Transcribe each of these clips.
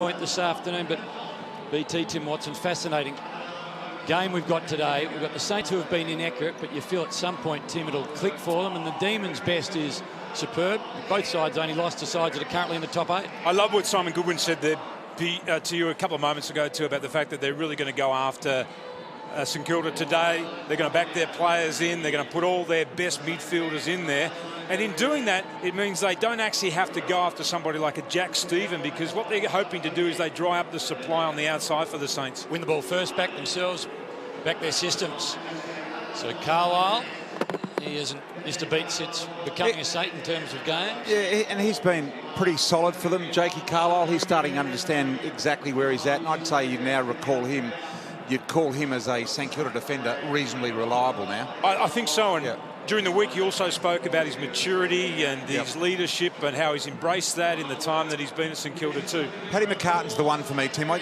Point this afternoon, but BT, Tim Watson, fascinating game we've got today. We've got the Saints who have been inaccurate, but you feel at some point, Tim, it'll click for them, and the Demons' best is superb. Both sides only lost to sides that are currently in the top 8. I love what Simon Goodwin said there to you a couple of moments ago too, about the fact that they're really going to go after St Kilda today. They're going to back their players in. They're going to put all their best midfielders in there. And in doing that, it means they don't actually have to go after somebody like a Jack Stephen, because what they're hoping to do is they dry up the supply on the outside for the Saints. Win the ball first, back themselves, back their systems. So Carlisle, he hasn't missed a beat since becoming a Saint in terms of games. Yeah, and he's been pretty solid for them. Jakey Carlisle, he's starting to understand exactly where he's at. And I'd say you now recall him, you'd call him as a St Kilda defender reasonably reliable now. I think so. And during the week, he also spoke about his maturity and his leadership and how he's embraced that in the time that he's been at St Kilda too. Paddy McCartan's the one for me, Tim. I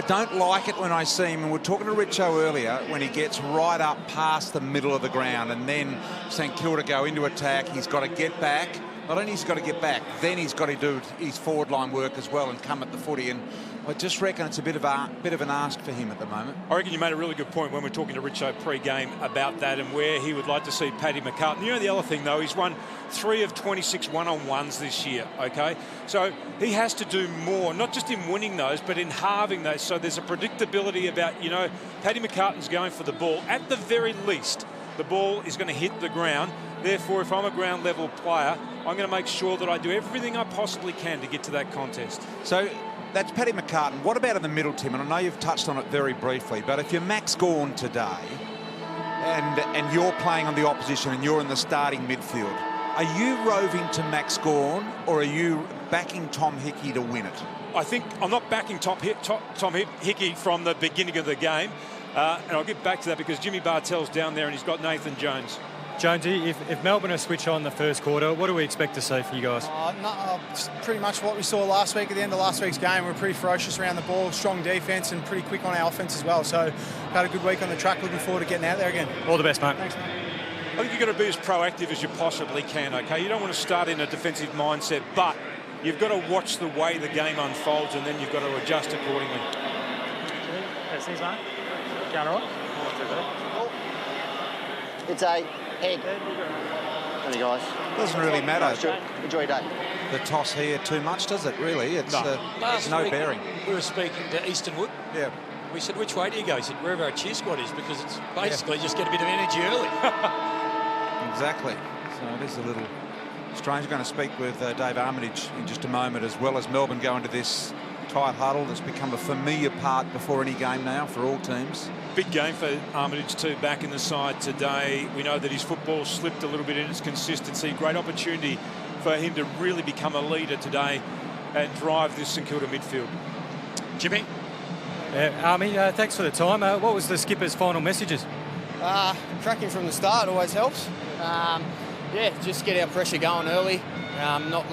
don't like it when I see him, and we're talking to Richo earlier, when he gets right up past the middle of the ground and then St Kilda go into attack. He's got to get back. Not only he's got to get back, then he's got to do his forward line work as well and come at the footy. And I just reckon it's a bit of an ask for him at the moment. I reckon you made a really good point when we're talking to Richo pre-game about that and where he would like to see Paddy McCartan. You know, the other thing though, he's won 3 of 26 one-on-ones this year, okay? So he has to do more, not just in winning those, but in halving those. So there's a predictability about, you know, Paddy McCartan's going for the ball. At the very least, the ball is going to hit the ground. Therefore, if I'm a ground level player, I'm going to make sure that I do everything I possibly can to get to that contest. So that's Paddy McCartan. What about in the middle, Tim? And I know you've touched on it very briefly, but if you're Max Gawn today and you're playing on the opposition and you're in the starting midfield, are you roving to Max Gawn or are you backing Tom Hickey to win it? I think I'm not backing Tom Hickey from the beginning of the game. And I'll get back to that because Jimmy Bartell's down there and he's got Nathan Jones. Jonesy, if Melbourne are switch on the first quarter, what do we expect to see for you guys? Pretty much what we saw last week. At the end of last week's game, we were pretty ferocious around the ball, strong defence and pretty quick on our offence as well. So had a good week on the track, looking forward to getting out there again. All the best, mate. Thanks, mate. I think you've got to be as proactive as you possibly can, okay? You don't want to start in a defensive mindset, but you've got to watch the way the game unfolds and then you've got to adjust accordingly. Thanks, mate. Counter on. It's a head. Hey guys. Doesn't really matter. Enjoy your day. The toss here too much, does it? Really? It's no bearing. We were speaking to Easton Wood. Yeah. We said, which way do you go? He said, wherever our cheer squad is, because it's basically just get a bit of energy early. Exactly. So it is a little strange. We're going to speak with Dave Armitage in just a moment, as well as Melbourne go into this tight huddle that's become a familiar part before any game now for all teams. Big game for Armitage too, back in the side today. We know that his football slipped a little bit in its consistency. Great opportunity for him to really become a leader today and drive this St Kilda midfield. Jimmy? Army, thanks for the time. What was the skipper's final messages? Cracking from the start always helps. Just get our pressure going early. Not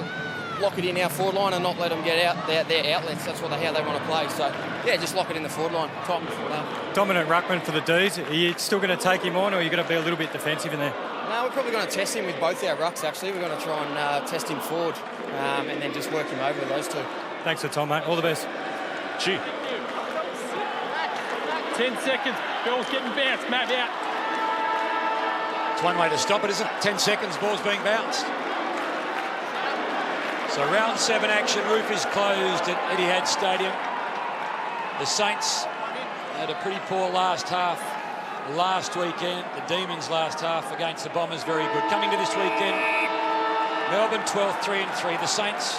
lock it in our forward line and not let them get out their outlets. That's how they want to play. So, just lock it in the forward line. Tighten the forward line. Dominant ruckman for the D's. Are you still going to take him on, or are you going to be a little bit defensive in there? No, we're probably going to test him with both our rucks, actually. We're going to try and test him forward and then just work him over with those two. Thanks for the time, mate. All the best. Gee. 10 seconds. Ball's getting bounced. Matt out. It's one way to stop it, isn't it? 10 seconds, ball's being bounced. So round 7 action, roof is closed at Etihad Stadium. The Saints had a pretty poor last half last weekend. The Demons last half against the Bombers, very good. Coming to this weekend, Melbourne 12th, 3-3. The Saints,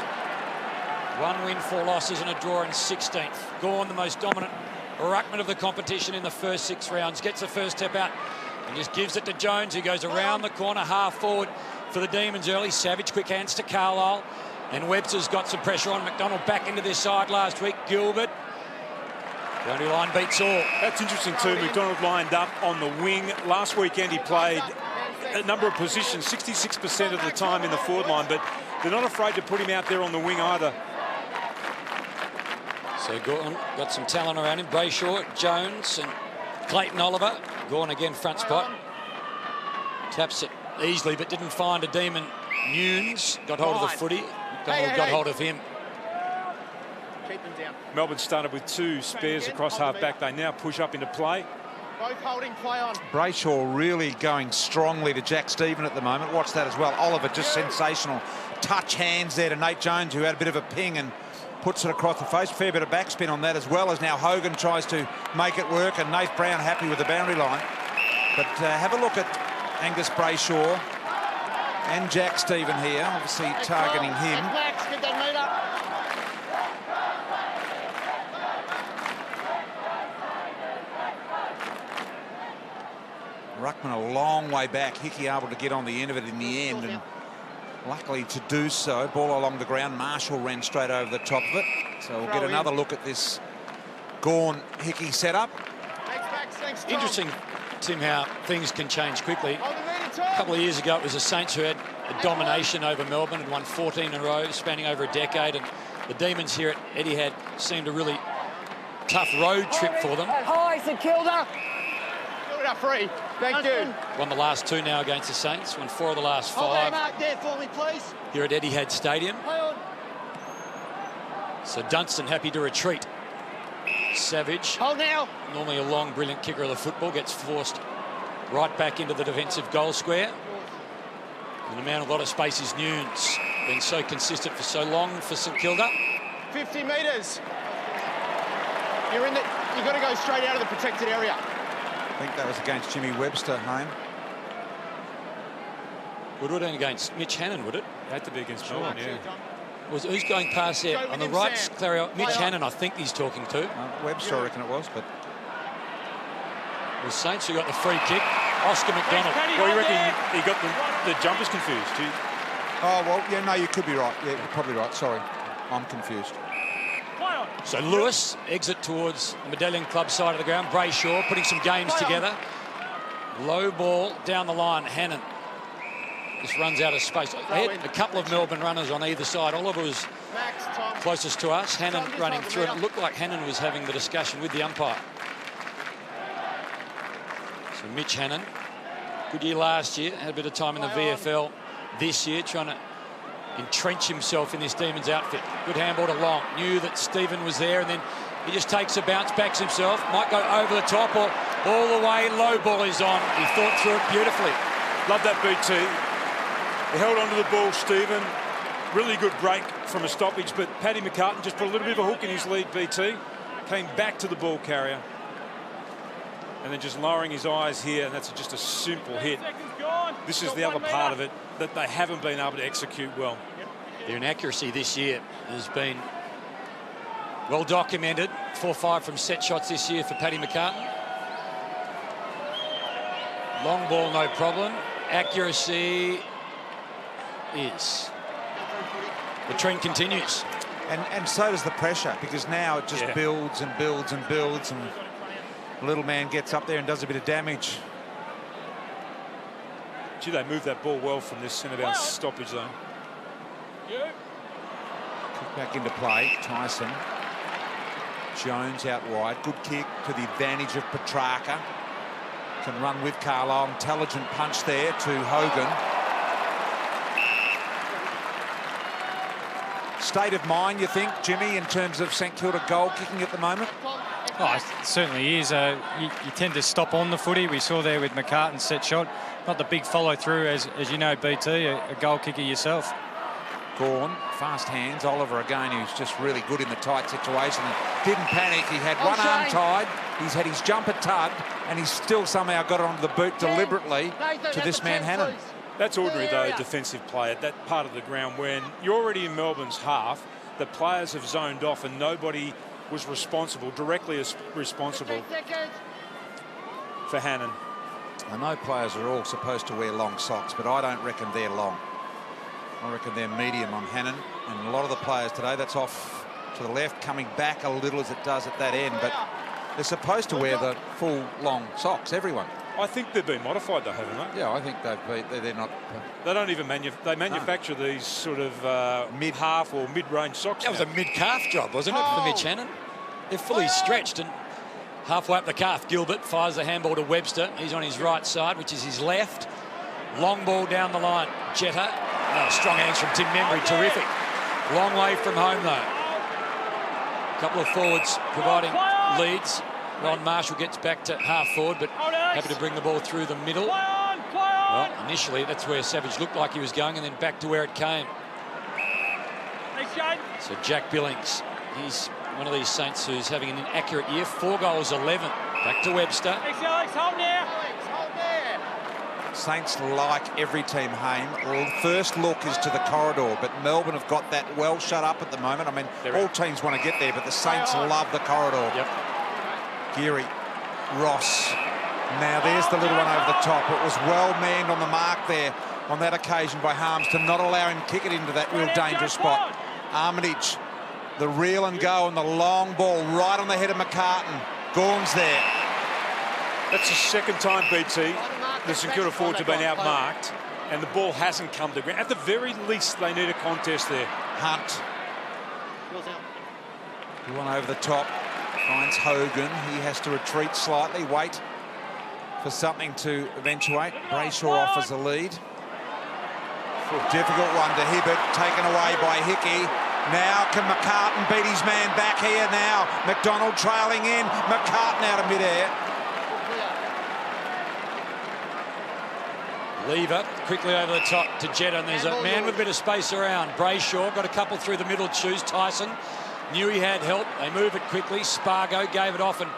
1 win, 4 losses and a draw in 16th. Gawn, the most dominant ruckman of the competition in the first 6 rounds, gets the first step out and just gives it to Jones, who goes around the corner, half forward for the Demons early. Savage, quick hands to Carlisle. And Webster's got some pressure on McDonald back into this side last week. Gilbert. Boundary line beats all. That's interesting too. McDonald lined up on the wing. Last weekend he played a number of positions, 66% of the time in the forward line, but they're not afraid to put him out there on the wing either. So Gawn got some talent around him. Brayshaw, Jones and Clayton Oliver. Gawn again front spot. Taps it easily but didn't find a Demon. Nunes got hold of the footy. McDonald got hold of him. Keep them Melbourne started with 2 spares across half-back. They now push up into play. Both holding play on. Brayshaw really going strongly to Jack Stephen at the moment. Watch that as well. Oliver just sensational. Touch hands there to Nate Jones, who had a bit of a ping and puts it across the face. Fair bit of backspin on that, as well as now Hogan tries to make it work, and Nate Brown happy with the boundary line. But have a look at Angus Brayshaw and Jack Stephen here, obviously targeting him. Max, get that meter. Ruckman a long way back. Hickey able to get on the end of it in the end, and luckily to do so. Ball along the ground. Marshall ran straight over the top of it. So we'll get another look at this Gawn-Hickey setup. Thanks, Tom. Interesting, Tim, how things can change quickly. A couple of years ago, it was the Saints who had a domination over Melbourne and won 14 in a row, spanning over a decade. And the Demons here at Etihad seemed a really tough road trip for them. Hi, St.Kilda. Free. Thank you. Won the last 2 now against the Saints. Won 4 of the last 5. Hold that mark there for me, please. Here at Etihad Stadium. So Dunstan happy to retreat. Savage, Hold now. normally a long, brilliant kicker of the football, gets forced right back into the defensive goal square. And the man with a lot of space is Nunes. Been so consistent for so long for St Kilda. 50 metres. You're in the. You've got to go straight out of the protected area. I think that was against Jimmy Webster, Hame. Would it have been against Mitch Hannon, would it? It had to be against Melbourne, yeah. Who's going past there? On the right, Clario, Mitch Hannon, I think he's talking to. Webster, I reckon it was, but... The Saints who got the free kick. Oscar McDonald. Well, you reckon he got the jumpers confused? Oh, well, yeah, no, you could be right. Yeah, you're probably right. Sorry, I'm confused. So Lewis, exit towards the Medallion Club side of the ground. Brayshaw putting some games together. Low ball down the line. Hannon just runs out of space. They had a couple of Melbourne runners on either side. Oliver was closest to us. Hannon running through. And it looked like Hannon was having the discussion with the umpire. So Mitch Hannon, good year last year. Had a bit of time in the VFL this year, trying to entrench himself in this Demons outfit. Good handball to Long. Knew that Stephen was there, and then he just takes a bounce, backs himself. Might go over the top or all the way. Low ball is on. He thought through it beautifully. Love that BT. He held onto the ball, Stephen. Really good break from a stoppage, but Paddy McCartan just put a little bit of a hook in his lead, BT. Came back to the ball carrier. And then just lowering his eyes here, and that's just a simple hit. This is the other part of it that they haven't been able to execute well. Their inaccuracy this year has been well documented. 4-5 from set shots this year for Paddy McCartan. Long ball, no problem. Accuracy is. The trend continues. And so does the pressure, because now it just builds and builds and builds, and the little man gets up there and does a bit of damage. Gee, they moved that ball well from this centre bounce stoppage zone. Kick back into play. Tyson. Jones out wide. Good kick to the advantage of Petrarca. Can run with Carlisle. Intelligent punch there to Hogan. State of mind, you think, Jimmy, in terms of St Kilda goal kicking at the moment? Oh, it certainly is. You tend to stop on the footy. We saw there with McCartan's set shot. Not the big follow-through, as you know, BT, a goal kicker yourself. Gawn, fast hands. Oliver again, who's just really good in the tight situation. Didn't panic. He had one arm tied. He's had his jumper tugged, and he's still somehow got it onto the boot deliberately to this man, Hannon. That's ordinary, though, defensive play at that part of the ground when you're already in Melbourne's half. The players have zoned off and nobody was responsible, directly responsible for Hannon. I know players are all supposed to wear long socks, but I don't reckon they're long. I reckon they're medium on Hannon, and a lot of the players today, that's off to the left, coming back a little as it does at that end, but they're supposed to wear the full long socks, everyone. I think they've been modified, though, haven't they? Yeah, I think they're not. They don't even manufacture these sort of mid-half or mid-range socks. That was a mid-calf job, wasn't it, for Mitch Hannon? They're fully stretched, and halfway up the calf, Gilbert fires the handball to Webster. He's on his right side, which is his left. Long ball down the line. Jetta. Oh, strong hands from Tim Membry. Terrific. Long way from home, though. couple of forwards providing leads. Ron Marshall gets back to half forward, but happy to bring the ball through the middle. Well, initially, that's where Savage looked like he was going, and then back to where it came. So Jack Billings, he's one of these Saints who's having an inaccurate year. 4 goals, 11. Back to Webster. Saints, like every team, Haim, well, the first look is to the corridor, but Melbourne have got that well shut up at the moment. I mean, all teams want to get there, but the Saints love the corridor. Yep. Geary, Ross. Now there's the little one over the top. It was well manned on the mark there on that occasion by Harms to not allow him to kick it into that real dangerous spot. Armitage, the reel and go, and the long ball right on the head of McCartan. Gorm's there. That's the second time, BT, the St Kilda forwards have been outmarked, and the ball hasn't come to ground. At the very least, they need a contest there. Hunt. The one over the top finds Hogan. He has to retreat slightly, wait for something to eventuate. Brayshaw offers a lead. Difficult one to Hibbert, taken away by Hickey. Now can McCartan beat his man back here now? McDonald trailing in, McCartan out of midair. Lever quickly over the top to Jetta, and there's a man with a bit of space around. Brayshaw got a couple through the middle, choose Tyson. Knew he had help. They move it quickly. Spargo gave it off, and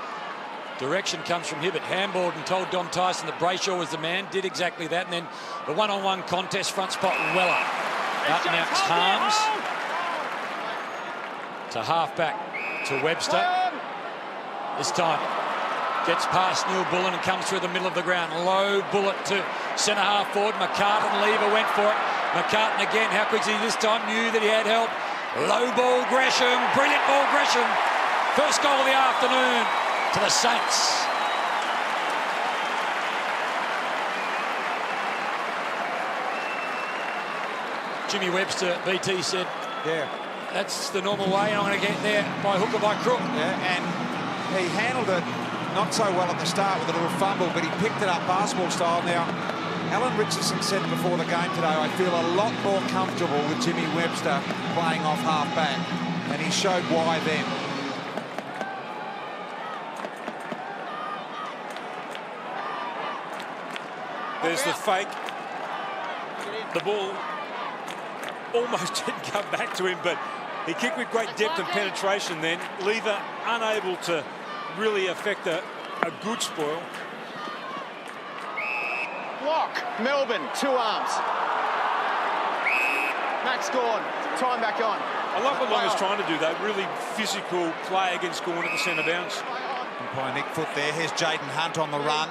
direction comes from Hibbert. Handballed and told Dom Tyson that Brayshaw was the man. Did exactly that. And then the one-on-one contest, front spot, Weller. Out and out's Harms. To half-back to Webster. This time gets past Neal-Bullen and comes through the middle of the ground. Low bullet to centre-half forward. McCartan, Lever went for it. McCartan again. How quick is he this time? Knew that he had help. Low ball, Gresham. Brilliant ball, Gresham. First goal of the afternoon to the Saints. Jimmy Webster, BT said, yeah, that's the normal way. I'm going to get there by hook or by crook. Yeah, and he handled it not so well at the start with a little fumble, but he picked it up basketball style. Now, Alan Richardson said before the game today, I feel a lot more comfortable with Jimmy Webster playing off half-back, and he showed why then. There's the fake. The ball almost didn't come back to him, but he kicked with great depth and penetration then. Lever unable to really affect a good spoil. Block. Melbourne, 2 arms. Max Gawn, time back on. I love what Long is trying to do, though. Really physical play against Gawn at the centre bounce. By Nick Foot there. Here's Jaden Hunt on the run.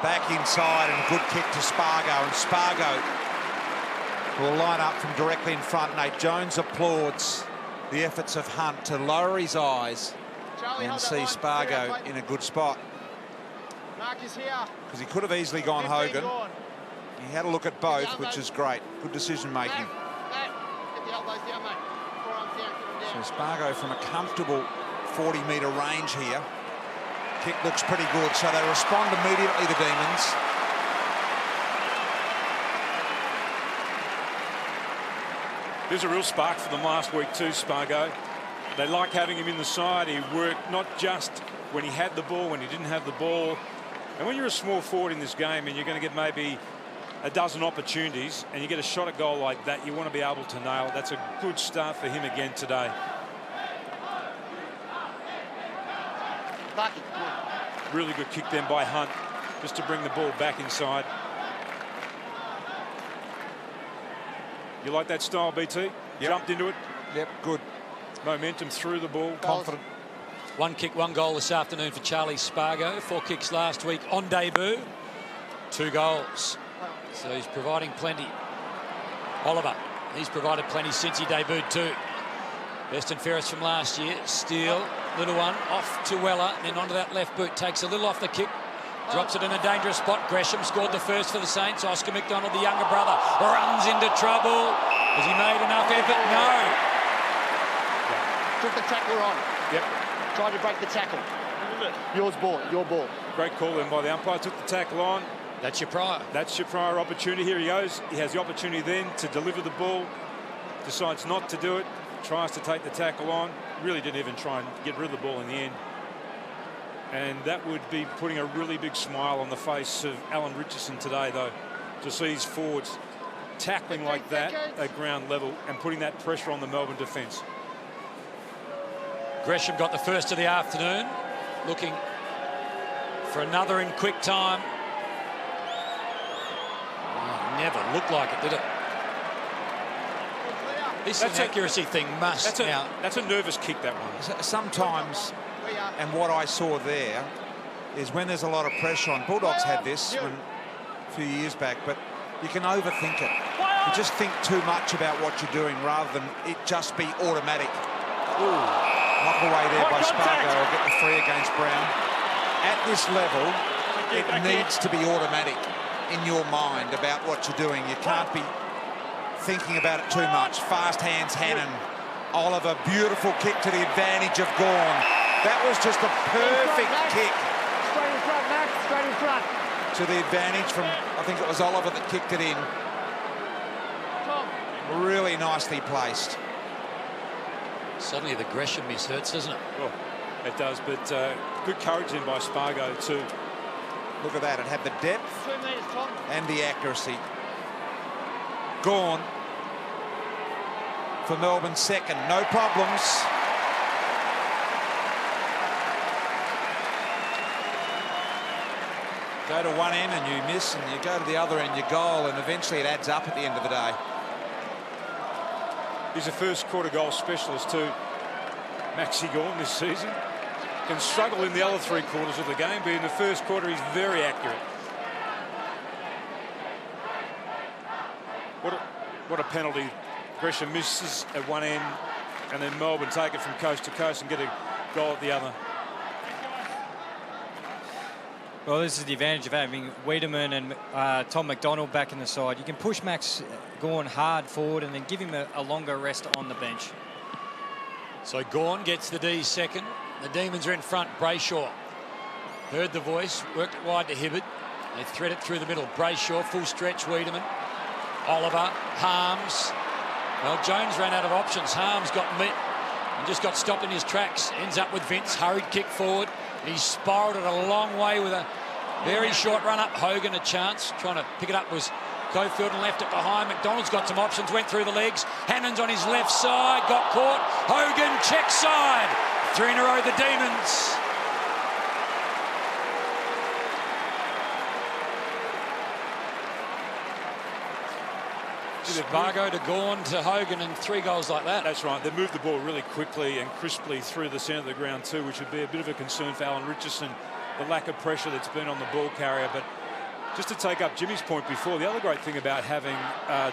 Back inside and a good kick to Spargo. And Spargo will line up from directly in front. Nate Jones applauds the efforts of Hunt to lower his eyes and see Spargo in a good spot. Because he could have easily gone Hogan. He had a look at both, which is great. Good decision making. So Spargo from a comfortable 40-metre range here. Kick looks pretty good, so they respond immediately, the Demons. There's a real spark for them last week too, Spargo. They like having him in the side. He worked not just when he had the ball, when he didn't have the ball. And when you're a small forward in this game and you're going to get maybe a dozen opportunities and you get a shot at goal like that, you want to be able to nail it. That's a good start for him again today. Really good kick then by Hunt, just to bring the ball back inside. You like that style, BT? Yep. Jumped into it. Yep, good. Momentum through the ball. Confident. 1 kick, 1 goal this afternoon for Charlie Spargo. 4 kicks last week on debut. 2 goals. So he's providing plenty. Oliver, he's provided plenty since he debuted too. Best and fairest from last year. Steele, little one, off to Weller, and then onto that left boot. Takes a little off the kick. Drops it in a dangerous spot. Gresham scored the first for the Saints. Oscar McDonald, the younger brother, runs into trouble. Has he made enough effort? No. Took the tackler on. Yep. Tried to break the tackle. Yours ball, your ball. Great call then by the umpire. Took the tackle on. That's your prior. That's your prior opportunity. Here he goes. He has the opportunity then to deliver the ball. Decides not to do it. Tries to take the tackle on. really didn't even try and get rid of the ball in the end. And that would be putting a really big smile on the face of Alan Richardson today, though, to see his forwards tackling like that at ground level and putting that pressure on the Melbourne defence. Gresham got the first of the afternoon, looking for another in quick time. Oh, never looked like it, did it? This is an accuracy thing, must now. That's a nervous kick, that one. Sometimes, and what I saw there is when there's a lot of pressure on. Bulldogs had this a few years back, but you can overthink it. You just think too much about what you're doing rather than it just be automatic. Ooh. Knock away there by Spargo. I'll get the free against Brown. At this level, it needs to be automatic in your mind about what you're doing. You can't be thinking about it too much. Fast hands, Hannon. Oliver, beautiful kick to the advantage of Gawn. That was just a perfect kick. Straight in front, Max. Straight in front. To the advantage from, I think it was Oliver that kicked it in. Really nicely placed. Suddenly the Gresham miss hurts, doesn't it? Well, it does, but good courage in by Spargo too. Look at that, it had the depth and the accuracy. Gawn for Melbourne second, no problems. Go to one end and you miss, and you go to the other end, you goal, and eventually it adds up at the end of the day. He's a first quarter goal specialist too, Maxi Gawn, this season. Can struggle in the other three quarters of the game, but in the first quarter he's very accurate. What a penalty. Gresham misses at one end, and then Melbourne take it from coast to coast and get a goal at the other. Well, this is the advantage of having Wiedemann and Tom McDonald back in the side. You can push Max Gawn hard forward and then give him a longer rest on the bench. So Gawn gets the D second. The Demons are in front. Brayshaw heard the voice, worked it wide to Hibberd. They thread it through the middle. Brayshaw, full stretch, Wiedemann. Oliver, Harms. Well, Jones ran out of options. Harms got met and just got stopped in his tracks. Ends up with Vince. Hurried kick forward. He spiralled it a long way with a very short run up. Hogan a chance. Trying to pick it up was Cofield and left it behind. McDonald's got some options. Went through the legs. Hannon's on his left side. Got caught. Hogan check side. 3 in a row, the Demons. Spargo to Gawn to Hogan, and 3 goals like that. That's right. They moved the ball really quickly and crisply through the centre of the ground too, which would be a bit of a concern for Alan Richardson, the lack of pressure that's been on the ball carrier. But just to take up Jimmy's point before, the other great thing about having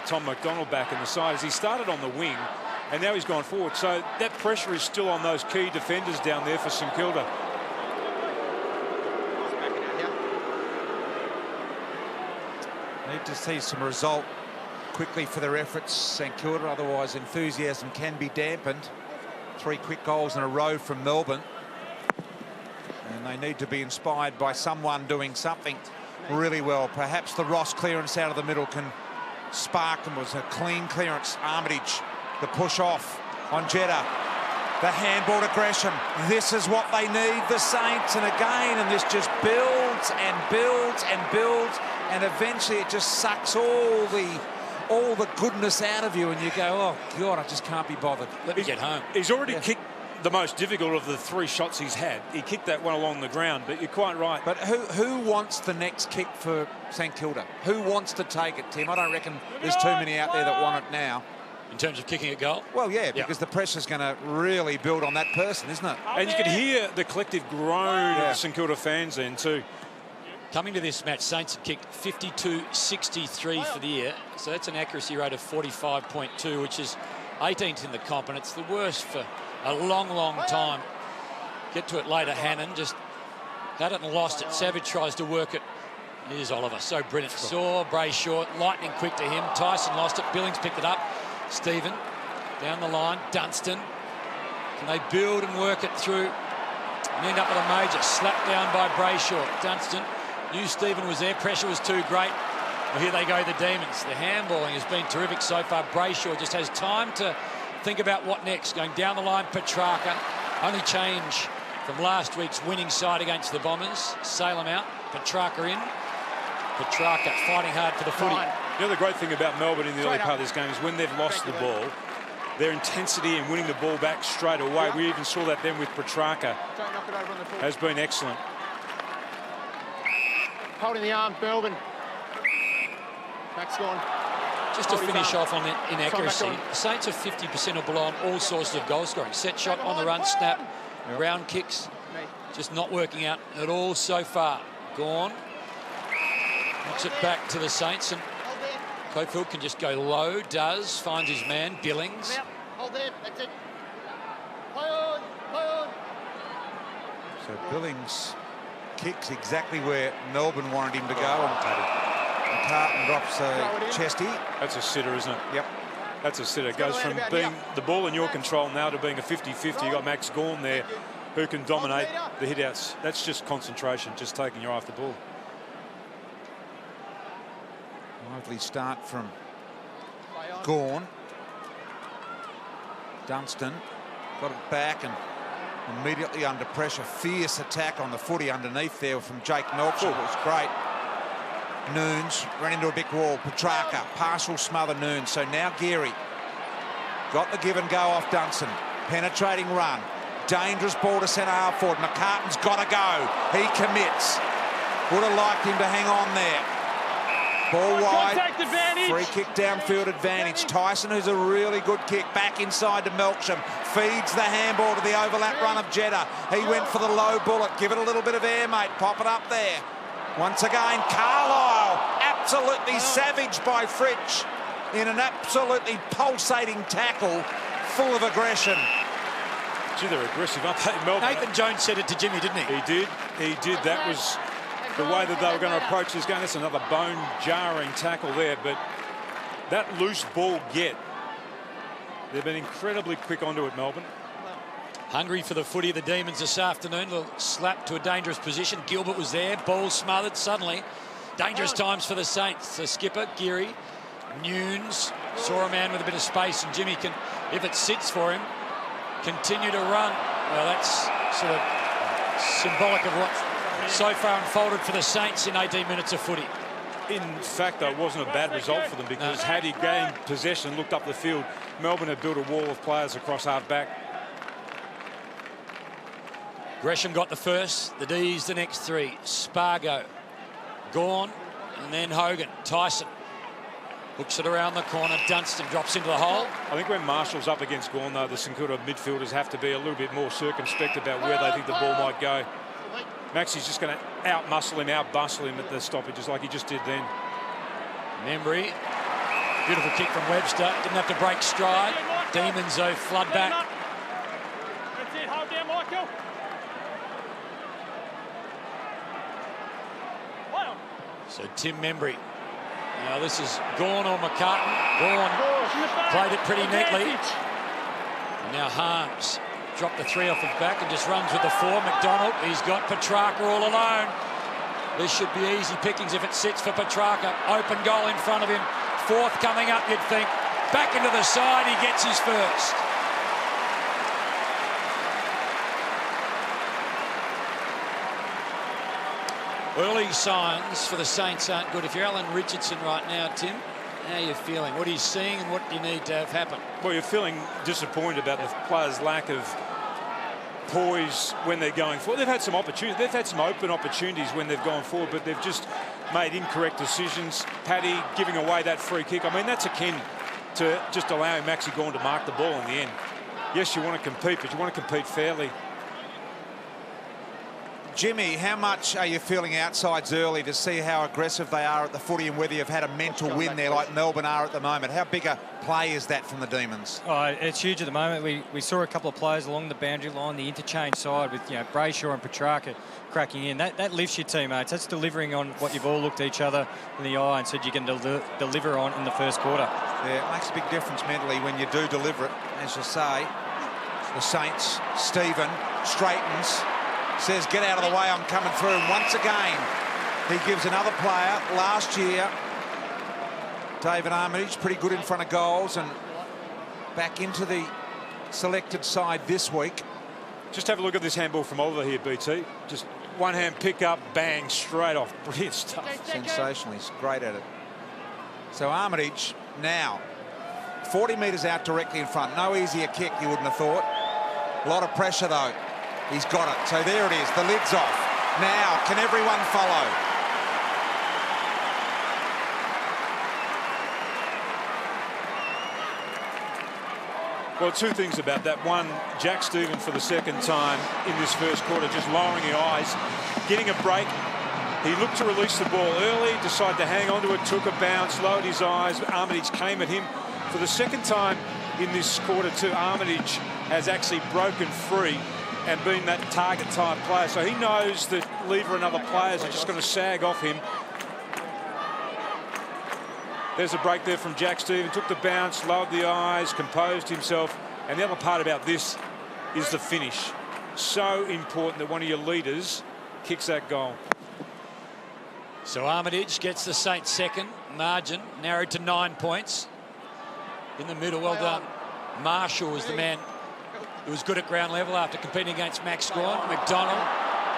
Tom McDonald back in the side is he started on the wing and now he's gone forward. So that pressure is still on those key defenders down there for St Kilda. Need to see some result quickly for their efforts, St Kilda, otherwise enthusiasm can be dampened. 3 quick goals in a row from Melbourne, and they need to be inspired by someone doing something really well. Perhaps the Ross clearance out of the middle can spark them. It was a clean clearance. Armitage, the push off on Jeddah, the handball to Gresham. This is what they need, the Saints, and again, and this just builds and builds and builds, and eventually it just sucks all the goodness out of you, and you go, oh God, I just can't be bothered. Let me get home. He's already kicked the most difficult of the 3 shots he's had. He kicked that one along the ground, but you're quite right. But who wants the next kick for St Kilda? Who wants to take it, Tim? I don't reckon there's too many out there that want it now. In terms of kicking a goal? Well, yeah, because the pressure's going to really build on that person, isn't it? And you can hear the collective groan of St Kilda fans then too. Coming to this match, Saints had kicked 52-63 for the year. So that's an accuracy rate of 45.2, which is 18th in the comp, and it's the worst for a long, long time. Get to it later, Hannon just had it and lost it. Savage tries to work it. Here's Oliver, so brilliant. Saw Brayshaw, lightning quick to him. Tyson lost it, Billings picked it up. Stephen down the line, Dunstan. Can they build and work it through and end up with a major slap down by Brayshaw. Dunstan knew Stephen was there, pressure was too great. Well, here they go, the Demons. The handballing has been terrific so far. Brayshaw just has time to think about what next. Going down the line, Petrarca. Only change from last week's winning side against the Bombers. Salem out, Petrarca in. Petrarca fighting hard for the footy. You know, the great thing about Melbourne in the early part of this game is when they've lost the ball, their intensity in winning the ball back straight away. We even saw that then with Petrarca. Has been excellent. Holding the arm, Melbourne. Back's gone. Just to finish off on the inaccuracy, the Saints are 50% or below on all sources of goal scoring. Set shot, on the run, snap, round kicks. Just not working out at all so far. Gone. Knocks it back to the Saints, and Cofield can just go low, finds his man, Billings. Hold there, that's it. Play on, play on. So Billings kicks exactly where Melbourne wanted him to go, and Carton drops a chesty. That's a sitter, isn't it? Yep. That's a sitter. It goes from being the ball in your control now to being a 50-50. You got Max Gawn there who can dominate the hit-outs. That's just concentration, just taking your eye off the ball. Lively start from Gawn. Dunstan got it back and immediately under pressure. Fierce attack on the footy underneath there from Jake Melksham. It was great. Noons ran into a big wall. Petrarca, partial smother Noons. So now Geary got the give and go off Dunstan. Penetrating run. Dangerous ball to centre half forward. McCartan's got to go. He commits. Would have liked him to hang on there. Ball wide, free kick downfield advantage. Tyson, who's a really good kick, back inside to Melksham, feeds the handball to the overlap run of Jeddah. He went for the low bullet. Give it a little bit of air, mate. Pop it up there. Once again, Carlisle, absolutely savaged by Fritsch in an absolutely pulsating tackle, full of aggression. Gee, they're aggressive, aren't they, Melbourne? Nathan Jones said it to Jimmy, didn't he? He did. He did. That was the way that they were going to approach this game. That's another bone-jarring tackle there, but that loose ball get, they've been incredibly quick onto it, Melbourne. Hungry for the footy of the Demons this afternoon. A little slap to a dangerous position. Gilbert was there, ball smothered suddenly. Dangerous times for the Saints. The skipper, Geary, Nunes, saw a man with a bit of space, and Jimmy can, if it sits for him, continue to run. Well, that's sort of symbolic of what so far unfolded for the Saints in 18 minutes of footy. In fact, though, it wasn't a bad result for them, because had he gained possession, looked up the field, Melbourne had built a wall of players across half-back. Gresham got the first, the D's the next three. Spargo, Gawn, and then Hogan. Tyson hooks it around the corner. Dunstan drops into the hole. I think when Marshall's up against Gawn, though, the St Kilda midfielders have to be a little bit more circumspect about where they think the ball might go. Maxi's just going to out-muscle him, out-bustle him at the stoppages like he just did then. Membry, beautiful kick from Webster. Didn't have to break stride. Demons, though, flood back. That's it, hold down, Michael. So Tim Membry. Now this is Gawn or McCartan. Gawn played it pretty neatly. And now Harms dropped the three off his back and just runs with the four. McDonald, he's got Petrarca all alone. This should be easy pickings if it sits for Petrarca. Open goal in front of him. Fourth coming up, you'd think. Back into the side, he gets his first. Early signs for the Saints aren't good. If you're Alan Richardson right now, Tim, how are you feeling? What are you seeing and what do you need to have happen? Well, you're feeling disappointed about the players' lack of poise when they're going forward. They've had some opportunities. They've had some open opportunities when they've gone forward, but they've just made incorrect decisions. Paddy giving away that free kick. I mean, that's akin to just allowing Maxi Gawn to mark the ball in the end. Yes, you want to compete, but you want to compete fairly. Jimmy, how much are you feeling outsides early to see how aggressive they are at the footy and whether you've had a mental win there like Melbourne are at the moment? How big a play is that from the Demons? Oh, it's huge at the moment. We saw a couple of players along the boundary line, the interchange side with Brayshaw and Petrarca cracking in. That lifts your teammates. That's delivering on what you've all looked each other in the eye and said you can deliver on in the first quarter. Yeah, it makes a big difference mentally when you do deliver it. As you say, the Saints, Stephen straightens. Says, get out of the way, I'm coming through. And once again, he gives another player. Last year, David Armitage, pretty good in front of goals and back into the selected side this week. Just have a look at this handball from Oliver here, BT. Just one hand pick up, bang, straight off. Brilliant stuff. Sensational. He's great at it. So Armitage now 40 metres out directly in front. No easier kick, you wouldn't have thought. A lot of pressure, though. He's got it. So there it is. The lid's off. Now, can everyone follow? Well, two things about that. One, Jack Stevens for the second time in this first quarter, just lowering the eyes, getting a break. He looked to release the ball early, decided to hang on to it, took a bounce, lowered his eyes. Armitage came at him. For the second time in this quarter too, Armitage has actually broken free and been that target type player. So he knows that Lever and other players are just going to sag off him. There's a break there from Jack Stevens, took the bounce, lowered the eyes, composed himself. And the other part about this is the finish. So important that one of your leaders kicks that goal. So Armitage gets the Saints second. Margin narrowed to 9 points. In the middle, well done. Marshall was the man who was good at ground level after competing against Max Gawn. McDonald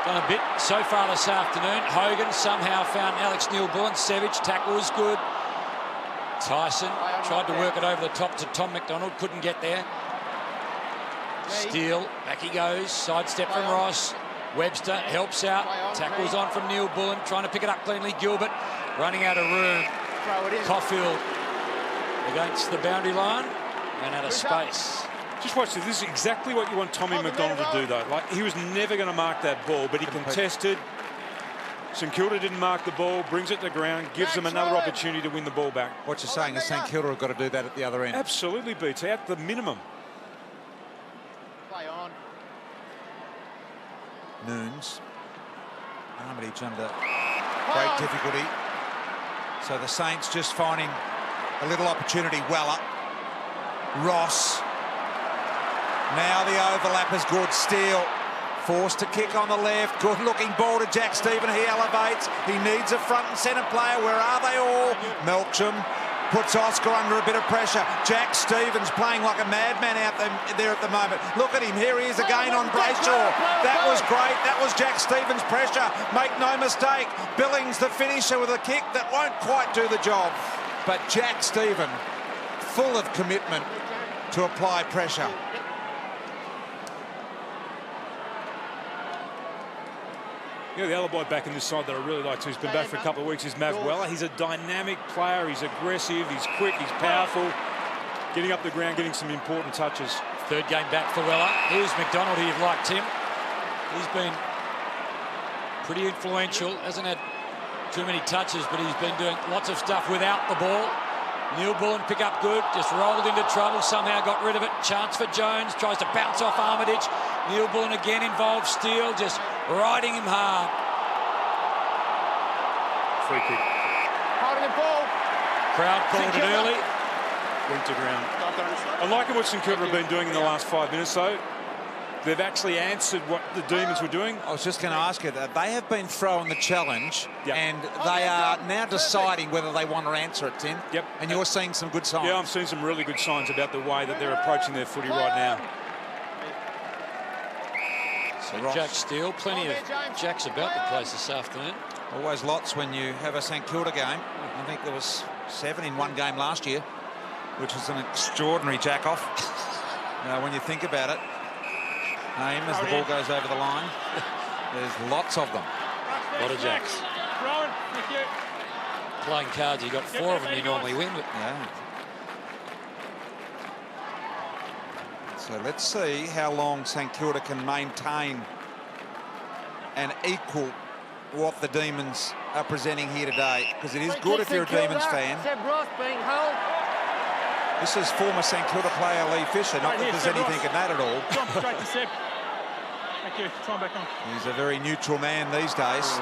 done a bit so far this afternoon. Hogan somehow found Alex Neal-Bullen. Savage tackle was good. Tyson tried to work it over the top to Tom McDonald, couldn't get there. Steele, back he goes, sidestep from Ross. Webster helps out, tackles on from Neal-Bullen, trying to pick it up cleanly. Gilbert running out of room. Caulfield against the boundary line and out of space. Just watch this. This is exactly what you want Tommy McDonald to do, though. Like, he was never going to mark that ball, but he contested. St Kilda didn't mark the ball, brings it to the ground, gives them another opportunity to win the ball back. What you're saying is St Kilda have got to do that at the other end. Absolutely, BT, at the minimum. Play on. Noons. Armitage under great difficulty. So the Saints just finding a little opportunity. Weller. Ross. Now the overlap is good. Steele. Forced to kick on the left. Good-looking ball to Jack Stevens. He elevates. He needs a front and centre player. Where are they all? Melksham puts Oscar under a bit of pressure. Jack Stevens playing like a madman out there at the moment. Look at him. Here he is again on Brayshaw. That was great. That was Jack Stevens' pressure. Make no mistake. Billings, the finisher, with a kick that won't quite do the job. But Jack Stevens, full of commitment to apply pressure. You know, the other boy back in this side that I really like to, who's been back for a couple of weeks, is Mav Weller. He's a dynamic player. He's aggressive. He's quick. He's powerful. Getting up the ground, getting some important touches. Third game back for Weller. Here's McDonald, who you've liked him. He's been pretty influential. Hasn't had too many touches, but he's been doing lots of stuff without the ball. Neal-Bullen pick up good, just rolled into trouble, somehow got rid of it. Chance for Jones, tries to bounce off Armitage. Neal-Bullen again involved. Steele just riding him hard. Free kick. Holding the ball. Crowd called it early. Went to ground. I like what St Kilda have been doing in the last 5 minutes, though. They've actually answered what the Demons were doing. I was just going to ask you that. They have been throwing the challenge, Yep. and they are now deciding whether they want to answer it, Tim. Yep. And you're seeing some good signs. Yeah, I'm seeing some really good signs about the way that they're approaching their footy right now. Ross. Jack Steele, plenty of Jacks about the place this afternoon. Always lots when you have a St Kilda game. I think there was 7 in one game last year, which was an extraordinary jack-off. When you think about it. Aim as the ball goes over the line. There's lots of them. A lot of Jacks. Playing cards, you got 4 of them you normally win. But Yeah. So let's see how long St Kilda can maintain and equal what the Demons are presenting here today, because it is good if you're a Demons fan. This is former St Kilda player Lee Fisher. Not that there's anything in that at all. Jump straight to Seb. Thank you. Time back on. He's a very neutral man these days.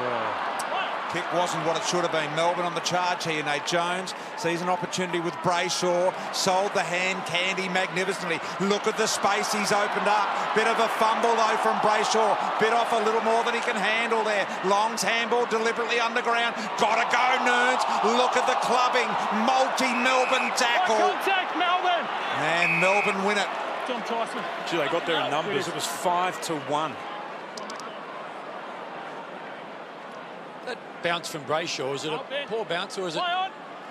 Kick wasn't what it should have been. Melbourne on the charge here. Nate Jones sees an opportunity with Brayshaw. Sold the hand candy magnificently. Look at the space he's opened up. Bit of a fumble though from Brayshaw. Bit off a little more than he can handle there. Long's handball deliberately underground. Gotta go, Nerds. Look at the clubbing. Multi-Melbourne tackle. Contact, Melbourne. And Melbourne win it. Tom Tyson. Gee, they got there in numbers. It was 5-1. That bounce from Brayshaw, is it a poor bounce or is it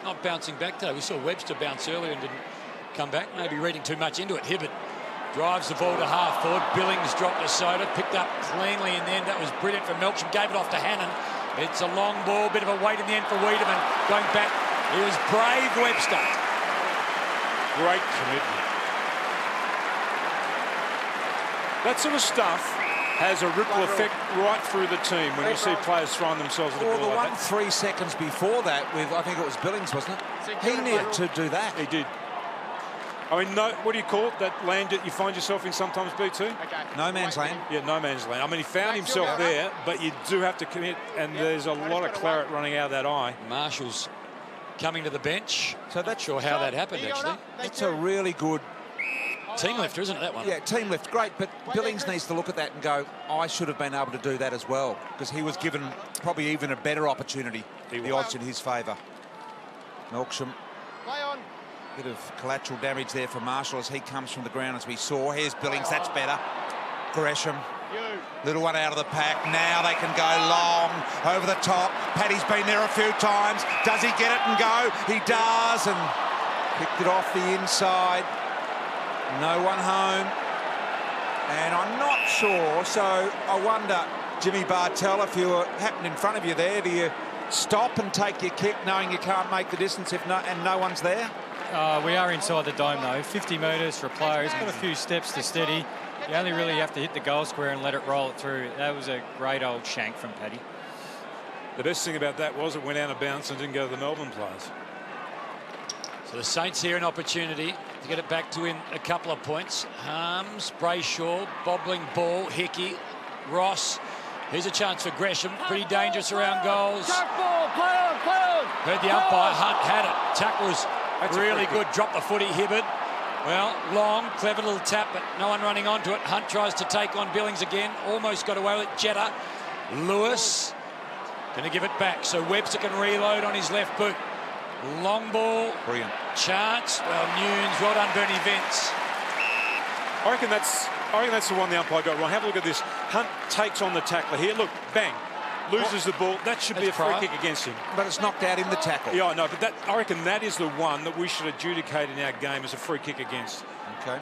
not bouncing back today? We saw Webster bounce earlier and didn't come back. Maybe reading too much into it. Hibbert drives the ball to half forward. Billings dropped a soda, picked up cleanly in the end. That was brilliant from Melksham. Gave it off to Hannon. It's a long ball, bit of a wait in the end for Wiedemann. Going back, he was brave, Webster. Great commitment. That sort of stuff has a ripple effect right through the team when you see players throwing themselves at the ball. Well, the like one that. 3 seconds before that with, I think it was Billings, wasn't it? He needed to do that. He did. I mean, no, what do you call it? That land that you find yourself in sometimes, B2? No man's land. Yeah, no man's land. I mean, he found himself there, but you do have to commit, and there's a lot of claret running out of that eye. Marshall's coming to the bench. So Not sure how that happened, actually. That's a really good Team lifter, isn't it, that one? Yeah, team lift, great, but Billings needs to look at that and go, I should have been able to do that as well, because he was given probably even a better opportunity. The odds in his favour. Melksham. Play on. Bit of collateral damage there for Marshall as he comes from the ground, as we saw. Here's Billings, that's better. Gresham. Little one out of the pack. Now they can go long, over the top. Paddy's been there a few times. Does he get it and go? He does, and picked it off the inside. No one home. And I'm not sure, so I wonder, Jimmy Bartell, if you were happened in front of you there, do you stop and take your kick knowing you can't make the distance if no one's there? We are inside the dome, though. 50 metres for a player. He's got a few steps to steady. You only really have to hit the goal square and let it roll it through. That was a great old shank from Paddy. The best thing about that was it went out of bounds and didn't go to the Melbourne players. So the Saints here an opportunity to get it back to win a couple of points. Harms, Brayshaw, bobbling ball, Hickey, Ross. Here's a chance for Gresham. Pretty dangerous around goals. Heard the umpire. Hunt had it. Tackle was really good. Dropped the footy. Hibbert. Well, long, clever little tap, but no one running onto it. Hunt tries to take on Billings again. Almost got away with it. Jetta. Lewis going to give it back so Webster can reload on his left boot. Long ball. Brilliant. Chance. Well, Nunes. Well done, Bernie Vince. I reckon that's the one the umpire got wrong. Have a look at this. Hunt takes on the tackler here. Look, bang. Loses the ball. That should be a free kick against him. But it's knocked out in the tackle. Yeah, I know, but I reckon that is the one that we should adjudicate in our game as a free kick against. Okay.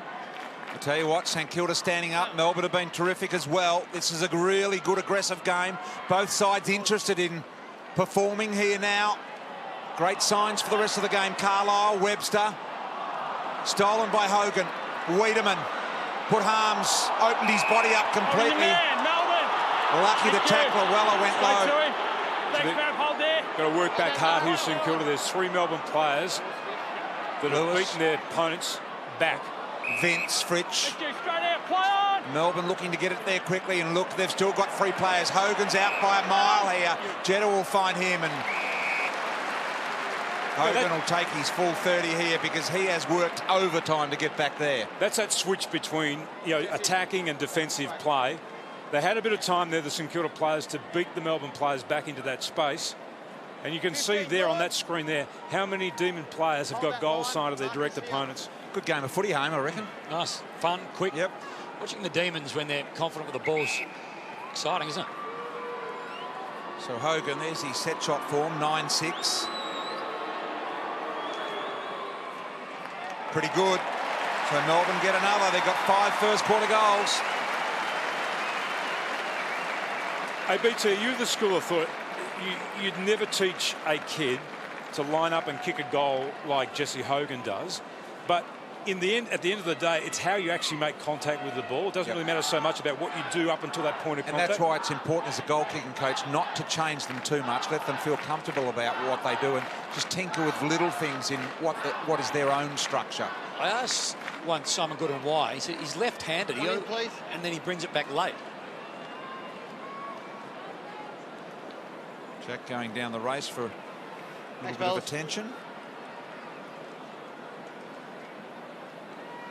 I tell you what, St Kilda standing up. Melbourne have been terrific as well. This is a really good aggressive game. Both sides interested in performing here now. Great signs for the rest of the game. Carlisle, Webster. Stolen by Hogan. Wiedemann put Harms, opened his body up completely. Lucky the tackler, Weller went low. Got to work back hard here, St Kilda. There's 3 Melbourne players that have beaten their opponents back. Vince, Fritsch. Melbourne looking to get it there quickly, and look, they've still got 3 players. Hogan's out by a mile here. Jetta will find him, and Hogan will take his full 30 here because he has worked overtime to get back there. That's that switch between, you know, attacking and defensive play. They had a bit of time there, the St Kilda players, to beat the Melbourne players back into that space. And you can see there on that screen there how many Demon players have got goal signed of their direct opponents. Good game of footy home, I reckon. Nice, fun, quick. Yep. Watching the Demons when they're confident with the ball's exciting, isn't it? So Hogan, there's his set shot form, 9-6. Pretty good. So Melbourne get another. They've got 5 first quarter goals. Hey, BT, you're the school of thought. You'd never teach a kid to line up and kick a goal like Jesse Hogan does. But in the end, at the end of the day, it's how you actually make contact with the ball. It doesn't really matter so much about what you do up until that point of contact. And that's why it's important as a goal-kicking coach not to change them too much. Let them feel comfortable about what they do and just tinker with little things in what is their own structure. I asked once Simon Goodwin why. He said he's left-handed, and then he brings it back late. Jack going down the race for a little bit of attention.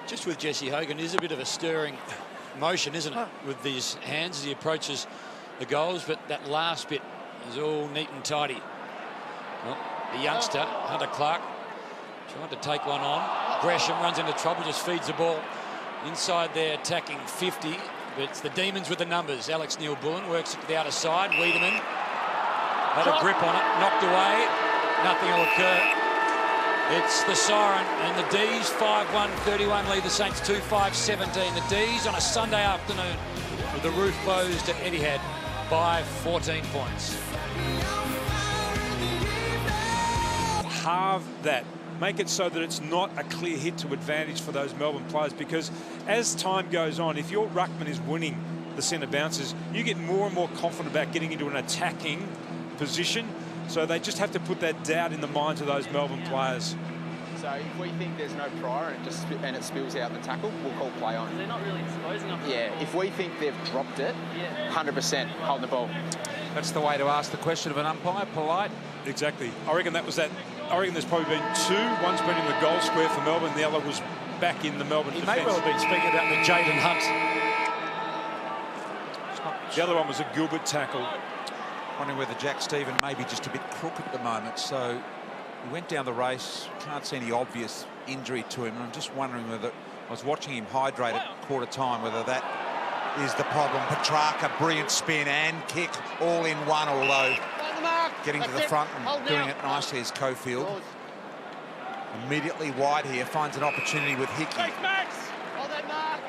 Just with Jesse Hogan, there's a bit of a stirring motion, isn't it, with these hands as he approaches the goals, but that last bit is all neat and tidy. Well, the youngster, Hunter Clark, trying to take one on. Gresham runs into trouble, just feeds the ball Inside there attacking 50, but it's the Demons with the numbers. Alex Neal-Bullen works it to the outer side. Wiedemann had a grip on it, knocked away. Nothing will occur. It's the siren, and the D's 5-1-31 lead the Saints 2-5-17. The D's on a Sunday afternoon with the roof closed at Etihad by 14 points. Halve that. Make it so that it's not a clear hit to advantage for those Melbourne players, because as time goes on, if your ruckman is winning the centre bounces, you get more and more confident about getting into an attacking position. So they just have to put that doubt in the minds of those Melbourne players. So if we think there's no prior and it spills out the tackle, we'll call play on. They're not really exposing them. Yeah, if we think they've dropped it, 100% holding the ball. That's the way to ask the question of an umpire, polite. Exactly. I reckon that was that. I reckon there's probably been two. One's been in the goal square for Melbourne, the other was back in the Melbourne defence. He may well have been speaking about the Jaden Hunt. The other one was a Gilbert tackle. Wondering whether Jack Stephen may be just a bit crook at the moment. So he went down the race. Can't see any obvious injury to him. And I'm just wondering whether, I was watching him hydrate at quarter time, whether that is the problem. Petrarca, brilliant spin and kick all in one, although getting to the front and doing it nicely is Cofield. Immediately wide here, finds an opportunity with Hickey. Hold that mark.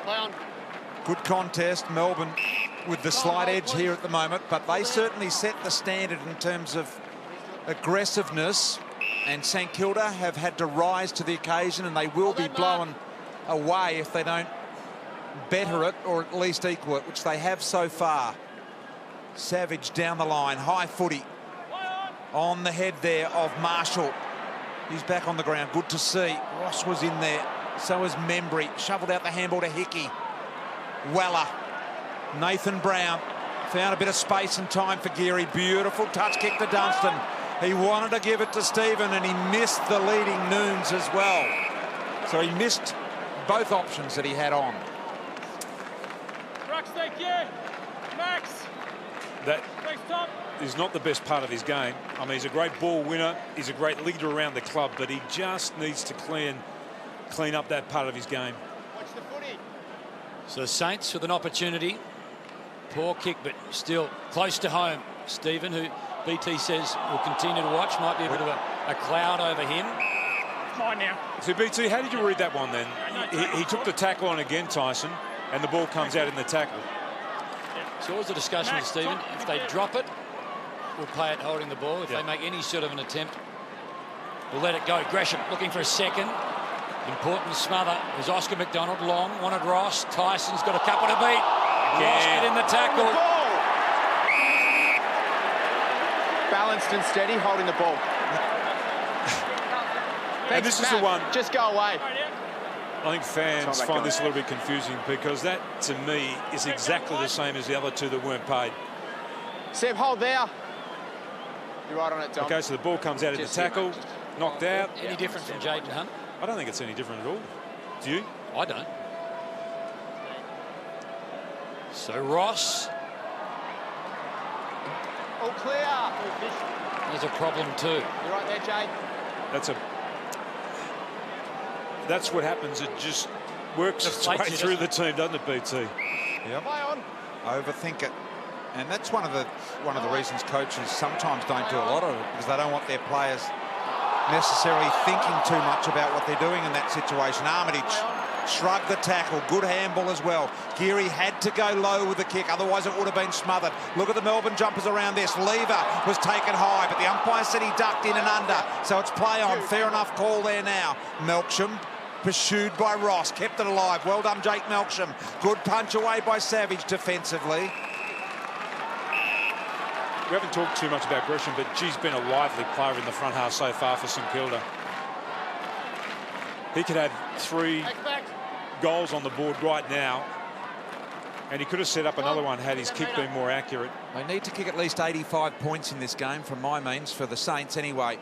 Play on. Good contest, Melbourne with the slight edge here at the moment, but they certainly set the standard in terms of aggressiveness, and St Kilda have had to rise to the occasion, and they will be blown away if they don't better it or at least equal it, which they have so far. Savage down the line, high footy on the head there of Marshall. He's back on the ground, good to see. Ross was in there, so was Membry. Shoveled out the handball to Hickey. Weller, Nathan Brown found a bit of space and time for Geary. Beautiful touch kick to Dunstan. He wanted to give it to Stephen and he missed the leading Noons as well. So he missed both options that he had on. Rucks, thank you. Max. That Thanks, Tom. is not the best part of his game. I mean, he's a great ball winner. He's a great leader around the club, but he just needs to clean up that part of his game. Watch the footy. So the Saints with an opportunity. Poor kick, but still close to home. Stephen, who BT says will continue to watch, might be a bit of a cloud over him. It's mine now. So, BT, how did you read that one then? He took the tackle on again, Tyson, and the ball comes out in the tackle. So always the discussion with Stephen. If they drop it, we'll play it holding the ball. If they make any sort of an attempt, we'll let it go. Gresham looking for a second. Important smother. There's Oscar McDonald. Long wanted Ross. Tyson's got a couple to beat. Ross get in the tackle. Balanced and steady, holding the ball. And this is the one. Just go away. I think fans find this a little bit confusing, because that, to me, is exactly the same as the other two that weren't paid. Seb, hold there. You're right on it, Dom. Okay, so the ball comes out in the tackle, knocked out. Any different from Jaden Hunt? I don't think it's any different at all. Do you? I don't. So Ross. All clear. There's a problem too. You're right there, Jade. That's what happens. It just works its way through the team, doesn't it, BT? Yep. Play on. Overthink it. And that's one of the reasons coaches sometimes don't do a lot of it, because they don't want their players necessarily thinking too much about what they're doing in that situation. Armitage shrugged the tackle. Good handball as well. Geary had to go low with the kick, otherwise it would have been smothered. Look at the Melbourne jumpers around this. Lever was taken high, but the umpire said he ducked in and under, so it's play on. Fair enough call there now. Melksham pursued by Ross, kept it alive. Well done, Jake Melksham. Good punch away by Savage defensively. We haven't talked too much about Gresham, but she's been a lively player in the front half so far for St Kilda. He could have 3 goals on the board right now, and he could have set up another one had his kick been more accurate. They need to kick at least 85 points in this game, from my means, for the Saints anyway.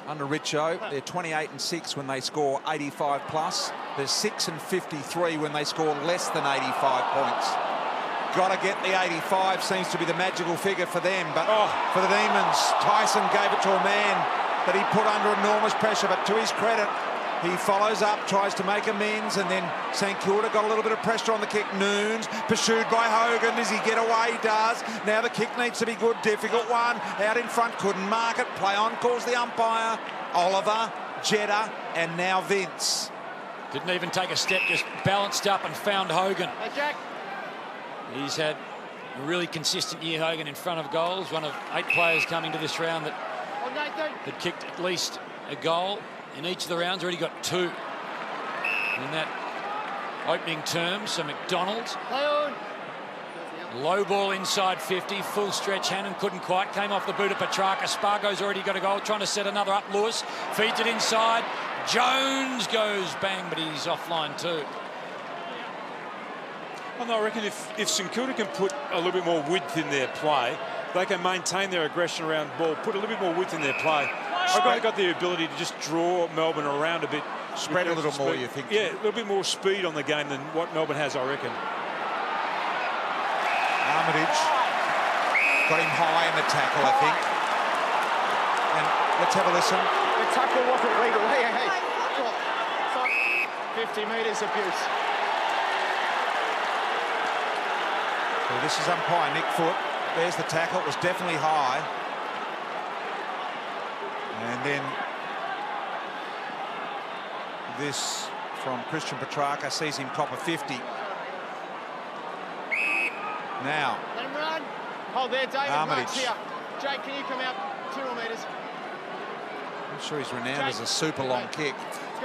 Under Richo, they're 28-6 when they score 85 plus. They're 6-53 when they score less than 85 points. Got to get the 85, seems to be the magical figure for them. But for the Demons, Tyson gave it to a man that he put under enormous pressure. But to his credit, He follows up, tries to make amends, and then St Kilda got a little bit of pressure on the kick. Noons pursued by Hogan. Does he get away? He does. Now the kick needs to be good. Difficult one. Out in front, couldn't mark it. Play on, calls the umpire. Oliver, Jetta, and now Vince. Didn't even take a step, just balanced up and found Hogan. Hey, Jack. He's had a really consistent year, Hogan, in front of goals. One of 8 players coming to this round that On Nathan. had kicked at least a goal in each of the rounds. Already got 2 in that opening term. So McDonald, Play on. low ball inside 50, full stretch. Hannon couldn't quite, came off the boot of Petrarca. Spargo's already got a goal, trying to set another up. Lewis feeds it inside. Jones goes bang, but he's offline too. Well, no, I reckon if St Kilda can put a little bit more width in their play, they can maintain their aggression around the ball, put a little bit more width in their play. They've got the ability to just draw Melbourne around a bit. Spread a little more, you think? Yeah, a little bit more speed on the game than what Melbourne has, I reckon. Armitage got him high in the tackle, I think. And let's have a listen. The tackle wasn't legal. Hey, hey, hey. Stop. 50 metres abuse. So this is umpire Nick Foot. There's the tackle. It was definitely high. And then this from Christian Petrarca sees him cop a 50. Now, Let him run. Hold there, David. Armitage. Mark's here. Jake, can you come out 2 more metres? I'm sure he's renowned as a super long kick.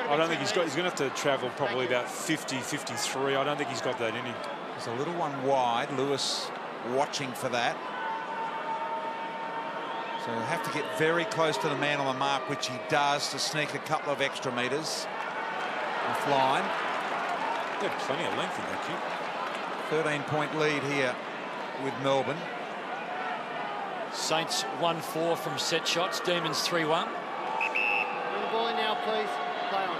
I don't think he's going to have to travel probably about 50, 53. I don't think he's got that in him. There's a little one wide. Lewis watching for that. So he'll have to get very close to the man on the mark, which he does, to sneak a couple of extra metres offline. They had plenty of length in that kick. 13-point lead here with Melbourne. Saints 1-4 from set shots. Demons 3-1. Bring the ball in now, please. Play on.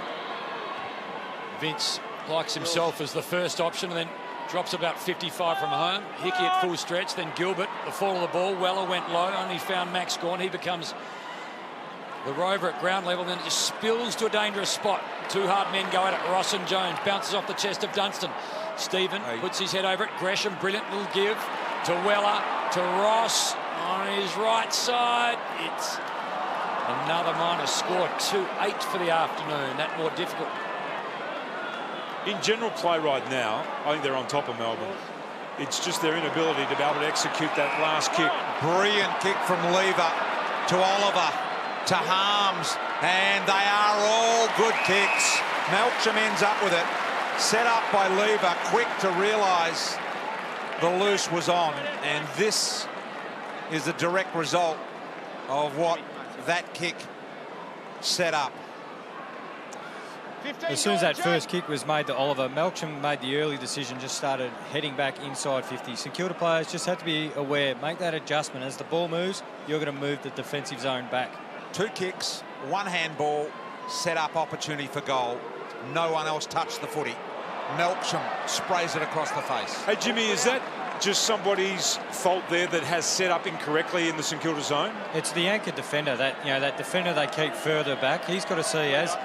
Vince likes himself as the first option and then drops about 55 from home. Hickey at full stretch, then Gilbert, the fall of the ball. Weller went low, only found Max Gawn. He becomes the rover at ground level, then it just spills to a dangerous spot. 2 hard men go at it. Ross and Jones bounces off the chest of Dunstan. Stephen puts his head over it. Gresham, brilliant little give to Weller, to Ross on his right side. It's another minus score. 2-8 for the afternoon. That more difficult. In general play right now, I think they're on top of Melbourne. It's just their inability to be able to execute that last kick. Brilliant kick from Lever to Oliver to Harms, and they are all good kicks. Melksham ends up with it. Set up by Lever, quick to realise the loose was on, and this is a direct result of what that kick set up. As soon as that first kick was made to Oliver, Melksham made the early decision, just started heading back inside 50. St Kilda players just have to be aware, make that adjustment. As the ball moves, you're going to move the defensive zone back. 2 kicks, 1 handball, set up opportunity for goal. No one else touched the footy. Melksham sprays it across the face. Hey, Jimmy, is that just somebody's fault there that has set up incorrectly in the St Kilda zone? It's the anchor defender, that defender they keep further back. He's got to see as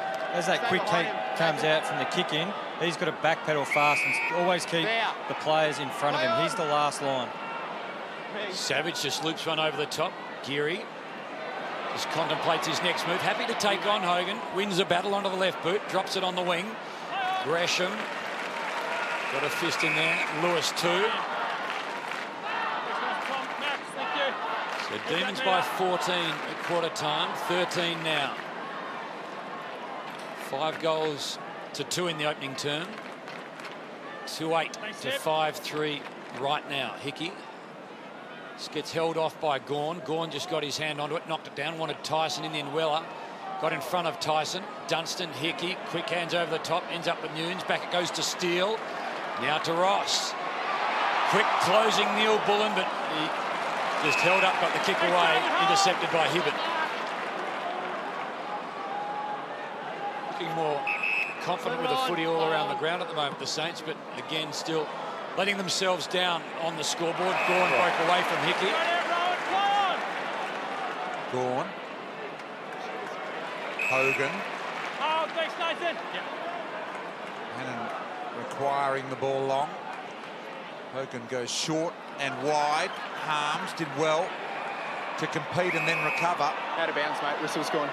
that quick kick comes out from the kick in, he's got to backpedal fast and always keep the players in front of him. He's the last line. Savage just loops one over the top. Geary just contemplates his next move. Happy to take on Hogan. Wins the battle onto the left boot. Drops it on the wing. Gresham got a fist in there. Lewis too. So Demons by 14 at quarter time. 13 now. 5 goals to 2 in the opening term. 2-8 to 5-3 right now. Hickey just gets held off by Gawn. Gawn just got his hand onto it, knocked it down, wanted Tyson in the end. Weller got in front of Tyson. Dunstan, Hickey, quick hands over the top, ends up with Nunes. Back it goes to Steele. Now to Ross. Quick closing Neal-Bullen, but he just held up, got the kick away, intercepted by Hibbert. Looking more confident with the footy all around the ground at the moment, the Saints, but again still letting themselves down on the scoreboard. Gawn broke away from Hickey. Gawn. Hogan. Nathan. Yeah. Hannon requiring the ball long. Hogan goes short and wide. Harms did well to compete and then recover. Out of bounds, mate. Whistle's gone.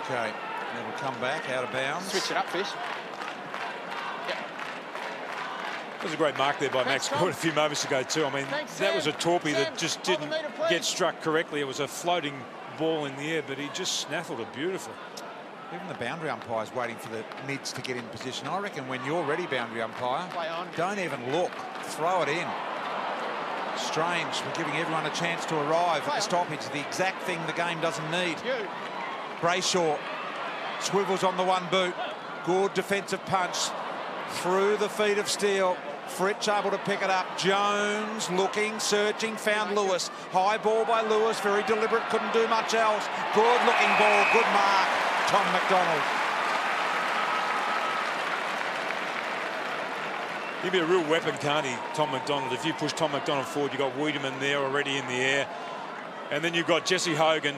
Okay, it'll come back out of bounds. Switch it up, Fish. That was a great mark there by Max Gord a few moments ago too. I mean, that was a torpy that just didn't get struck correctly. It was a floating ball in the air, but he just snaffled it beautifully. Even the boundary umpire's waiting for the mids to get in position. I reckon when you're ready, boundary umpire, don't even look. Throw it in. Strange. We're giving everyone a chance to arrive at the stoppage. The exact thing the game doesn't need. Brayshaw swivels on the one boot. Good defensive punch through the feet of Steele. Fritsch able to pick it up. Jones looking, searching, found Lewis. High ball by Lewis, very deliberate, couldn't do much else. Good looking ball, good mark. Tom McDonald. He'd be a real weapon, can't he, Tom McDonald? If you push Tom McDonald forward, you've got Wiedemann there already in the air. And then you've got Jesse Hogan.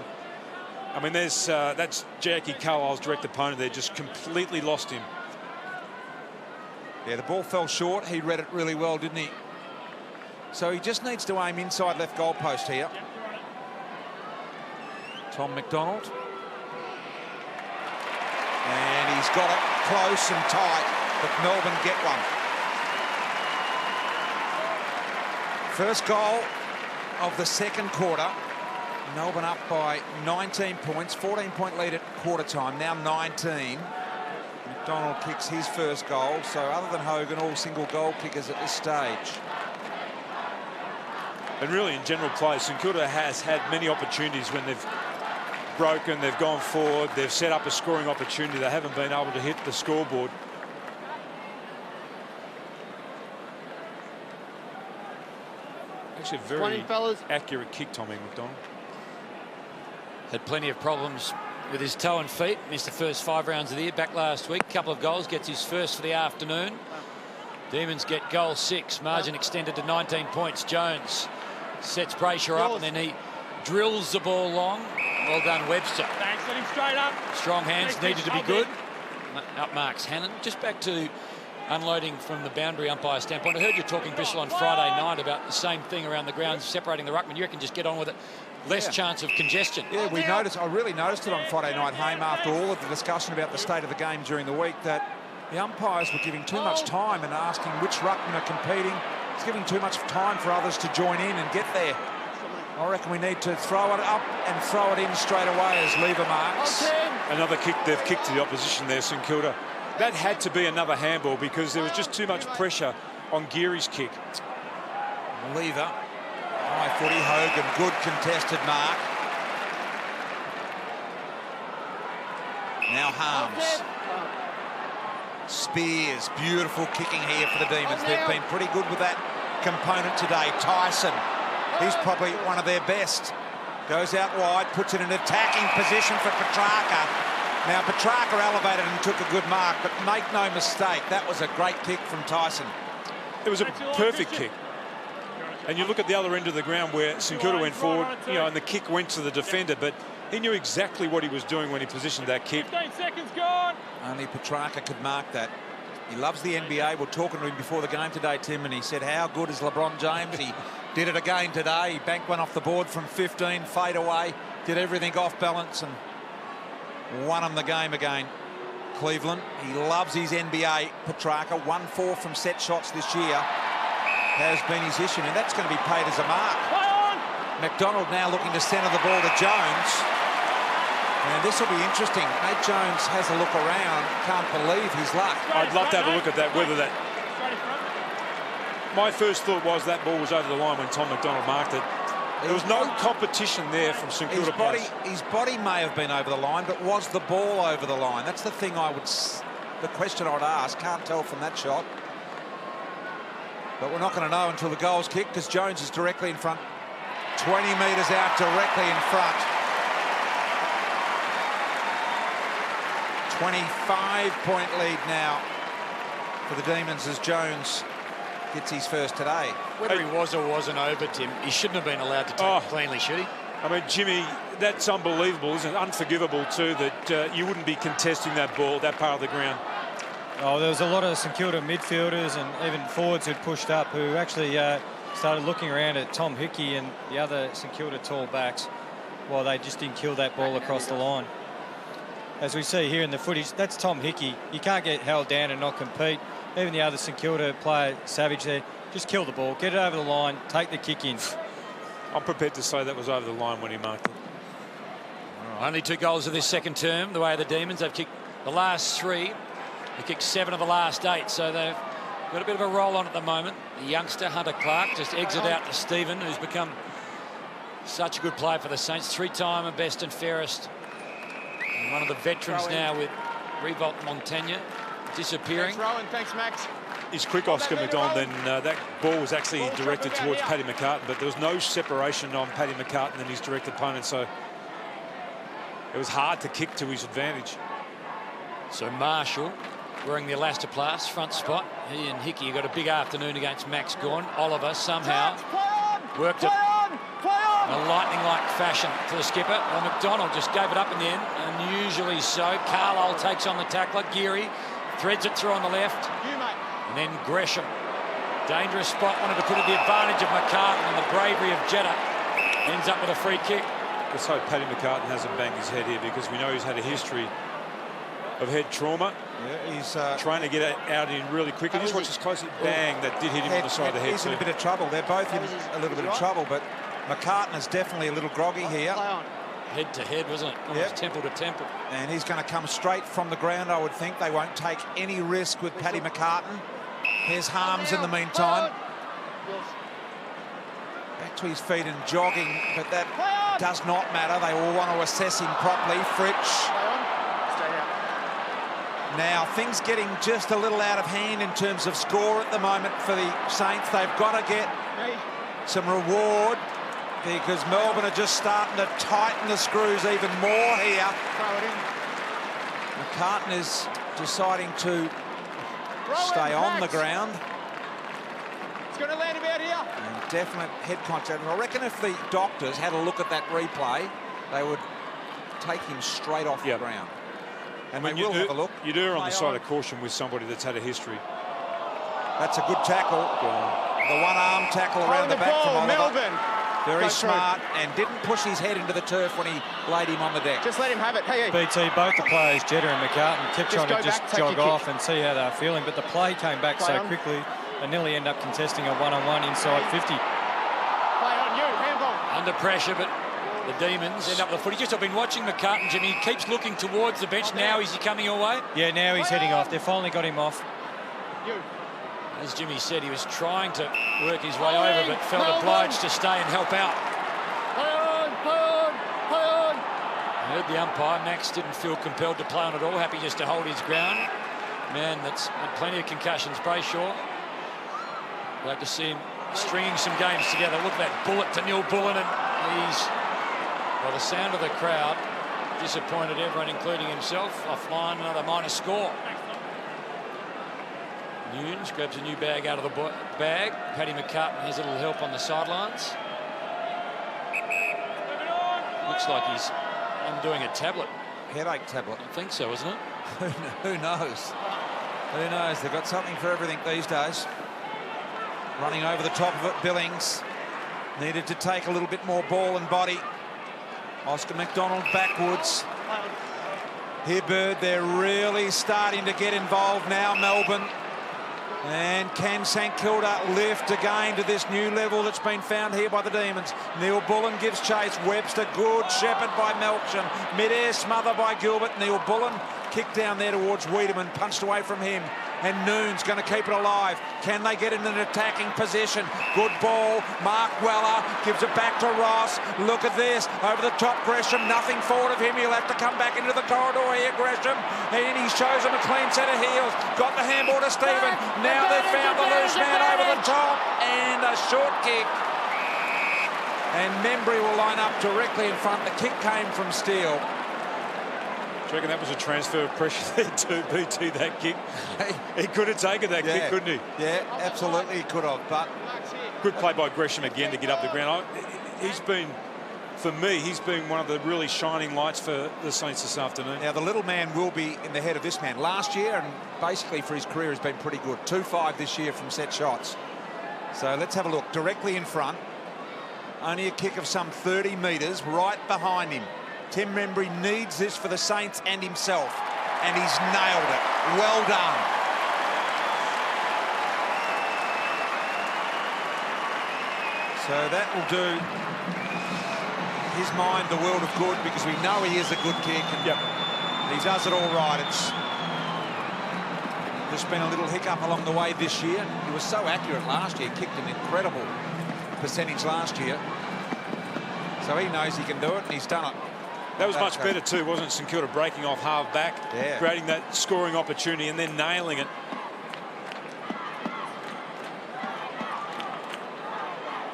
I mean, there's that's Jackie Carlisle's direct opponent there, just completely lost him. Yeah, the ball fell short. He read it really well, didn't he? So he just needs to aim inside left goal post here. Tom McDonald. And he's got it close and tight, but Melbourne get one. First goal of the second quarter. Melbourne up by 19 points, 14-point lead at quarter time, now 19. McDonald kicks his first goal, so other than Hogan, all single goal kickers at this stage. And really, in general play, St Kilda has had many opportunities when they've broken, they've gone forward, they've set up a scoring opportunity. They haven't been able to hit the scoreboard. Actually, a very accurate kick, Tommy McDonald. Had plenty of problems with his toe and feet. Missed the first 5 rounds of the year. Back last week. Couple of goals. Gets his first for the afternoon. Demons get goal 6. Margin extended to 19 points. Jones sets Brayshaw up and then he drills the ball long. Well done, Webster. Thanks, let him straight up. Strong hands needed to be good. Up marks Hannon. Just back to unloading from the boundary umpire standpoint. I heard you talking, Bishop, on Friday night about the same thing around the ground, separating the ruckman. You reckon just get on with it? Less chance of congestion. Yeah, we noticed. I really noticed it on Friday night home after all of the discussion about the state of the game during the week, that the umpires were giving too much time and asking which ruckmen are competing. It's giving too much time for others to join in and get there. I reckon we need to throw it up and throw it in straight away as lever marks. Another kick they've kicked to the opposition there, St Kilda. That had to be another handball because there was just too much pressure on Geary's kick. Lever. High footy, Hogan, good contested mark. Now Harms. Spears, beautiful kicking here for the Demons. They've been pretty good with that component today. Tyson, he's probably one of their best. Goes out wide, puts it in an attacking position for Petrarca. Now Petrarca elevated and took a good mark, but make no mistake, that was a great kick from Tyson. It was a perfect kick. And you look at the other end of the ground where St Kilda went forward, you know, and the kick went to the defender, but he knew exactly what he was doing when he positioned that kick. 15 seconds gone. Only Petrarca could mark that. He loves the NBA. We're talking to him before the game today, Tim, and he said, how good is LeBron James? He did it again today. He banked one off the board from 15, fade away, did everything off balance and won him the game again. Cleveland, he loves his NBA. Petrarca, 1-4 from set shots this year. Has been his issue, and that's going to be paid as a mark. McDonald now looking to centre the ball to Jones. And this will be interesting. Nate Jones has a look around. Can't believe his luck. I'd love to have a look at that, whether that... My first thought was that ball was over the line when Tom McDonald marked it. There was no competition there from St Kilda players. His body may have been over the line, but was the ball over the line? That's the thing the question I would ask. Can't tell from that shot. But we're not going to know until the goal's kicked because Jones is directly in front. 20 metres out, directly in front. 25-point lead now for the Demons as Jones gets his first today. Whether he was or wasn't over, Tim, he shouldn't have been allowed to take it cleanly, should he? I mean, Jimmy, that's unbelievable, isn't it? Unforgivable too, that you wouldn't be contesting that ball, that part of the ground. Oh, there was a lot of St Kilda midfielders and even forwards who'd pushed up who actually started looking around at Tom Hickey and the other St Kilda tall backs while they just didn't kill that ball across the line. As we see here in the footage, that's Tom Hickey. You can't get held down and not compete. Even the other St Kilda player, Savage there, just kill the ball, get it over the line, take the kick in. I'm prepared to say that was over the line when he marked it. Only 2 goals of this second term, the way of the Demons. They've kicked the last 3. They kicked 7 of the last 8, so they've got a bit of a roll on at the moment. The youngster, Hunter Clark, just exit out to Stephen, who's become such a good player for the Saints. 3-timer best and fairest. And one of the veterans now with Revolt Montagna disappearing. Thanks, Rowan. Thanks, Max. He's quick, Oscar McDonald, then that ball was actually directed towards Paddy McCartan, but there was no separation on Paddy McCartan and his direct opponent, so it was hard to kick to his advantage. So Marshall wearing the elastoplast front spot. He and Hickey got a big afternoon against Max Gawn. Oliver somehow worked it in a lightning-like fashion to the skipper. Well, McDonald just gave it up in the end, unusually so. Carlisle takes on the tackler. Geary threads it through on the left. And then Gresham. Dangerous spot, wanted to put it at the advantage of McCartan, and the bravery of Jeddah ends up with a free kick. Let's hope Paddy McCartan hasn't banged his head here, because we know he's had a history of head trauma. Yeah, he's trying to get it out in really quickly. Just watch this closely. Bang, that did hit him on the side of the head. He's in a bit of trouble. They're both in a little bit of trouble, but McCartan is definitely a little groggy here. Head to head, wasn't it? Almost temple to temple. And he's going to come straight from the ground, I would think. They won't take any risk with Paddy McCartan. Here's Harms in the meantime. Back to his feet and jogging, but that does not matter. They all want to assess him properly. Fritsch. Now, things getting just a little out of hand in terms of score at the moment for the Saints. They've got to get some reward, because Melbourne are just starting to tighten the screws even more here. McCartan is deciding to stay on the ground. It's going to land about here. And definite head contact. I reckon if the doctors had a look at that replay, they would take him straight off the ground. And they will have a look. You do err on the side of caution with somebody that's had a history. That's a good tackle. The one-arm tackle around the back from Oliver. Melbourne. Very smart, and didn't push his head into the turf when he laid him on the deck. Just let him have it. Hey. BT, both the players, Jeddah and McCartan, kept trying to just jog off and see how they're feeling, but the play came back so quickly and nearly end up contesting a one-on-one inside 50. Play on you, handball. Under pressure, but the Demons end up with the footy. Just I've been watching McCartan, Jimmy. He keeps looking towards the bench. Now is he coming your way? Yeah, now he's heading off. They've finally got him off. As Jimmy said, he was trying to work his way over, but felt obliged to stay and help out. I heard the umpire. Max didn't feel compelled to play on at all. Happy just to hold his ground. Man, that's had plenty of concussions. Brayshaw. Like to see him stringing some games together. Look at that bullet to Neal-Bullen, and he's, by the sound of the crowd, disappointed everyone, including himself. Offline, another minor score. Nunes grabs a new bag out of the bag. Paddy McCartan has a little help on the sidelines. Looks like he's undoing a tablet. Headache tablet. I think so, isn't it? Who knows? Who knows? They've got something for everything these days. Running over the top of it, Billings. Needed to take a little bit more ball and body. Oscar McDonald backwards. Hibberd, they're really starting to get involved now, Melbourne. And can St Kilda lift again to this new level that's been found here by the Demons? Neal-Bullen gives chase. Webster, good shepherd by Melksham. Mid-air smother by Gilbert. Neal-Bullen kicked down there towards Wiedemann, punched away from him. And Noon's going to keep it alive. Can they get in an attacking position? Good ball. Mark Weller gives it back to Ross. Look at this. Over the top, Gresham. Nothing forward of him. He'll have to come back into the corridor here, Gresham. And he shows him a clean set of heels. Got the handball to Stephen. Now they've found the loose man over the top. And a short kick. And Membry will line up directly in front. The kick came from Steele. Do you reckon that was a transfer of pressure there to BT, that kick? He could have taken that kick, couldn't he? Yeah, absolutely he could have. But good play by Gresham again to get up the ground. He's been for me, he's been one of the really shining lights for the Saints this afternoon. Now, the little man will be in the head of this man. Last year, and basically for his career, has been pretty good. 2-5 this year from set shots. So let's have a look. Directly in front. Only a kick of some 30 metres right behind him. Tim Membry needs this for the Saints and himself. And he's nailed it. Well done. So that will do his mind the world of good, because we know he is a good kick. And he does it all right. It's just been a little hiccup along the way this year. He was so accurate last year, kicked an incredible percentage last year. So he knows he can do it, and he's done it. That was much better too, wasn't it? St Kilda breaking off half back, creating that scoring opportunity and then nailing it.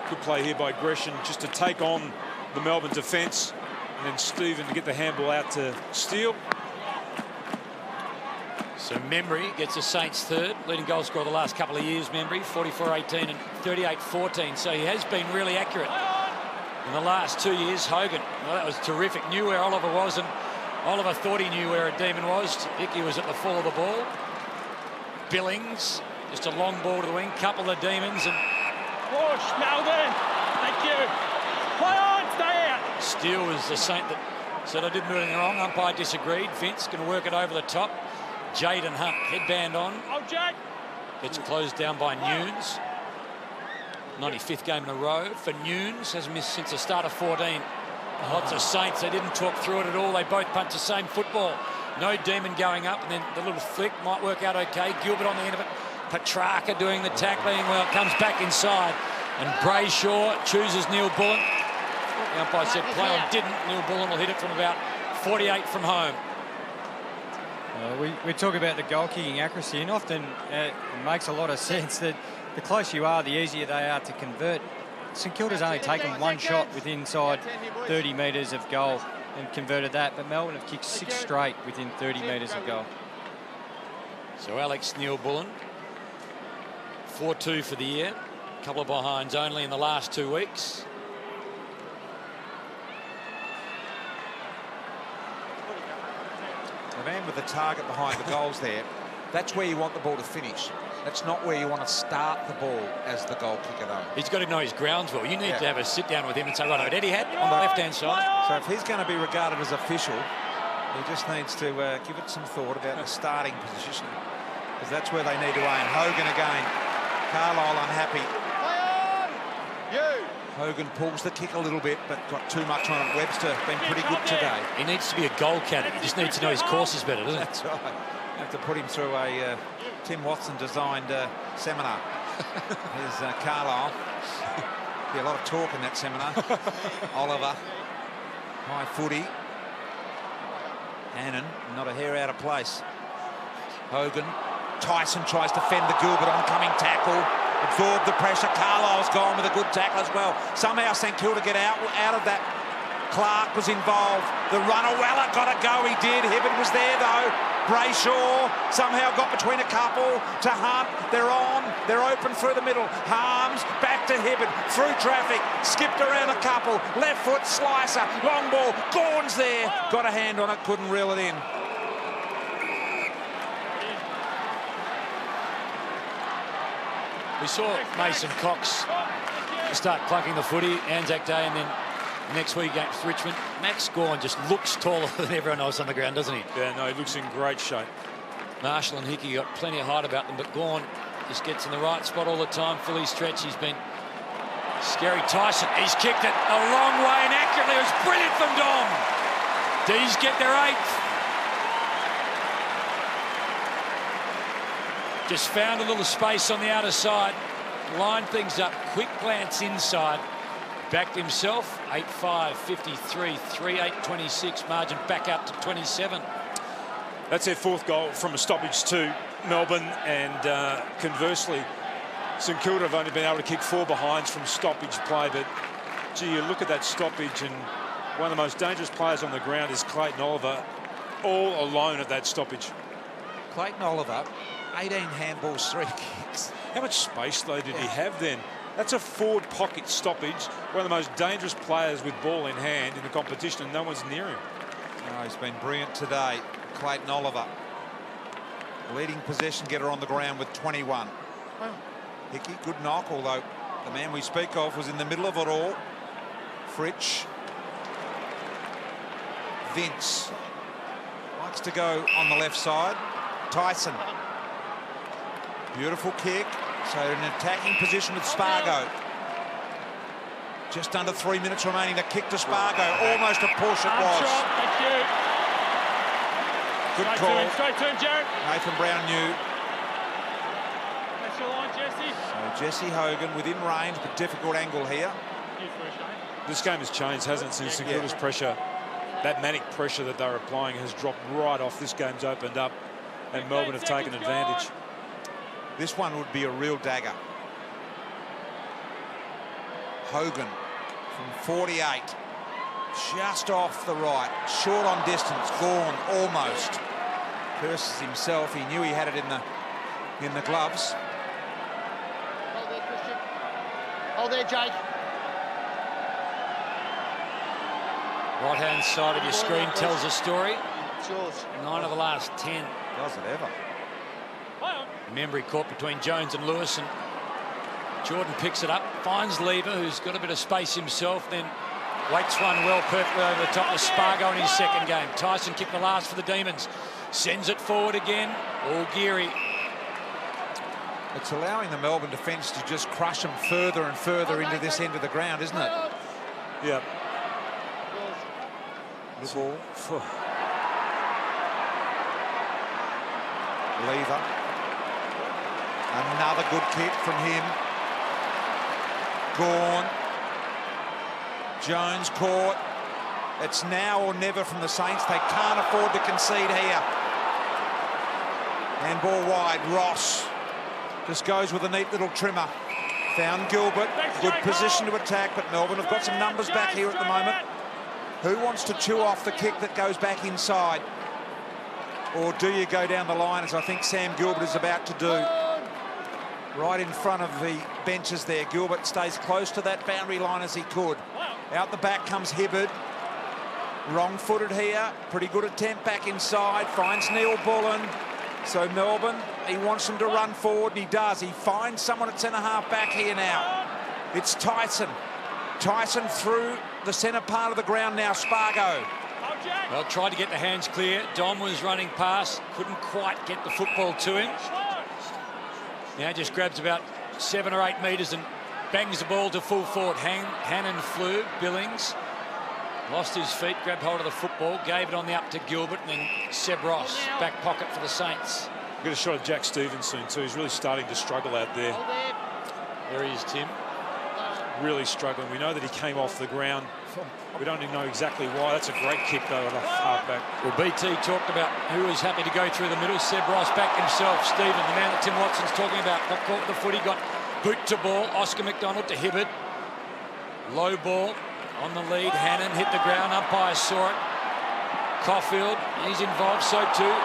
Good play here by Gresham just to take on the Melbourne defence, and then Stephen to get the handball out to Steele. So Membry gets the Saints third, leading goal scorer the last couple of years, Membry, 44-18 and 38-14. So he has been really accurate. In the last 2 years, Hogan, well, that was terrific. Knew where Oliver was, and Oliver thought he knew where a Demon was. Hickey was at the full of the ball. Billings, just a long ball to the wing, couple of Demons, and Push, Melbourne. Thank you. Play on, stay out. Steele was the Saint that said I didn't do anything wrong. Umpire disagreed. Vince going to work it over the top. Jaden Hunt, headband on. Oh, Jake. Gets closed down by Nunes. 95th game in a row for Nunes. Hasn't missed since the start of 14. Lots of Saints. They didn't talk through it at all. They both punch the same football. No Demon going up, and then the little flick might work out okay. Gilbert on the end of it. Petrarca doing the tackling. Well, it comes back inside. And Brayshaw chooses Neal-Bullen. The umpire said play on, didn't. Neal-Bullen will hit it from about 48 from home. We talk about the goal kicking accuracy, and often it makes a lot of sense that the closer you are, the easier they are to convert. St Kilda's only taken one shot within inside 30 metres of goal and converted that, but Melbourne have kicked 6 straight within 30 metres of goal. So Alex Neal-Bullen, 4-2 for the year. A couple of behinds only in the last 2 weeks. The man with the target behind the goals there, that's where you want the ball to finish. That's not where you want to start the ball as the goal kicker, though. He's got to know his grounds well. You need to have a sit down with him and say, right, Etihad on the left-hand side. So if he's going to be regarded as official, he just needs to give it some thought about the starting position, because that's where they need to aim. Hogan again. Carlisle unhappy. Hogan pulls the kick a little bit, but got too much on it. Webster been pretty good today. He needs to be a goal cannon. He just needs to know his courses better, doesn't he? That's right. Have to put him through a Tim Watson-designed seminar. Here's Carlisle. Be a lot of talk in that seminar. Oliver. High footy. Hannon, not a hair out of place. Hogan. Tyson tries to fend the Gilbert oncoming tackle. Absorb the pressure. Carlisle's gone with a good tackle as well. Somehow St Kilda get out of that. Clark was involved. The runner, Weller got to go. He did. Hibbert was there though. Brayshaw somehow got between a couple to Hunt. They're on. They're open through the middle. Harms back to Hibbert. Through traffic. Skipped around a couple. Left foot slicer. Long ball. Gawn's there. Got a hand on it. Couldn't reel it in. We saw Mason Cox start clunking the footy, Anzac Day, and then next week against Richmond. Max Gawn just looks taller than everyone else on the ground, doesn't he? Yeah, no, he looks in great shape. Marshall and Hickey got plenty of height about them, but Gawn just gets in the right spot all the time, fully stretched. He's been scary. Tyson, he's kicked it a long way and accurately. It was brilliant from Dom. D's get their 8th. Just found a little space on the outer side, lined things up, quick glance inside, backed himself, 8-5, 53, 3-8, 26, margin back up to 27. That's their 4th goal from a stoppage to Melbourne, and conversely, St Kilda have only been able to kick 4 behinds from stoppage play, but gee, you look at that stoppage, and one of the most dangerous players on the ground is Clayton Oliver, all alone at that stoppage. Clayton Oliver, 18 handballs, 3 kicks. How much space, though, did he have then? That's a forward pocket stoppage. One of the most dangerous players with ball in hand in the competition, and no one's near him. Oh, he's been brilliant today. Clayton Oliver, leading possession getter on the ground with 21. Hickey, good knock, although the man we speak of was in the middle of it all. Fritsch. Vince likes to go on the left side. Tyson. Beautiful kick. So in an attacking position with Spargo. Just under 3 minutes remaining. The kick to Spargo. Almost a push it was. Thank you. Good call. Straight to him, Jared. Nathan Brown knew. That's your line, Jesse. So Jesse Hogan within range, but difficult angle here. You first, mate. This game has changed, hasn't it, since St Kilda's pressure. That manic pressure that they're applying has dropped right off. This game's opened up, and Melbourne have taken advantage. This one would be a real dagger. Hogan from 48. Just off the right. Short on distance. Gone almost. Curses himself. He knew he had it in the gloves. Hold there, Christian. Hold there, Jake. Right-hand side of your screen tells a story. It's yours. 9 of the last 10. Does it ever? Remember, he caught between Jones and Lewis, and Jordan picks it up, finds Lever, who's got a bit of space himself, then Waits run well perfectly over the top of Spargo in his second game. Tyson kicked the last for the Demons. Sends it forward again. All Geary. It's allowing the Melbourne defence to just crush them further and further into this end of the ground, isn't it? Yeah. The ball. Lever. Another good kick from him. Gone. Jones caught. It's now or never from the Saints. They can't afford to concede here. Handball wide. Ross just goes with a neat little trimmer. Found Gilbert. Good position to attack, but Melbourne have got some numbers back here at the moment. Who wants to chew off the kick that goes back inside? Or do you go down the line, as I think Sam Gilbert is about to do? Right in front of the benches there. Gilbert stays close to that boundary line as he could. Out the back comes Hibberd. Wrong-footed here. Pretty good attempt back inside. Finds Neal-Bullen. So Melbourne, he wants them to run forward, and he does. He finds someone at centre-half back here now. It's Tyson. Tyson through the centre part of the ground now. Spargo. Well, tried to get the hands clear. Dom was running past. Couldn't quite get the football to him. Now just grabs about 7 or 8 metres and bangs the ball to full forward. Hannon flew. Billings lost his feet, grabbed hold of the football, gave it on the up to Gilbert, and then Seb Ross, back pocket for the Saints. Get a shot at Jack Stevens soon too. He's really starting to struggle out there. There he is, Tim. Really struggling. We know that he came off the ground. We don't even know exactly why. That's a great kick though, at a half-back. Well, BT talked about who was happy to go through the middle. Seb Ross back himself. Stephen, the man that Tim Watson's talking about, got caught with the footy, got boot to ball. Oscar McDonald to Hibberd. Low ball on the lead. Hannon hit the ground. Umpire saw it. Caulfield, he's involved, so too.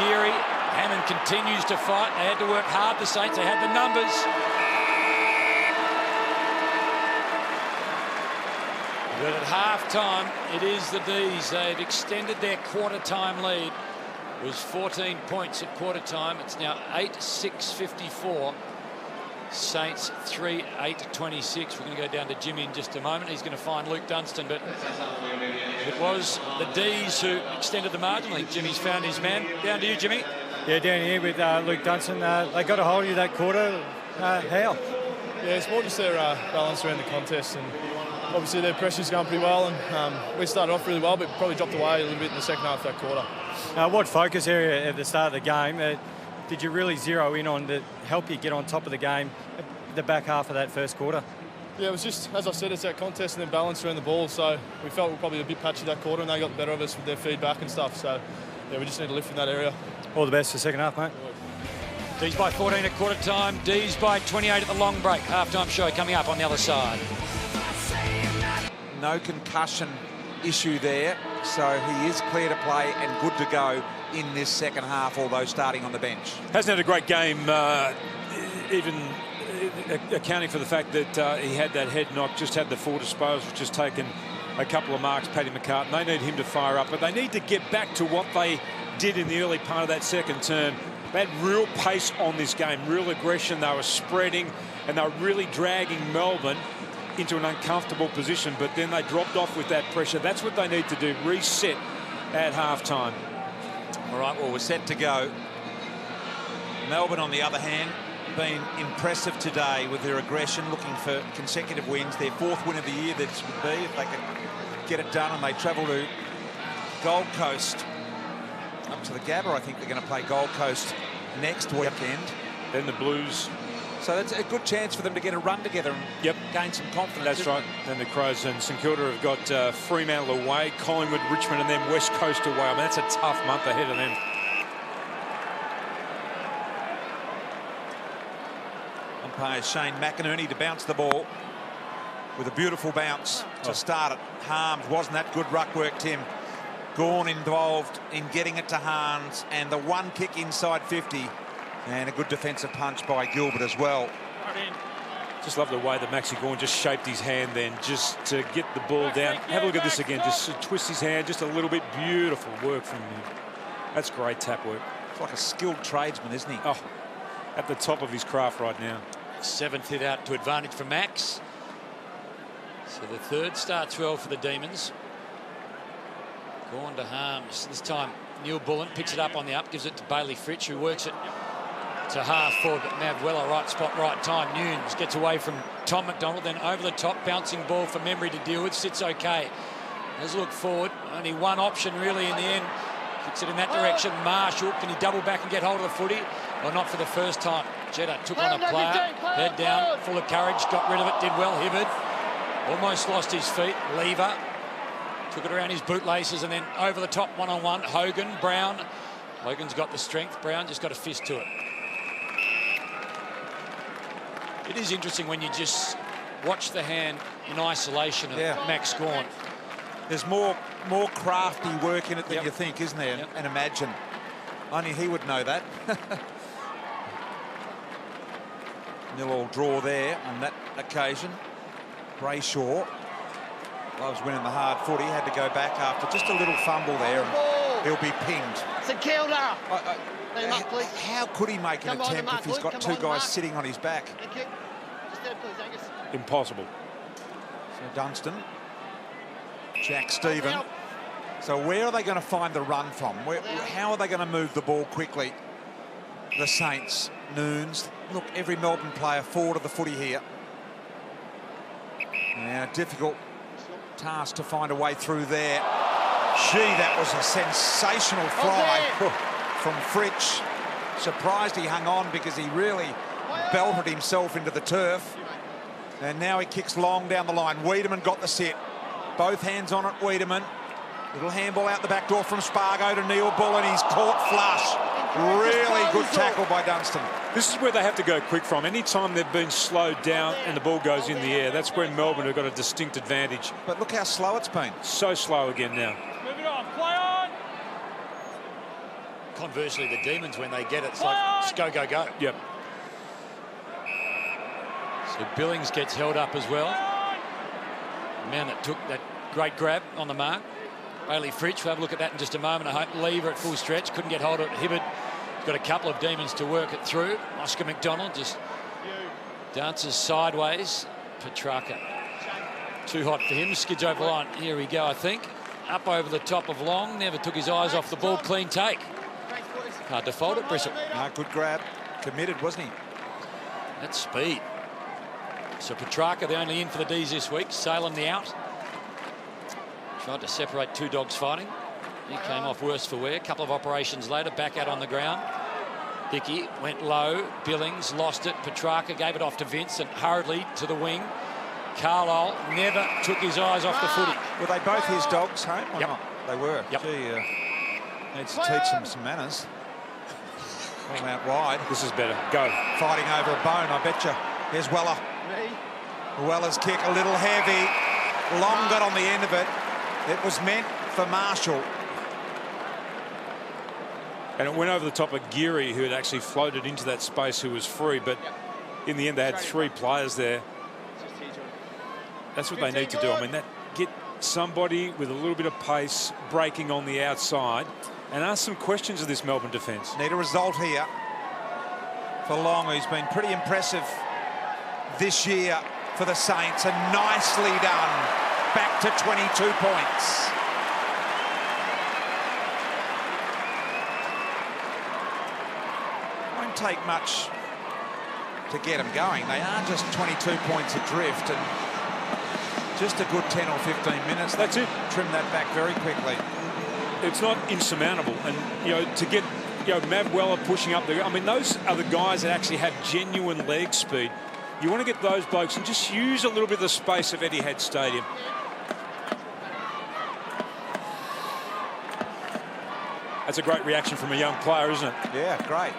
Geary. Hannon continues to fight. They had to work hard, the Saints. They had the numbers. But at half-time, it is the D's. They've extended their quarter-time lead. It was 14 points at quarter-time. It's now 8-6-54. Saints 3-8-26. We're going to go down to Jimmy in just a moment. He's going to find Luke Dunstan, but it was the D's who extended the margin lead. Jimmy's found his man. Down to you, Jimmy. Yeah, down here with Luke Dunstan. They got a hold of you that quarter. How? Yeah, it's more just their balance around the contest, and obviously their pressure's going pretty well, and we started off really well, but probably dropped away a little bit in the second half of that quarter. What focus area at the start of the game did you really zero in on to help you get on top of the game the back half of that first quarter? Yeah, it was just, as I said, it's that contest and then balance around the ball, so we felt we were probably a bit patchy that quarter, and they got the better of us with their feedback and stuff, so yeah, we just need to lift in that area. All the best for the second half, mate. D's by 14 at quarter time. D's by 28 at the long break. Half-time show coming up on the other side. No concussion issue there, so he is clear to play and good to go in this second half, although starting on the bench. Hasn't had a great game, even accounting for the fact that he had that head knock, just had the 4 disposals, just taken a couple of marks, Paddy McCartan. They need him to fire up, but they need to get back to what they did in the early part of that second term. They had real pace on this game, real aggression. They were spreading, and they were really dragging Melbourne into an uncomfortable position, but then they dropped off with that pressure. That's what they need to do, reset at half-time. All right, well, we're set to go. Melbourne, on the other hand, been impressive today with their aggression, looking for consecutive wins. Their 4th win of the year, this would be, if they could get it done, and they travel to Gold Coast. Up to the Gabba, I think they're going to play Gold Coast next weekend. Then the Blues. So that's a good chance for them to get a run together and gain some confidence. That's right. Then the Crows and St Kilda have got Fremantle away, Collingwood, Richmond, and then West Coast away. I mean, that's a tough month ahead of them. Umpire Shane McInerney to bounce the ball with a beautiful bounce to start it. Harms, wasn't that good ruck work, Tim? Gawn involved in getting it to Harms, and the one kick inside 50, and a good defensive punch by Gilbert as well. Just love the way that Maxi Gawn just shaped his hand then, just to get the ball down. Have a look at this again, just to twist his hand just a little bit. Beautiful work from him. That's great tap work. It's like a skilled tradesman, isn't he? Oh, at the top of his craft right now. 7th hit out to advantage for Max. So the 3rd starts well for the Demons. Gone to Harms. This time Neal-Bullen picks it up on the up, gives it to Bailey Fritsch, who works it to half forward. But Mavwella, right spot, right time. Nunes gets away from Tom McDonald, then over the top, bouncing ball for Memory to deal with. Sits okay. Has a look forward. Only one option really in the end. Kicks it in that direction. Marshall, can he double back and get hold of the footy? Well, not for the first time. Jeddah took on a player, head down, full of courage, got rid of it, did well. Hibbard almost lost his feet. Lever took it around his bootlaces and then over the top, one-on-one. Hogan, Brown. Hogan's got the strength. Brown just got a fist to it. It is interesting when you just watch the hand in isolation of Max Gawn. There's more crafty work in it than you think, isn't there? And imagine. Only he would know that. Nil-all draw there on that occasion. Brayshaw loves winning the hard footy. Had to go back after just a little fumble there, and he'll be pinged. St.Kilda. How could he make an attempt if he's got 2 guys sitting on his back? Thank you. Just there, please, Angus. Impossible. So Dunstan, Jack Stephen. So where are they going to find the run from? How are they going to move the ball quickly? The Saints, Nunes. Look, every Melbourne player forward of the footy here. Yeah, difficult task to find a way through there. Gee, that was a sensational fly from Fritsch. Surprised he hung on because he really belted himself into the turf. And now he kicks long down the line. Wiedemann got the set. Both hands on it, Wiedemann. Little handball out the back door from Spargo to Neal-Bullen. He's caught flush. Really good tackle by Dunstan. This is where they have to go quick from. Anytime they've been slowed down and the ball goes in the air, that's when Melbourne have got a distinct advantage. But look how slow it's been. So slow again now. Move it on, play on. Conversely, the Demons, when they get it, it's like, just go, go, go. Yep. So Billings gets held up as well. The man that took that great grab on the mark. Bailey Fritsch, we'll have a look at that in just a moment. I hope Lever at full stretch, couldn't get hold of it. Hibbard got a couple of Demons to work it through. Oscar McDonald just dances sideways. Petrarca, too hot for him, skids over the line. Here we go, I think. Up over the top of Long, never took his eyes off the ball. Clean take. Hard to fold it, Bristol. No, good grab. Committed, wasn't he? That's speed. So Petrarca, the only in for the D's this week. Salem the out. Tried to separate 2 dogs fighting. He came off worse for wear. A couple of operations later, back out on the ground. Hickey went low. Billings lost it. Petrarca gave it off to Vincent hurriedly to the wing. Carlisle never took his eyes off the footy. Were they both his dogs home or Yep. not? They were. Yep. Gee, needs to teach them some manners. All out wide. This is better. Go. Fighting over a bone, I bet you. Here's Weller. Weller's kick a little heavy. Long got on the end of it. It was meant for Marshall. And it went over the top of Geary, who had actually floated into that space, who was free. But in the end, they had 3 players there. That's what they need to do. I mean, get somebody with a little bit of pace breaking on the outside and ask some questions of this Melbourne defence. Need a result here for Long, who's been pretty impressive this year for the Saints, and nicely done. Back to 22 points. Won't take much to get them going. They are just 22 points adrift, and just a good 10 or 15 minutes. That's it. Trim that back very quickly. It's not insurmountable, and to get Mav Weller pushing up there. I mean, those are the guys that actually have genuine leg speed. You want to get those blokes and just use a little bit of the space of Etihad Stadium. That's a great reaction from a young player, isn't it? Yeah, great.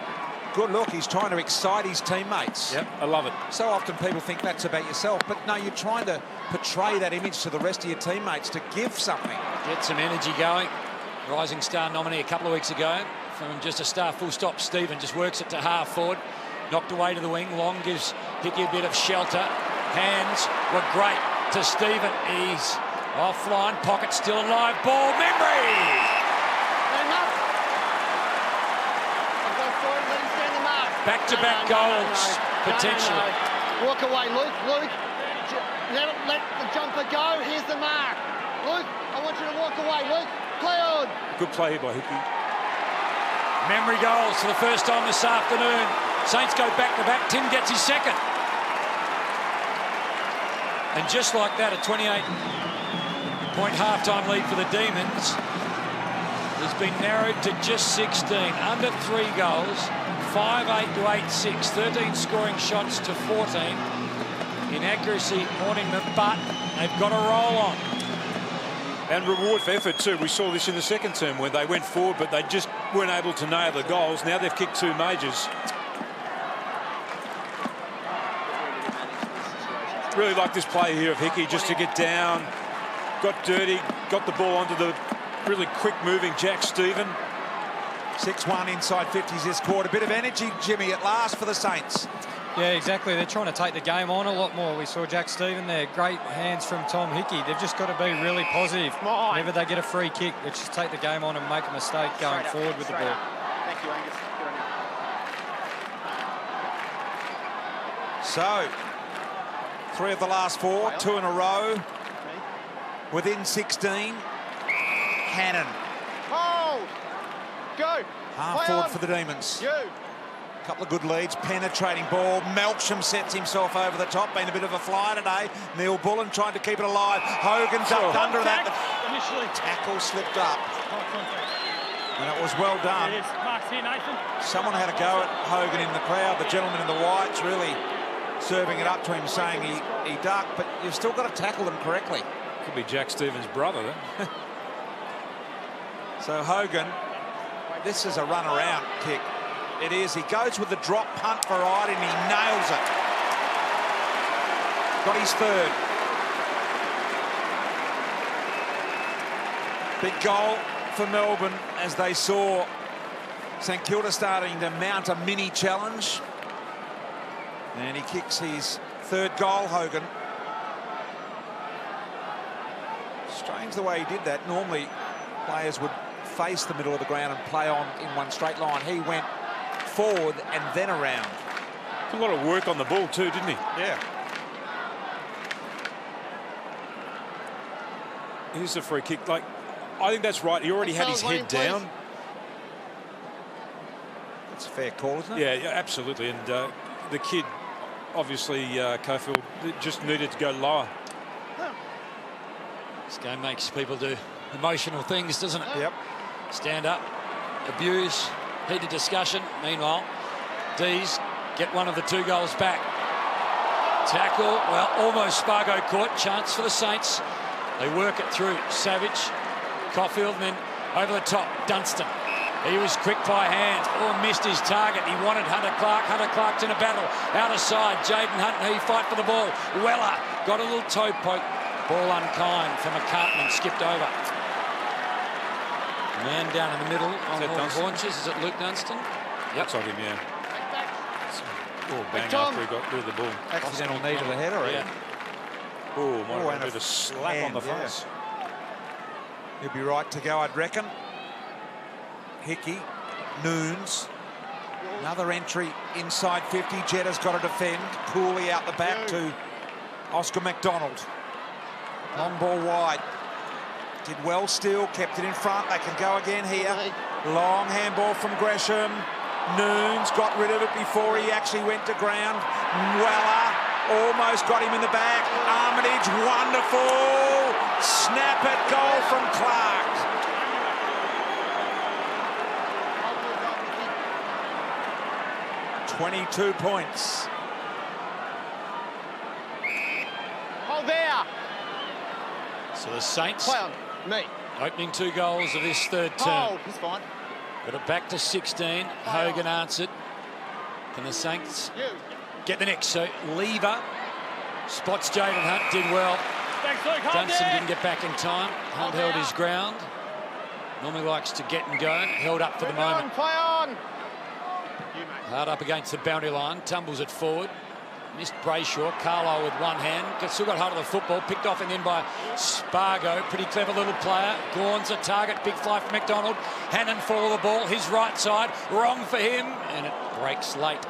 Good look. He's trying to excite his teammates. Yep, I love it. So often people think that's about yourself, but no, you're trying to portray that image to the rest of your teammates to give something. Get some energy going. Rising Star nominee a couple of weeks ago. From just a star full stop, Stephen just works it to half forward. Knocked away to the wing. Long gives Hickey a bit of shelter. Hands were great to Stephen. He's offline. Pocket still alive. Ball. Memory. Back-to-back goals, potentially. Walk away, Luke. Luke, let the jumper go. Here's the mark. Luke, I want you to walk away. Luke, play on. Good play here by Hickey. Memory goals for the first time this afternoon. Saints go back-to-back. Tim gets his second. And just like that, a 28-point half-time lead for the Demons has been narrowed to just 16. Under 3 goals. 5-8 to 8-6, 13 scoring shots to 14. Inaccuracy haunting them, but they've got a roll on. And reward for effort too. We saw this in the second term where they went forward, but they just weren't able to nail the goals. Now they've kicked 2 majors. Really like this play here of Hickey just to get down, got dirty, got the ball onto the really quick-moving Jack Stephen. 6-1 inside 50s this quarter. A bit of energy, Jimmy, at last for the Saints. Yeah, exactly. They're trying to take the game on a lot more. We saw Jack Stephen there. Great hands from Tom Hickey. They've just got to be really positive. Whenever they get a free kick, they just take the game on and make a mistake going forward with the ball. Thank you, Angus. Good on you. So, 3 of the last 4, 2 in a row. Within 16, Hannon. Hold! Go! Half forward for the Demons. You! Couple of good leads, penetrating ball. Melksham sets himself over the top. Been a bit of a flyer today. Neal-Bullen trying to keep it alive. Hogan ducked under that. Initially. Tackle slipped up. And it was well done. It is. Mark's here, Nathan. Someone had a go at Hogan in the crowd. The gentleman in the whites really serving it up to him, saying he ducked, but you've still got to tackle them correctly. Could be Jack Stephen's brother, then. So Hogan, this is a run-around kick. It is. He goes with the drop punt variety and he nails it. Got his third. Big goal for Melbourne as they saw St Kilda starting to mount a mini challenge. And he kicks his third goal, Hogan. Strange the way he did that. Normally players would face the middle of the ground and play on in one straight line. He went forward and then around. A lot of work on the ball too, didn't he? Yeah. Here's a free kick. Like, I think that's right. He already had his head down. That's a fair call, isn't it? Yeah, absolutely. And the kid, obviously, Cofield, just needed to go lower. This game makes people do emotional things, doesn't it? Yep. Stand up, abuse, heated discussion. Meanwhile, D's get one of the 2 goals back. Tackle, well, almost Spargo caught. Chance for the Saints. They work it through. Savage, Caulfield, and then over the top, Dunstan. He was quick by hand. Oh, missed his target. He wanted Hunter Clark. Hunter Clark's in a battle. Out of side, Jaden Hunt, and he fight for the ball. Weller got a little toe poke. Ball unkind from McCartman, skipped over. Man down in the middle on all the launches. Is it Luke Dunstan? Yep. Looks like him, yeah. Oh, bang after he got rid of the ball. Accidental knee to the head, or yeah. Oh, might Oh, have been a slap on the yeah. face. He'll be right to go, I'd reckon. Hickey, Noons. Another entry inside 50. Jetta's got to defend. Cooley out the back to Oscar McDonald. Long ball wide. Did well still, kept it in front. They can go again here. Long handball from Gresham. Noons got rid of it before he actually went to ground. Weller almost got him in the back. Armitage, wonderful. Snap it, goal from Clark. $22 points. Hold there. So the Saints Play on. Me. opening 2 goals of this third term. Hold. He's fine. Got it back to 16. Hogan answered. Can the Saints get the next? So Lever spots Jaden Hunt, did well. Thanks, Luke. Hold Dunstan there. didn't get back in time. Hunt held his ground. Normally likes to get and go. Held up for the moment. Play on. Hard up against the boundary line. Tumbles it forward. Missed Brayshaw. Carlisle with one hand. Still got hold of the football. Picked off in the end by Spargo. Pretty clever little player. Gawn's a target. Big fly from McDonald. Hannon for the ball. His right side. Wrong for him. And it breaks late.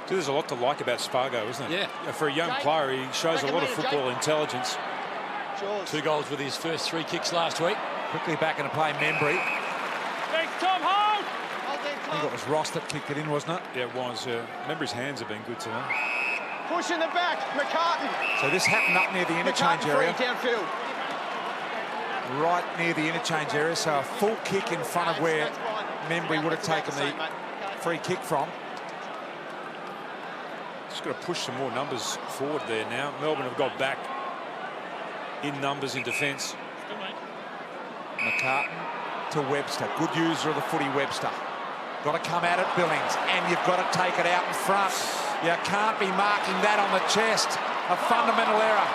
So there's a lot to like about Spargo, isn't it? Yeah. For a young player, he shows a lot of football intelligence. 2 goals with his first 3 kicks last week. Quickly back into play, Membry. Thanks, Tom. Hold. I think it was Ross that kicked it in, wasn't it? Yeah, it was. Remember, his hands have been good today. Push in the back. McCartan. So this happened up near the interchange McCartan area. free downfield. Right near the interchange area, so a full kick in front of where Membry would have taken the free kick from. Just got to push some more numbers forward there now. Melbourne have got back in numbers in defence. McCartan to Webster. Good user of the footy, Webster. Got to come at it, Billings, and you've got to take it out in front. You can't be marking that on the chest. A fundamental error.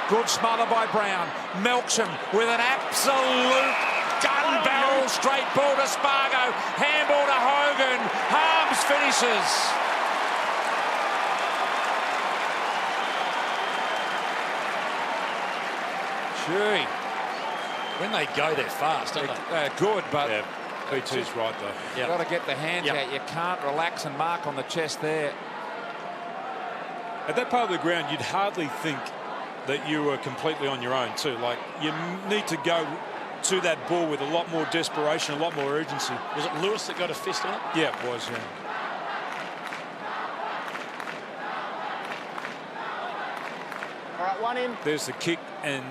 Good smother by Brown. Melksham with an absolute gun barrel straight ball to Spargo. Handball to Hogan. Harms finishes. Gee. When they go, they're fast, don't they? Good, but Yeah, BT's right, though. you've got to get the hands Yep. out. You can't relax and mark on the chest there. At that part of the ground, you'd hardly think that you were completely on your own, too. Like, you need to go to that ball with a lot more desperation, a lot more urgency. Was it Lewis that got a fist on it? Yeah, it was, yeah. All right, one in. There's the kick, and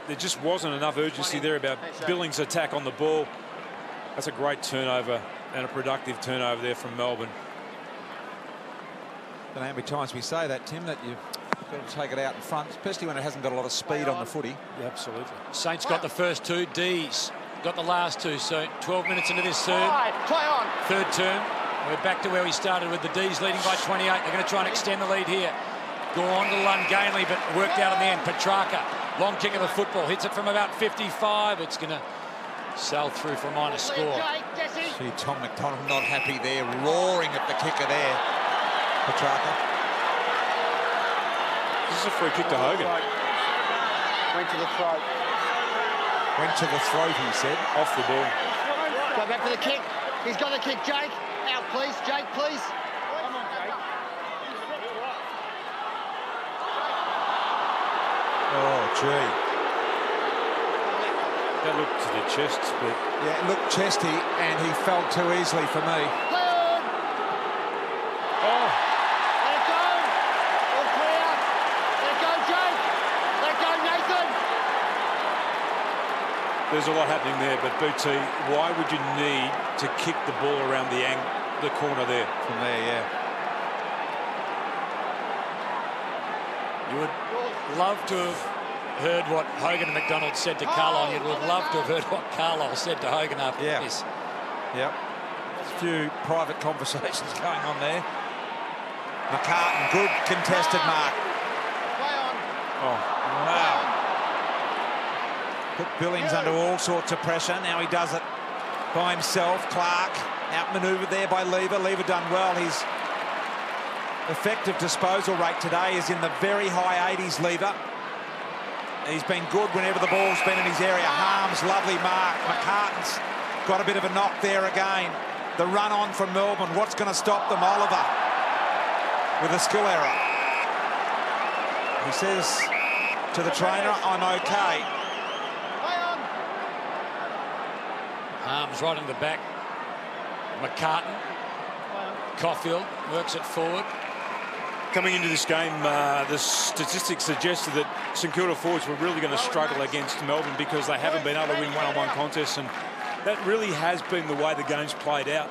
there just wasn't enough urgency there about Billings' attack on the ball. That's a great turnover and a productive turnover there from Melbourne. I don't know how many times we say that, Tim, that you've got to take it out in front, especially when it hasn't got a lot of speed on the footy. Yeah, absolutely. Saints got the first 2. D's got the last 2. So 12 minutes into this Play on. third term. We're back to where we started with the D's leading by 28. They're going to try and extend the lead here. Go on to Lungainley, but worked out in the end. Petrarca, long kick of the football, hits it from about 55. It's going to sail through for a minor score. See Tom McDonald not happy there, roaring at the kicker there. Petrarca. This is a free kick to Hogan. Went to the throat. Went to the throat, he said. Off the ball. Go back for the kick. He's got the kick, Jake. Out, please. Jake, please. Come on, Jake. Oh, gee. That looked to the chest, but Yeah, it looked chesty, and he fell too easily for me. Play on. oh, Let it go. All clear. Let it go, Jake. Let it go, Nathan. there's a lot happening there. But BT, why would you need to kick the ball around the corner there? From there, yeah. You would love to have heard what Hogan and McDonald said to Carlisle. You'd have loved to have heard what Carlisle said to Hogan after Yeah. this. Yep. A few private conversations going on there. McCartan, good contested mark. Play on. Oh, wow. Put Billings under all sorts of pressure. Now he does it by himself. Clark outmanoeuvred there by Lever. Lever done well. He's effective disposal rate today is in the very high 80s, Lever. He's been good whenever the ball's been in his area. Harms, lovely mark. McCartan's got a bit of a knock there again. The run on from Melbourne. What's going to stop them? Oliver with a skill error. He says to the trainer, I'm okay. Harms right in the back. McCartan. Caulfield works it forward. Coming into this game, the statistics suggested that St Kilda forwards were really going to struggle against Melbourne because they haven't been able to win one-on-one contests, and that really has been the way the game's played out.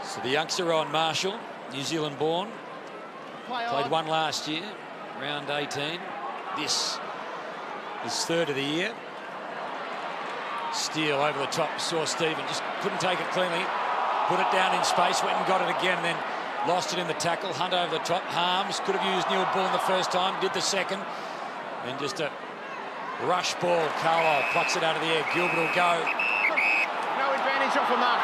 So the youngster on Marshall, New Zealand born, played one last year, round 18. This is third of the year. Steele over the top, saw Stephen, just couldn't take it cleanly. Put it down in space, went and got it again, then lost it in the tackle. Hunt over the top. Harms could have used Neal-Bullen the first time, did the second. Then just a rush ball. Carlisle plucks it out of the air. Gilbert will go. No advantage off a mark.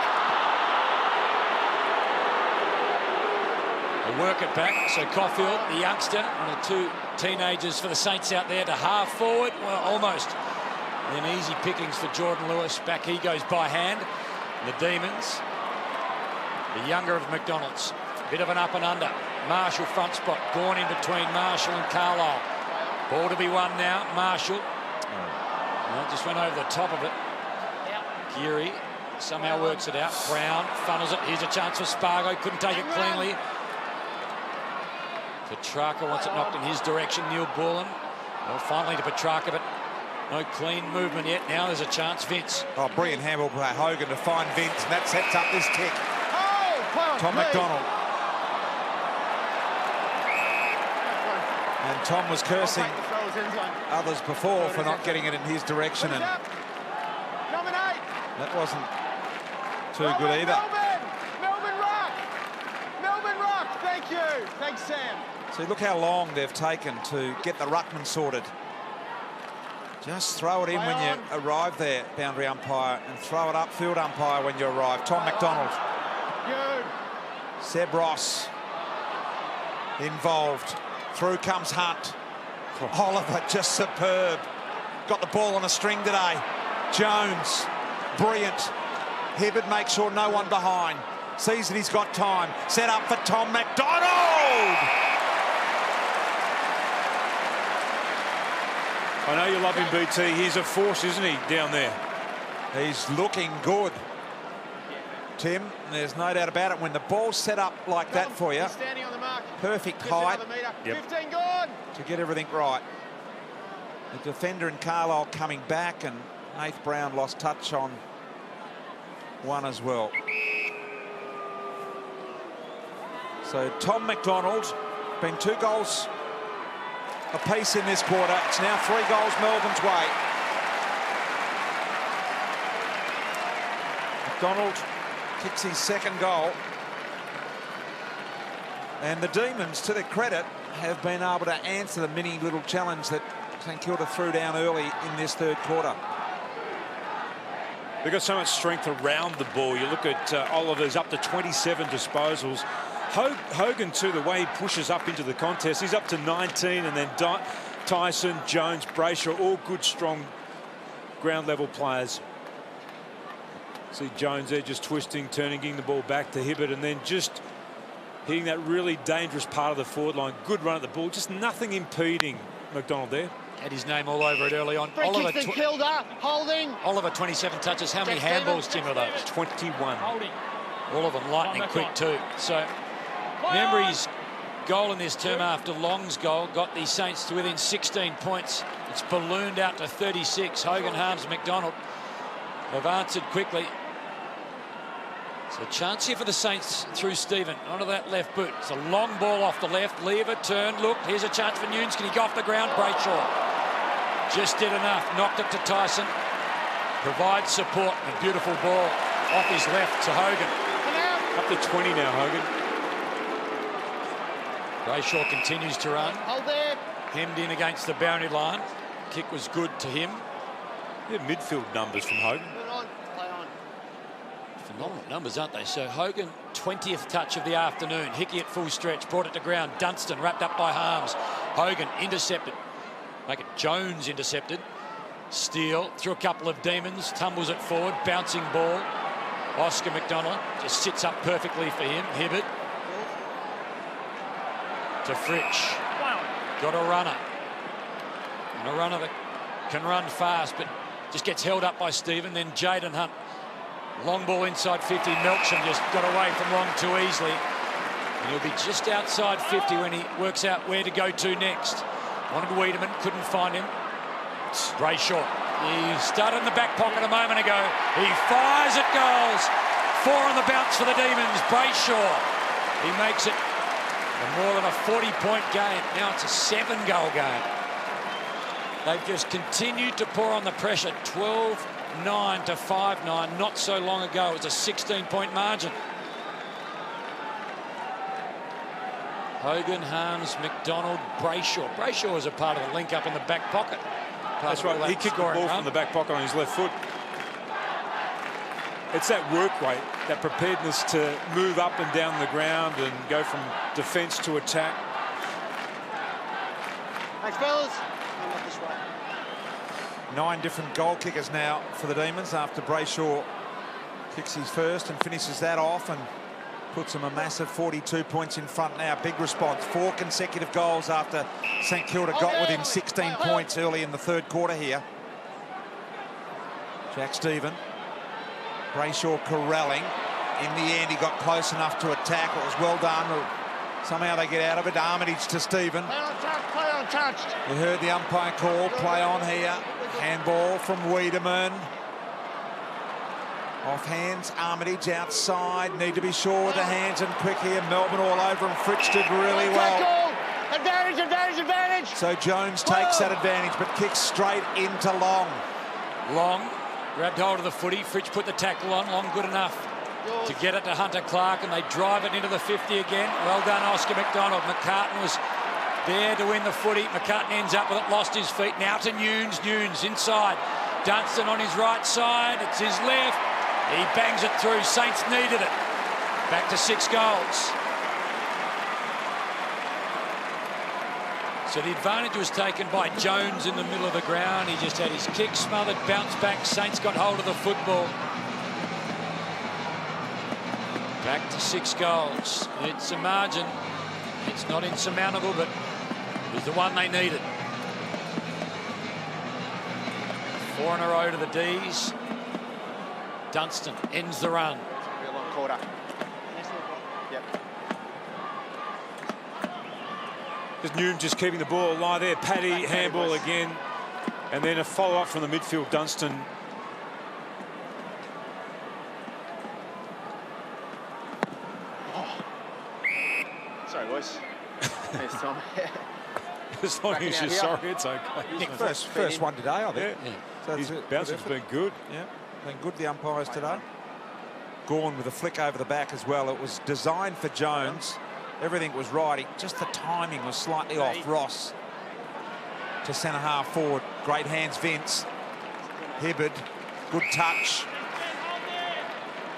They'll work it back. So Caulfield, the youngster, one of the two teenagers for the Saints out there to half forward. Well, almost. And then easy pickings for Jordan Lewis. Back he goes by hand. And the Demons. The younger of McDonald's. Bit of an up and under. Marshall front spot. Gone in between Marshall and Carlisle. Ball to be won now. Marshall. Well, just went over the top of it. Geary somehow works it out. Brown funnels it. Here's a chance for Spargo. Couldn't take it cleanly. Petrarca wants it knocked in his direction. Neal-Bullen. Well, finally to Petrarca, but no clean movement yet. Now there's a chance. Vince. Oh, brilliant handball by Hogan to find Vince, and that sets up this kick. Tom McDonald. And Tom was cursing others before for not getting it in his direction, and that wasn't too good either. Melbourne Rock, thank you. Thanks, Sam. See, look how long they've taken to get the ruckman sorted. Just throw it in when you arrive there, boundary umpire, and throw it up, field umpire, when you arrive. Tom McDonald. Seb Ross involved. Through comes Hunt. Oliver just superb. Got the ball on a string today. Jones, brilliant. Hibbard makes sure no one behind. Sees that he's got time. Set up for Tom McDonald. I know you love him, BT. He's a force, isn't he, down there? He's looking good, Tim. There's no doubt about it. When the ball's set up like that for you, perfect height to get everything right. The defender and Carlisle coming back, and Nath Brown lost touch on one as well. So Tom McDonald, been 2 goals apiece in this quarter. It's now 3 goals Melbourne's way. McDonald kicks his second goal. And the Demons, to their credit, have been able to answer the mini little challenge that St Kilda threw down early in this third quarter. They've got so much strength around the ball. You look at Oliver's up to 27 disposals. Hogan, too, the way he pushes up into the contest, he's up to 19, and then Tyson, Jones, Brayshaw, all good, strong ground-level players. See Jones there just twisting, turning, getting the ball back to Hibbert, and then just hitting that really dangerous part of the forward line. Good run at the ball, just nothing impeding McDonald there. Had his name all over it early on. Oliver Kilda, holding. Oliver, 27 touches. How many handballs, Jim, are those? 21. Holding. All of them lightning quick too. So remember, his goal in this term after Long's goal got the Saints to within 16 points. It's ballooned out to 36. Hogan, Harms, McDonald have answered quickly. So a chance here for the Saints through Stephen onto that left boot. It's a long ball off the left. Lever, turn, look. Here's a chance for Nunes. Can he go off the ground? Brayshaw just did enough. Knocked it to Tyson. Provides support. A beautiful ball off his left to Hogan. Up to 20 now, Hogan. Brayshaw continues to run. Hold there. Hemmed in against the boundary line. Kick was good to him. Yeah, midfield numbers from Hogan. Play on. From Phenomenal numbers, aren't they? So Hogan, 20th touch of the afternoon. Hickey at full stretch, brought it to ground. Dunstan wrapped up by Harms. Hogan intercepted. Make it Jones intercepted. Steele through a couple of demons, tumbles it forward, bouncing ball. Oscar McDonald just sits up perfectly for him. Hibbert to Fritsch. Got a runner. And a runner that can run fast, but just gets held up by Stephen. Then Jaden Hunt. Long ball inside 50. Melksham just got away from long too easily. And he'll be just outside 50 when he works out where to go to next. Wanted Wiedemann, couldn't find him. Brayshaw. He started in the back pocket a moment ago. He fires at goals. 4 on the bounce for the Demons. Brayshaw. He makes it more than a 40-point game. Now it's a 7-goal game. They've just continued to pour on the pressure. 12-9 to 5-9. Not so long ago, it was a 16-point margin. Hogan, Harms, McDonald, Brayshaw. Brayshaw was a part of the link-up in the back pocket. That's right. He kicked the ball from the back pocket on his left foot. It's that work rate, that preparedness to move up and down the ground and go from defence to attack. Thanks, fellas. I'm up this way. 9 different goal kickers now for the Demons after Brayshaw kicks his first and finishes that off and puts them a massive 42 points in front now. Big response. 4 consecutive goals after St Kilda got within 16 points early in the third quarter here. Jack Stephen. Brayshaw corralling. In the end, he got close enough to attack. It was well done. Somehow they get out of it. Armitage to Stephen. Play untouched. You heard the umpire call. Play on here. Handball from Wiedemann. Off hands, Armitage outside. Need to be sure with the hands and quick here. Melbourne all over him. Fritsch did really well. Advantage, advantage, advantage. So Jones takes that advantage, but kicks straight into Long. Long grabbed hold of the footy. Fritsch put the tackle on. Long good enough to get it to Hunter Clark, and they drive it into the 50 again. Well done, Oscar McDonald. McCartan was there to win the footy. McCartan ends up with it, lost his feet. Now to Nunes. Nunes inside. Dunstan on his right side. It's his left. He bangs it through. Saints needed it. Back to 6 goals. So the advantage was taken by Jones in the middle of the ground. He just had his kick smothered, bounce back. Saints got hold of the football. Back to 6 goals. It's a margin. It's not insurmountable, but it was the one they needed. 4 in a row to the D's. Dunstan ends the run. Real long quarter. Yep. Just Newton just keeping the ball alive there. Paddy, handball again. And then a follow-up from the midfield, Dunstan. Oh. Sorry, boys. There's Tom. As long as you're sorry, it's okay. Nick, first one today, I think. Yeah. So his bouncing's been good. Yeah, been good, the umpires today. Gorn with a flick over the back as well. It was designed for Jones. Everything was right. Just the timing was slightly off. Ross to centre half forward. Great hands, Vince. Hibbard, good touch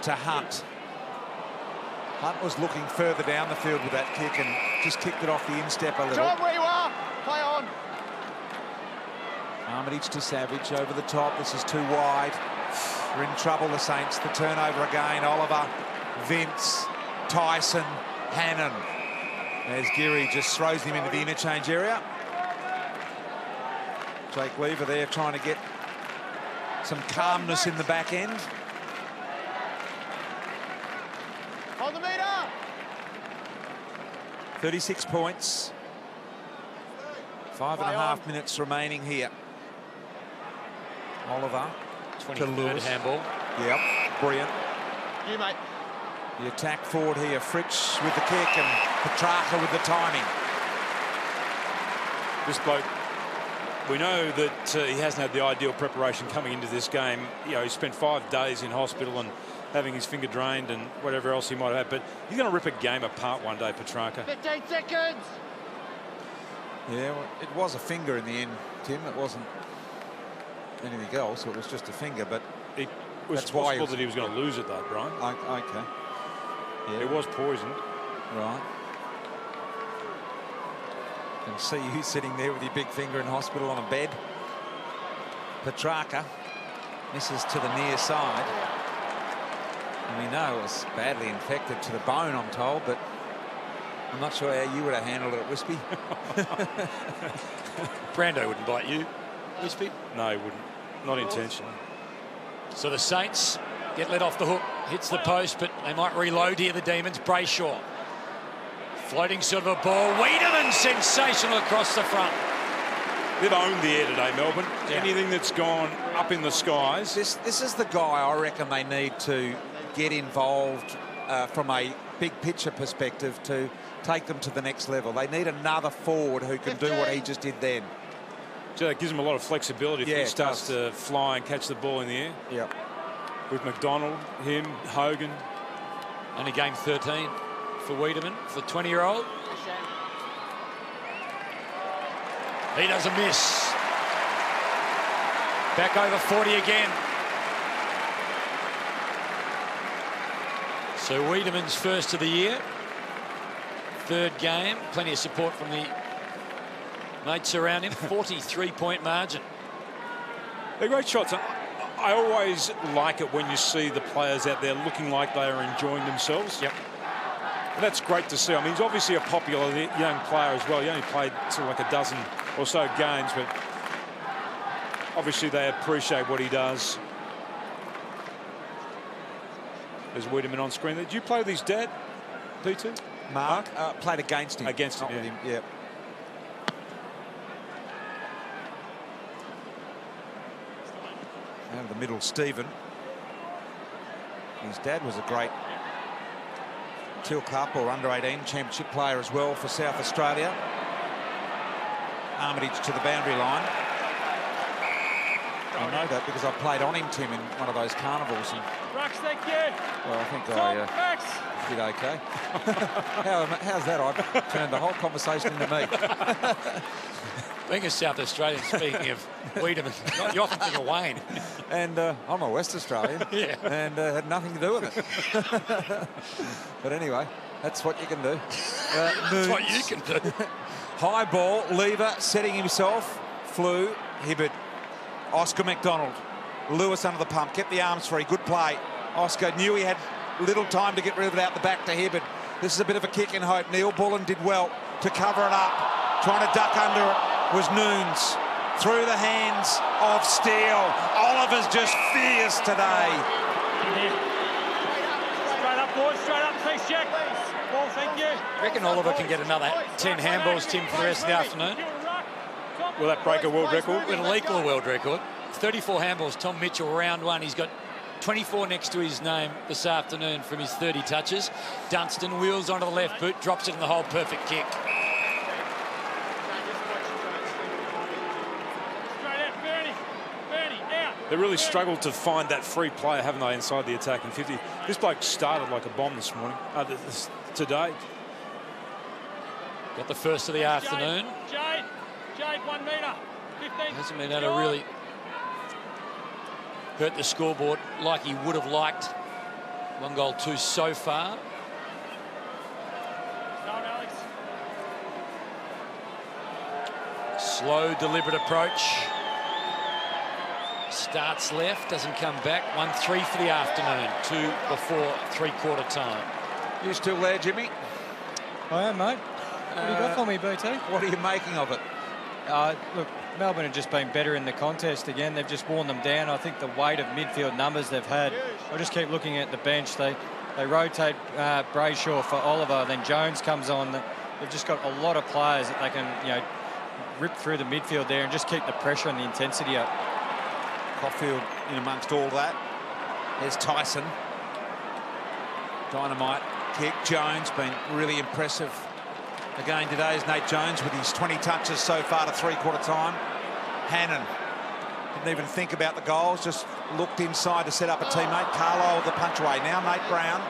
to Hunt. Hunt was looking further down the field with that kick and just kicked it off the instep a little. John, where you are. Play on. Armitage to Savage over the top. This is too wide. We're in trouble, the Saints. The turnover again. Oliver, Vince, Tyson, Hannon. There's Geary, just throws him into the interchange area. Jake Lever there trying to get some calmness in the back end. Hold the meter. 36 points. 5.5 minutes remaining here. Oliver to Lewis. Handball. Yep, brilliant. You, mate. The attack forward here. Fritsch with the kick and Petrarca with the timing. This bloke, we know that he hasn't had the ideal preparation coming into this game. You know, he spent 5 days in hospital and having his finger drained and whatever else he might have had. But he's going to rip a game apart one day, Petrarca. 15 seconds. Yeah, well, it was a finger in the end, Tim. It wasn't anything else. It was just a finger, but was That's why possible that he was going to lose it, though, Brian. Okay. Yeah. It was poisoned. Right. Can see you sitting there with your big finger in hospital on a bed. Petrarca misses to the near side. And we know it was badly infected to the bone, I'm told, but I'm not sure how you would have handled it, Wispy. Brando wouldn't bite you, Wispy? No, he wouldn't. Not intentionally. So the Saints get let off the hook, hits the post, but they might reload here, the Demons. Brayshaw. Floating sort of a ball. Wiedemann sensational across the front. They've owned the air today, Melbourne. Yeah. Anything that's gone up in the skies. This is the guy I reckon they need to get involved from a big picture perspective to take them to the next level. They need another forward who can do what he just did then. So that gives him a lot of flexibility if Yeah, he it starts does. to fly and catch the ball in the air. Yeah. With McDonald, him, Hogan. Only game 13 for Wiedemann, for the 20-year-old. He doesn't miss. Back over 40 again. So Wiedemann's first of the year. Third game. Plenty of support from the mates around him. 43-point margin. They're great shots. I always like it when you see the players out there looking like they are enjoying themselves. Yep. And that's great to see. I mean, he's obviously a popular young player as well. He only played sort of like a dozen or so games, but obviously they appreciate what he does. There's Wiedemann on screen. Did you play with his dad, P2? Mark played against him. Against him, not with yeah. him. Yeah. Out of the middle, Stephen. His dad was a great Teal Cup or under-18 championship player as well for South Australia. Armitage to the boundary line. I know that because I played on him, Tim, in one of those carnivals. And, Rex, thank you. well, I think I did okay. How's that? I've turned the whole conversation into me. Being a South Australian, speaking of Wiedemann, you often think of Wayne. And I'm a West Australian. Yeah. And had nothing to do with it. But anyway, that's what you can do. That's what you can do. High ball, Lever setting himself, flew, Hibberd. Oscar McDonald, Lewis under the pump, kept the arms free, good play. Oscar knew he had little time to get rid of it out the back to Hibberd. This is a bit of a kick in hope. Neal-Bullen did well to cover it up. Trying to duck under it was Noons. Through the hands of Steele. Oliver's just fierce today. Straight up, boys, straight up, please, Jack. Ball, thank you. Reckon Oliver can get another 10 handballs, Tim, for the rest of the afternoon. Will that break a world record? It'll equal a world record. 34 handballs, Tom Mitchell, round one. He's got 24 next to his name this afternoon from his 30 touches. Dunstan wheels onto the left boot, drops it in the hole, perfect kick. They really struggled to find that free player, haven't they, inside the attacking 50. This bloke started like a bomb this morning, today. Got the first of the afternoon. Jade, 1 metre, 15. Hasn't been able to really hurt the scoreboard like he would have liked. 1 goal, 2 so far. Alex. Slow, deliberate approach. Starts left, doesn't come back. 1-3 for the afternoon. 2 before three-quarter time. You still there, Jimmy? I am, mate. What do you got for me, BT? What are you making of it? Look, Melbourne have just been better in the contest again. They've just worn them down. I think the weight of midfield numbers they've had. I just keep looking at the bench. They rotate Brayshaw for Oliver. Then Jones comes on. They've just got a lot of players that they can, rip through the midfield there and just keep the pressure and the intensity up. Caulfield in amongst all that. There's Tyson. Dynamite kick. Jones been really impressive again today is Nate Jones with his 20 touches so far to three-quarter time. Hannon didn't even think about the goals, just looked inside to set up a teammate. Carlisle the punch away. Now Nate Brown.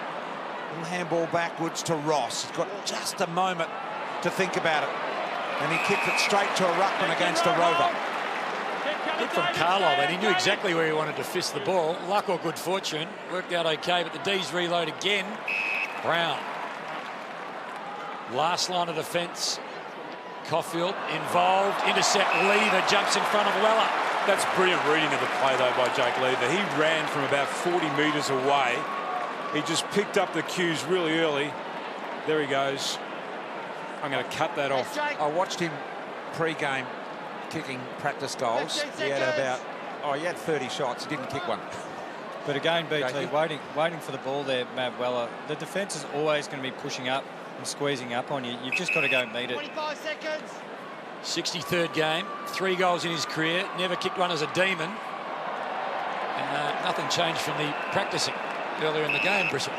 Little handball backwards to Ross. He's got just a moment to think about it. And he kicked it straight to a ruckman against a rover. Good from Carlisle then. He knew exactly where he wanted to fist the ball. Luck or good fortune. Worked out okay, but the D's reload again. Brown. Last line of defence. Caulfield involved. Intercept. Lever jumps in front of Weller. That's brilliant reading of the play, though, by Jake Lever. He ran from about 40 metres away. He just picked up the cues really early. There he goes. I'm going to cut that off. I watched him pre-game kicking practice goals. He had he had 30 shots. He didn't kick one. But again, BT, waiting for the ball there, Matt Weller. The defence is always going to be pushing up and squeezing up on you. You've just got to go meet it. 25 seconds. 63rd game, 3 goals in his career, never kicked one as a Demon. And nothing changed from the practicing earlier in the game, Bristol.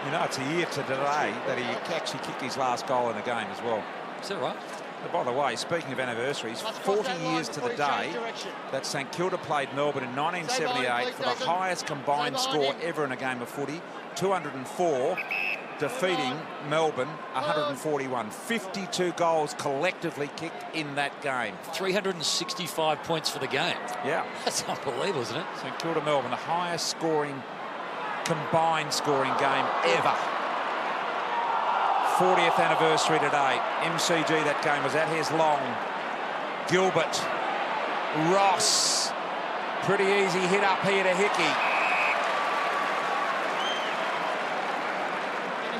You know, it's a year to today that he actually kicked his last goal in a game as well. Is that right? But by the way, speaking of anniversaries, 40 years to the day that St Kilda played Melbourne in 1978 for the highest combined score ever in a game of footy, 204, defeating Melbourne 141. 52 goals collectively kicked in that game. 365 points for the game. Yeah. That's unbelievable, isn't it? St Kilda Melbourne, the highest scoring combined scoring game ever. 40th anniversary today. MCG, that game was at. Here's Long, Gilbert, Ross. Pretty easy hit up here to Hickey.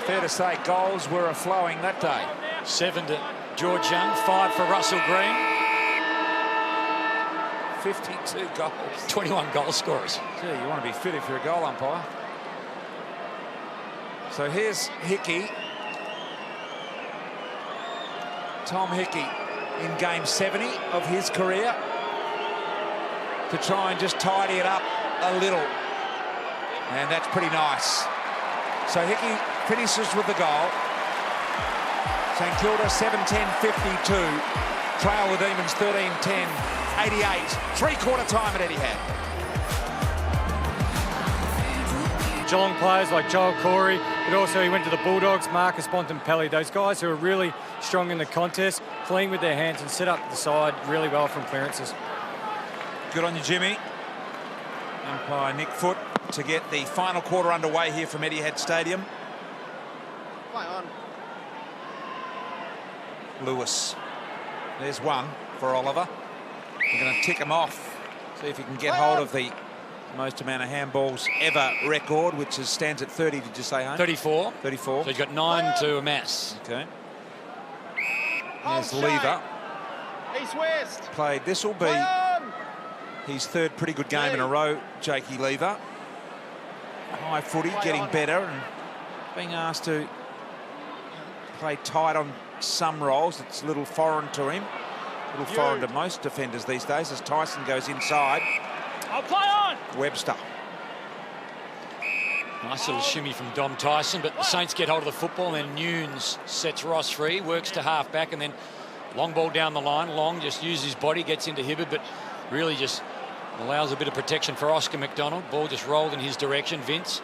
Fair to say goals were flowing that day. 7 to George Young, 5 for Russell Green. 52 goals. 21 goal scorers. Gee, you want to be fit if you're a goal umpire. So here's Hickey. Tom Hickey in game 70 of his career to try and just tidy it up a little. And that's pretty nice. So Hickey finishes with the goal. St Kilda 7-10-52. Trail the Demons 13-10, 88. Three-quarter time at Etihad. Geelong players like Joel Corey, but also he went to the Bulldogs, Marcus Bontempelli, those guys who are really strong in the contest, clean with their hands and set up the side really well from clearances. Good on you, Jimmy. Umpire Nick Foote to get the final quarter underway here from Etihad Stadium. Play on. Lewis. There's one for Oliver. We're going to tick him off. See if he can get hold of the most amount of handballs ever record, which stands at 30, did you say, Home? 34. 34. So he's got 9 to amass. Okay. There's Lever. East-west. Played. This will be his third pretty good game in a row, Jakey Lever. High footy, getting better and being asked to play tight on some roles. It's a little foreign to him. A little foreign to most defenders these days as Tyson goes inside. I'll play on. Webster. Nice little shimmy from Dom Tyson, but the Saints get hold of the football, and then Nunes sets Ross free, works to half back, and then long ball down the line. Long just uses his body, gets into Hibberd, but really just allows a bit of protection for Oscar McDonald. Ball just rolled in his direction. Vince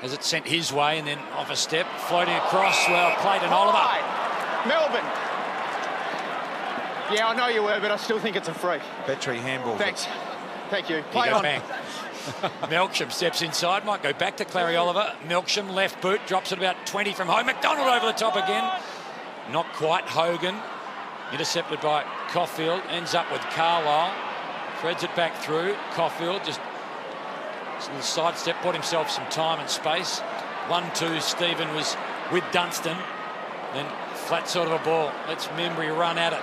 has it sent his way, and then off a step, floating across. Well, Clayton Oliver. Melbourne. Yeah, I know you were, but I still think it's a free. Betry handball. Thanks. Thank you. Here Play goes on. bang. Melksham steps inside, might go back to Clary Oliver. Melksham left boot, drops it about 20 from home. McDonald over the top again. Not quite. Hogan intercepted by Caulfield, ends up with Carlisle. Threads it back through. Caulfield just a little sidestep, bought himself some time and space. 1-2, Stephen was with Dunstan. Then flat sort of a ball. Lets Membry run at it.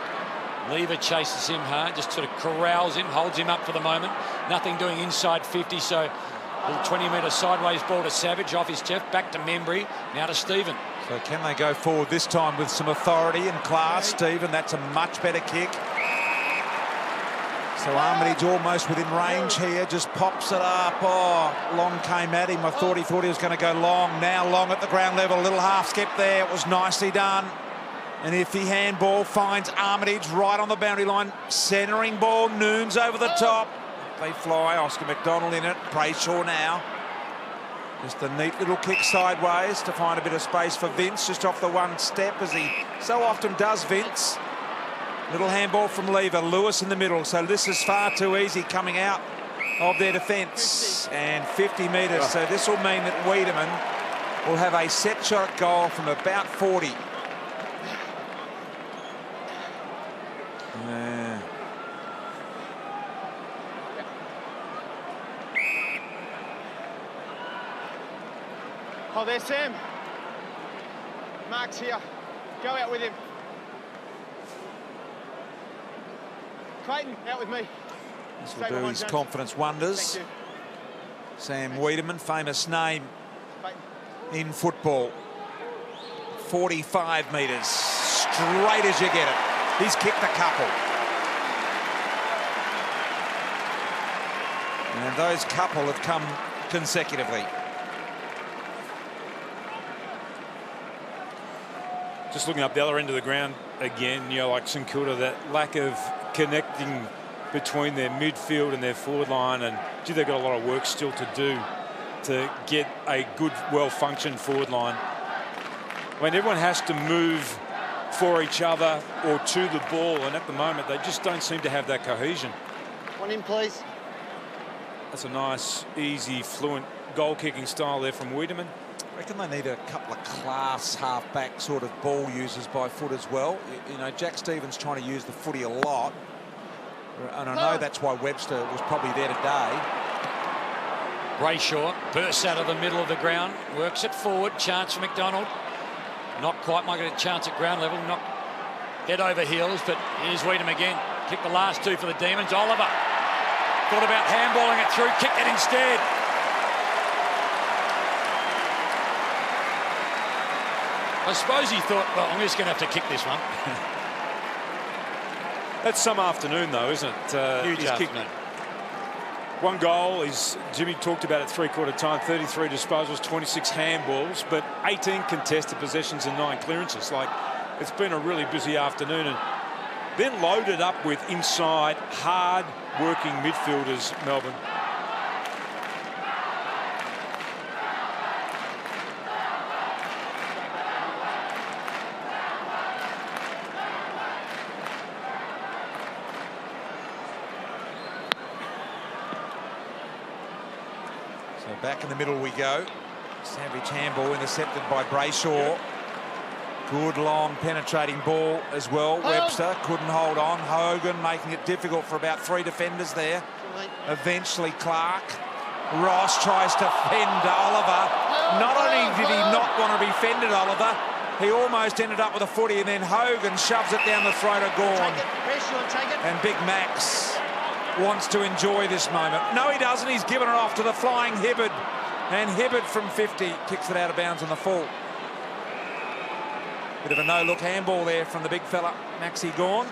Lever chases him hard, just sort of corrals him, holds him up for the moment. Nothing doing inside 50, so a little 20-metre sideways ball to Savage, off his chest, back to Membry, now to Stephen. So can they go forward this time with some authority and class, Stephen? That's a much better kick. So Armitage almost within range here, just pops it up. Oh, Long came at him. I thought he was going to go Long. Now Long at the ground level, a little half skip there. It was nicely done. And if he handball finds Armitage right on the boundary line, centering ball, Nunes over the top. They fly, Oscar McDonald in it, Brayshaw now. Just a neat little kick sideways to find a bit of space for Vince, just off the one step, as he so often does, Vince. Little handball from Lever. Lewis in the middle. So this is far too easy coming out of their defence. And 50 metres. So this will mean that Wiedemann will have a set shot at goal from about 40. Yeah. Oh, there's Sam. Mark's here. Go out with him. Clayton, out with me. This will do his confidence wonders. Sam Wiedemann, famous name in football. 45 metres, straight as you get it. He's kicked a couple. And those couple have come consecutively. Just looking up the other end of the ground again, you know, like St Kilda, that lack of connecting between their midfield and their forward line, and gee, they've got a lot of work still to do to get a good, well-functioned forward line. I mean, everyone has to move for each other or to the ball, and at the moment they just don't seem to have that cohesion. One in, please. That's a nice, easy, fluent goal-kicking style there from Wiedemann. I reckon they need a couple of class half-back sort of ball users by foot as well. You know, Jack Stevens trying to use the footy a lot. And I know that's why Webster was probably there today. Brayshaw bursts out of the middle of the ground, works it forward, chance for McDonald. Not quite, might get a chance at ground level, not head over heels, but here's Wiedemann again. Kicked the last two for the Demons. Oliver thought about handballing it through, kicked it instead. I suppose he thought, well, I'm just going to have to kick this one. That's some afternoon, though, isn't it? Huge afternoon. One goal is, Jimmy talked about it three-quarter time, 33 disposals, 26 handballs, but 18 contested possessions and 9 clearances. Like, it's been a really busy afternoon, and then loaded up with inside, hard-working midfielders, Melbourne. Back in the middle we go. Savage handball intercepted by Brayshaw. Good long penetrating ball as well. Webster couldn't hold on. Hogan making it difficult for about 3 defenders there. Eventually Clark. Ross tries to fend Oliver. Not only did he not want to be fended, Oliver, he almost ended up with a footy, and then Hogan shoves it down the throat of Gawn. And Big Max wants to enjoy this moment. No, he doesn't. He's given it off to the flying Hibbard. And Hibbard from 50 kicks it out of bounds on the full. Bit of a no-look handball there from the big fella, Maxie Gawn.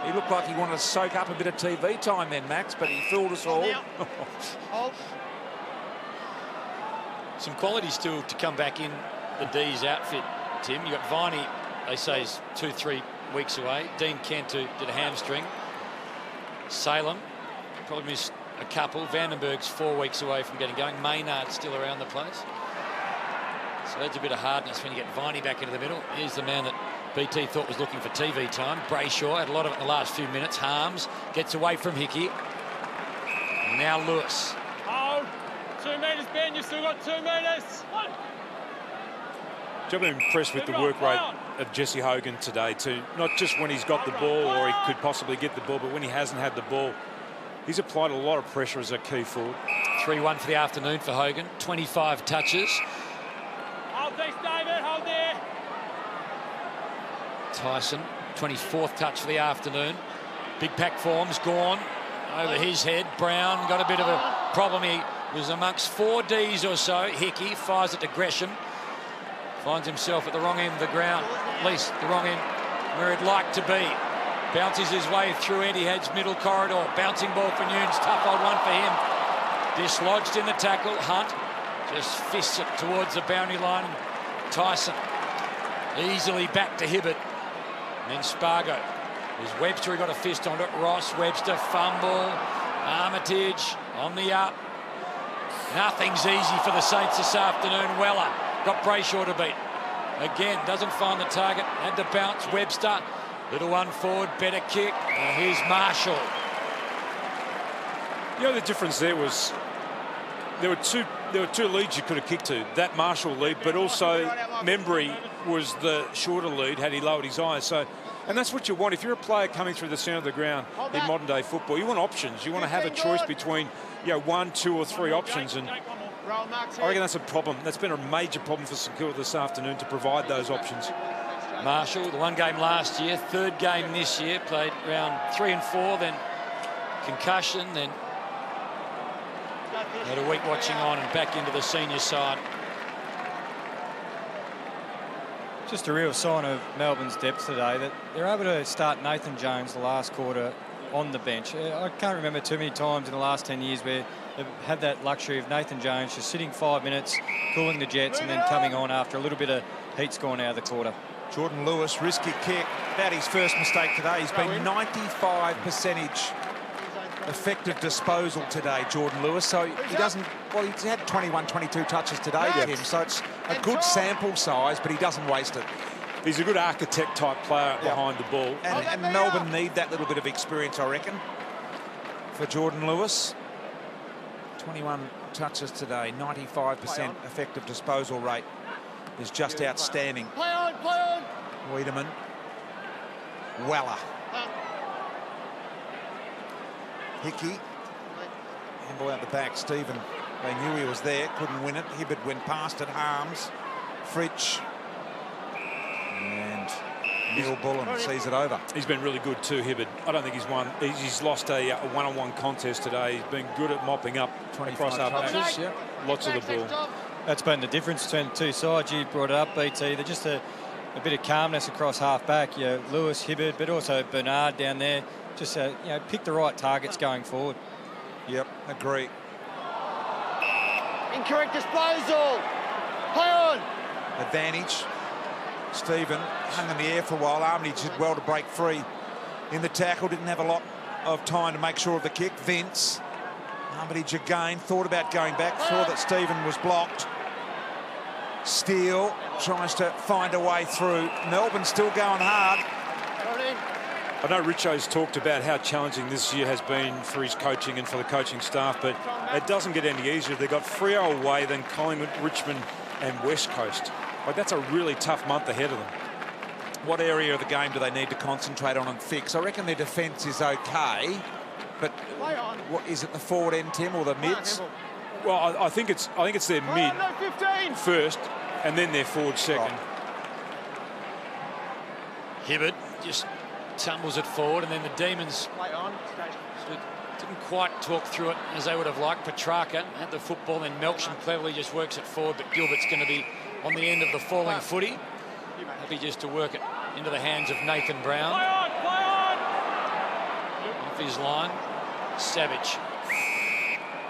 He looked like he wanted to soak up a bit of TV time then, Max, but he fooled us all. Some quality still to come back in the D's outfit, Tim. You got Viney, they say, is 2-3 weeks away. Dean Kent did a hamstring. Salem probably missed a couple. Vandenberg's 4 weeks away from getting going. Maynard's still around the place. So that's a bit of hardness when you get Viney back into the middle. Here's the man that BT thought was looking for TV time. Brayshaw had a lot of it in the last few minutes. Harms gets away from Hickey. Now Lewis. Oh, 2 metres, Ben. You've still got 2 metres. I've been impressed with the work rate of Jesse Hogan today too. Not just when he's got the ball or he could possibly get the ball, but when he hasn't had the ball, he's applied a lot of pressure as a key forward. 3-1 for the afternoon for Hogan. 25 touches. Hold this, David. Hold there. Tyson, 24th touch for the afternoon. Big pack forms, Gawn over his head. Brown got a bit of a problem. He was amongst 4 Ds or so. Hickey fires it to Gresham. Finds himself at the wrong end of the ground, at least the wrong end where he'd like to be. Bounces his way through Etihad's middle corridor. Bouncing ball for Nunes, tough old one for him. Dislodged in the tackle. Hunt just fists it towards the boundary line. Tyson easily back to Hibbert. And then Spargo. There's Webster, he got a fist on it. Ross, Webster, fumble. Armitage on the up. Nothing's easy for the Saints this afternoon. Weller got Brayshaw to beat. Again, doesn't find the target. Had to bounce. Webster Little one forward, better kick. And here's Marshall. You know, the difference there was there were two leads you could have kicked to. That Marshall lead, but also Membry was the shorter lead had he lowered his eyes. So, and that's what you want. If you're a player coming through the centre of the ground in modern day football, you want options. You want to have a choice between, you know, 1, 2 or 3 options. And I reckon that's a problem. That's been a major problem for St Kilda this afternoon, to provide those options. Marshall, the one game last year, 3rd game this year, played round 3 and 4, then concussion, then had a week watching on and back into the senior side. Just a real sign of Melbourne's depth today, that they're able to start Nathan Jones the last quarter on the bench. I can't remember too many times in the last 10 years where they've had that luxury of Nathan Jones just sitting 5 minutes, cooling the jets, and then coming on after a little bit of heat's gone out of the quarter. Jordan Lewis, risky kick. About his first mistake today. He's been 95% effective disposal today, Jordan Lewis. So he doesn't, well, he's had 21, 22 touches today, Tim. So it's a good sample size, but he doesn't waste it. He's a good architect type player behind the ball. And Melbourne need that little bit of experience, I reckon, for Jordan Lewis. 21 touches today, 95% effective disposal rate is just outstanding. Play on, play on. Wiedemann. Weller. Hickey. Handball out the back. Stephen. They knew he was there. Couldn't win it. Hibberd went past it. Harms. Fritsch. And Neal-Bullen sees it over. He's been really good too, Hibberd. I don't think he's won. He's lost a one-on-one contest today. He's been good at mopping up across our touches. back. Lots of the ball. That's been the difference between the two sides. You brought it up, BT. They're just a bit of calmness across half-back. You know, Lewis, Hibberd, but also Bernard down there. Just, you know, pick the right targets going forward. Yep, agree. Incorrect disposal. Play on. Advantage. Stephen hung in the air for a while. Armitage did well to break free in the tackle. Didn't have a lot of time to make sure of the kick. Vince. Armitage again. Thought about going back. Saw that Stephen was blocked. Steele tries to find a way through. Melbourne still going hard. I know Richo's talked about how challenging this year has been for his coaching and for the coaching staff, but it doesn't get any easier. They've got Freo away, then Collingwood, Richmond and West Coast. Like, that's a really tough month ahead of them. What area of the game do they need to concentrate on and fix? I reckon their defence is okay, but what, is it the forward end, Tim, or the mids? Well, I think it's their mid first, and then their forward second. Right. Hibberd just tumbles it forward, and then the Demons didn't quite talk through it as they would have liked. Petrarca had the football, and Melksham cleverly just works it forward, but Gilbert's going to be on the end of the falling footy. Happy just to work it into the hands of Nathan Brown. Play on, play on. Off his line, Savage.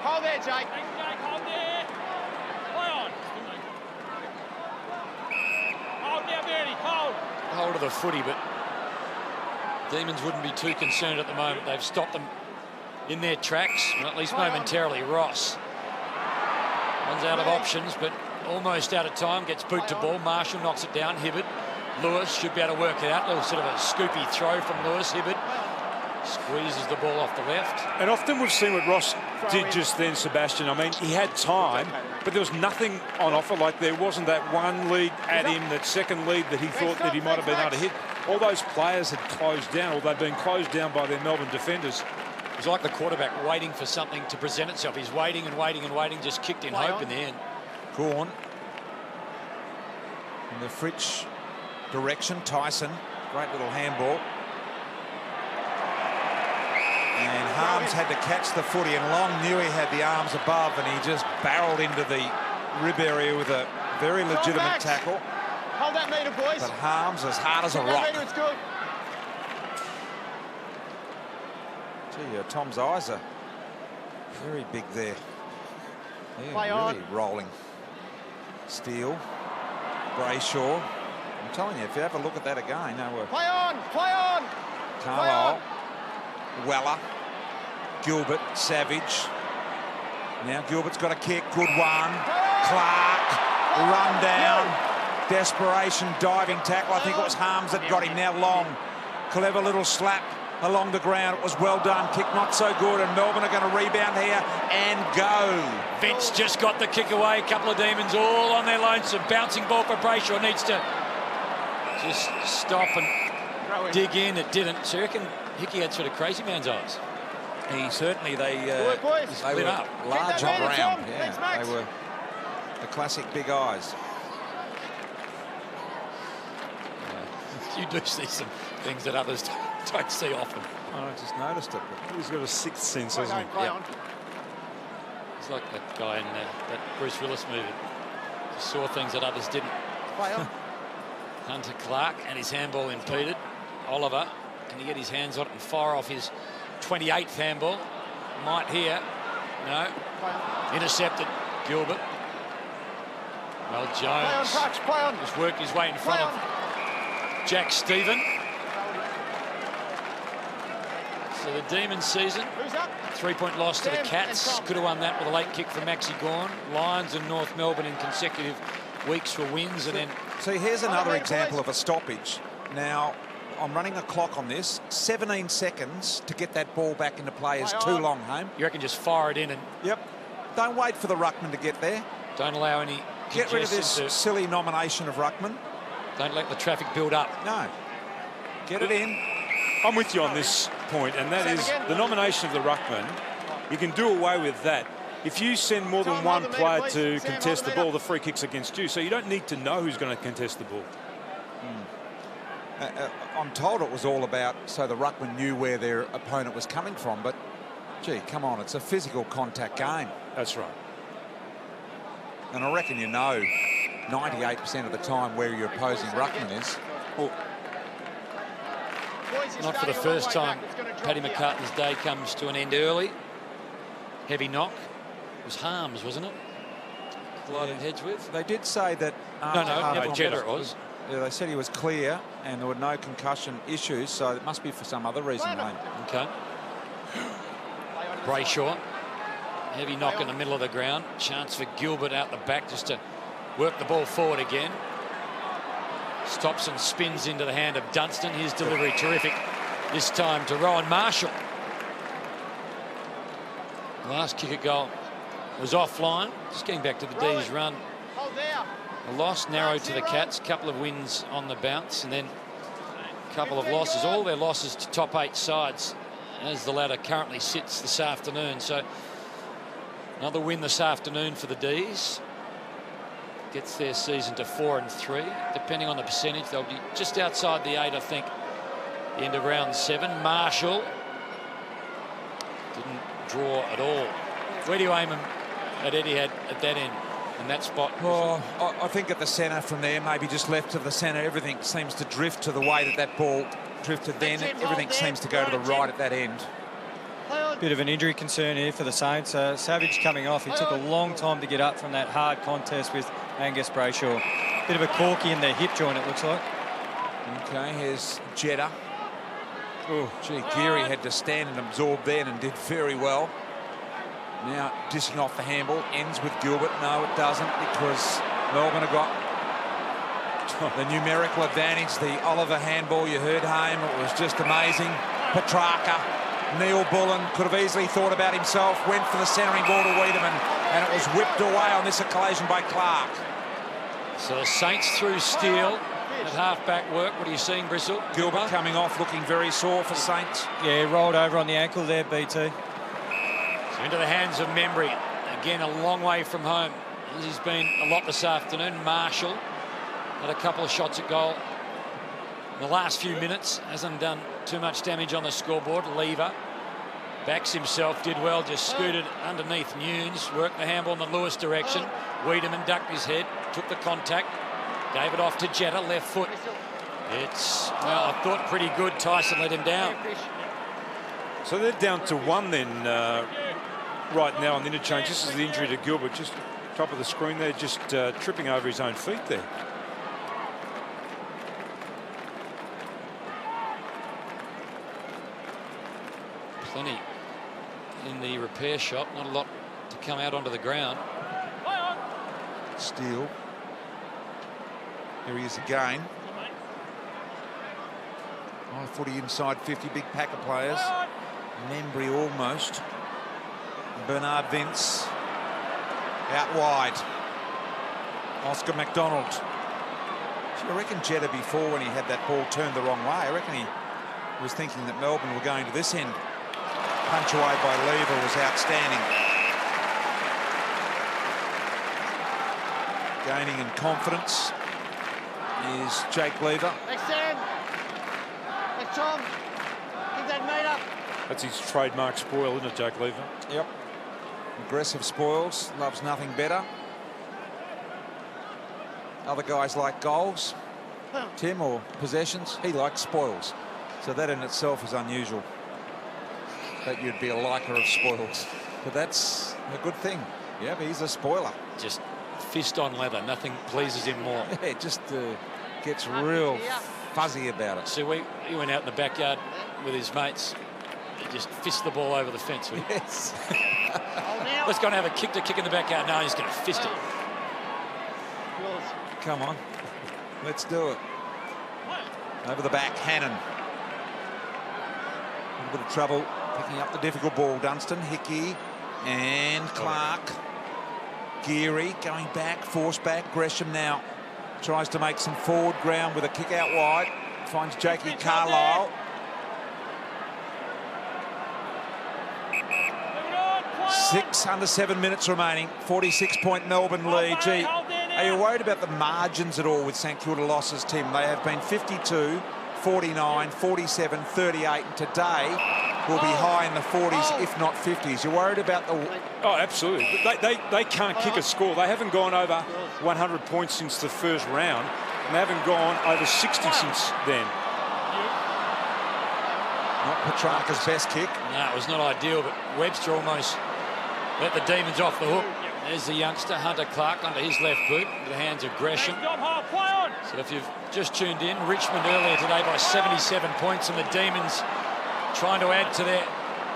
Hold there, Jake. Thanks, Jake. Hold there. Play on. Hold now, Bernie. Hold. Hold of the footy, but Demons wouldn't be too concerned at the moment. They've stopped them in their tracks, well, at least momentarily. Ross runs out of options, but almost out of time. Gets boot to ball. Marshall knocks it down. Hibberd. Lewis should be able to work it out. A little sort of a scoopy throw from Lewis. Hibberd squeezes the ball off the left. And often we've seen what Ross did just then, Sebastian. I mean, he had time, but there was nothing on offer. Like, there wasn't that one lead at him, that second lead that he thought that he might have been able to hit. All those players had closed down, or they'd been closed down by their Melbourne defenders. It's like the quarterback waiting for something to present itself. He's waiting and waiting and waiting, just kicked in hope in the end. Gorn. In the Fritsch direction, Tyson. Great little handball. And Harms had to catch the footy, and Long knew he had the arms above, and he just barreled into the rib area with a very legitimate tackle. Hold that meter, boys. But Harms as hard as a rock. It's good. Gee, Tom's eyes are very big there. Yeah, Play really on. rolling. Steele. Brayshaw. I'm telling you, if you have a look at that again, Play on, play on. Carlisle. Weller. Gilbert. Savage. Now Gilbert's got a kick. Good one. Clark. Run down. Desperation. Diving tackle. I think it was Harms that got him. Now Long Clever little slap along the ground. It was well done. Kick not so good, and Melbourne are going to rebound here and go. Vince just got the kick away. A couple of Demons all on their lonesome. Bouncing ball for Brayshaw. Needs to just stop and dig in. It didn't. So you reckon Hickey had sort of crazy man's eyes? He certainly, they lit were up. large on Tom. round. Thanks, Yeah, Max. they were the classic big eyes. You do see some things that others don't see often. I just noticed it. But He's got a sixth sense, Play hasn't on, he? play on. It's like that guy in that Bruce Willis movie. Just saw things that others didn't. Play on. Hunter Clark and his handball impeded. Oliver, can he get his hands on it and fire off his 28th handball? Might here. No. Play on. Intercepted. Gilbert. Well, Play on, Jones touch, play on. just worked his way in front Play of on. Jack Stephen. So the Demons season, Who's up? 3-point loss to the Sam Cats. and Tom. Could have won that with a late kick from Maxi Gawn. Lions and North Melbourne in consecutive weeks for wins, and then See, here's another Hey, example boys. of a stoppage. Now, I'm running a clock on this. 17 seconds to get that ball back into play is Play too on. long, Home. you reckon just fire it in and Yep. Don't wait for the ruckman to get there. don't allow any Get rid of this congestion silly nomination of ruckman. don't let the traffic build up. No. Get it in. I'm with you on this point, and that is the nomination of the ruckman. You can do away with that. If you send more than Tom, one hold the player meter, to please. Sam, contest the hold the ball, the free kick's against you. So you don't need to know who's going to contest the ball. I'm told it was all about so the ruckman knew where their opponent was coming from, but gee, come on, it's a physical contact game. That's right. And I reckon you know 98% of the time where your opposing ruckman is. Well, Boys, you're Not for the starting a long first way time back. It's gonna drop Paddy here. McCartney's day comes to an end early. Heavy knock. It was Harms, wasn't it? Collided heads with. They did say that No, after no, half-time- Jetta it was. Yeah, they said he was clear and there were no concussion issues, so it must be for some other reason, mate. Okay. Brayshaw. Heavy knock in the middle of the ground. Chance for Gilbert out the back just to work the ball forward again. Stops and spins into the hand of Dunstan. His delivery terrific. This time to Rowan Marshall. Last kick at goal was offline. Just getting back to the D's run. Hold there. A loss narrow to the Cats. Couple of wins on the bounce and then a couple of losses. All their losses to top 8 sides as the ladder currently sits this afternoon. So another win this afternoon for the D's. Gets their season to 4-3. Depending on the percentage, they'll be just outside the 8, I think, end of round 7. Marshall didn't draw at all. Where do you aim him at Etihad at that end, in that spot? Well, I think at the centre from there, maybe just left of the centre, everything seems to drift to the way that ball drifted then. Everything seems to go to the right at that end. Play on. Bit of an injury concern here for the Saints. Savage coming off. He took a long time to get up from that hard contest with Angus Brayshaw. Bit of a corky in the hip joint, it looks like. Okay, here's Jetta. Oh, gee, Geary had to stand and absorb then and did very well. Now dishing off the handball, ends with Gilbert. No, it doesn't, because Melbourne have got the numerical advantage. The Oliver handball you heard, Hame, it was just amazing. Petrarca, Neal-Bullen could have easily thought about himself, went for the centering ball to Wiedemann, and it was whipped away on this occasion by Clark. So the Saints through Steele at half-back work. What are you seeing, Bristol? Gilbert coming off, looking very sore for Saints. Yeah, rolled over on the ankle there, BT. So into the hands of Membry. Again, a long way from home. He's been a lot this afternoon. Marshall had a couple of shots at goal in the last few minutes. Hasn't done too much damage on the scoreboard. Lever backs himself, did well, just scooted underneath Nunes, worked the handball in the Lewis direction. Wiedemann ducked his head, took the contact, gave it off to Jetta, left foot. It's, well, I thought pretty good. Tyson let him down. So they're down to 1 then right now on the interchange. This is the injury to Gilbert, just top of the screen there, just tripping over his own feet there. Plenty in the repair shop, not a lot to come out onto the ground. Steele. Here he is again. Oh, footy inside 50, big pack of players. Membry almost. Bernard Vince out wide. Oscar McDonald. I reckon Jetta before, when he had that ball turned the wrong way, I reckon he was thinking that Melbourne were going to this end. Punch away by Lever was outstanding. Gaining in confidence is Jake Lever. Next Sam. Next Tom. Give that meat up. That's his trademark spoil, isn't it, Jake Lever? Yep. Aggressive spoils, loves nothing better. Other guys like goals, Tim, or possessions. He likes spoils. So that in itself is unusual, that you'd be a liker of spoils. But that's a good thing. Yeah, but he's a spoiler. Just fist on leather. Nothing pleases him more. Yeah, it just gets real fuzzy about it. So he went out in the backyard with his mates. He just fist the ball over the fence. Yes. Let's go and have a kick in the backyard. No, he's going to fist it. Come on, let's do it. Over the back, Hannon. A little bit of trouble picking up the difficult ball. Dunstan, Hickey, and Clark. Geary going back, force back. Gresham now tries to make some forward ground with a kick out wide. Finds Jakey Carlisle. 6 under 7 minutes remaining. 46-point Melbourne lead. Gee, are you worried about the margins at all with St Kilda losses, Tim? They have been 52, 49, 47, 38, and today will be high in the 40s, if not 50s. You're worried about the... Oh, absolutely. They can't kick a score. They haven't gone over 100 points since the first round, and they haven't gone over 60 since then. Not Petrarca's best kick. No, it was not ideal, but Webster almost let the Demons off the hook. There's the youngster, Hunter Clark, under his left boot, into the hands of Gresham. So if you've just tuned in, Richmond earlier today by 77 points, and the Demons trying to add to their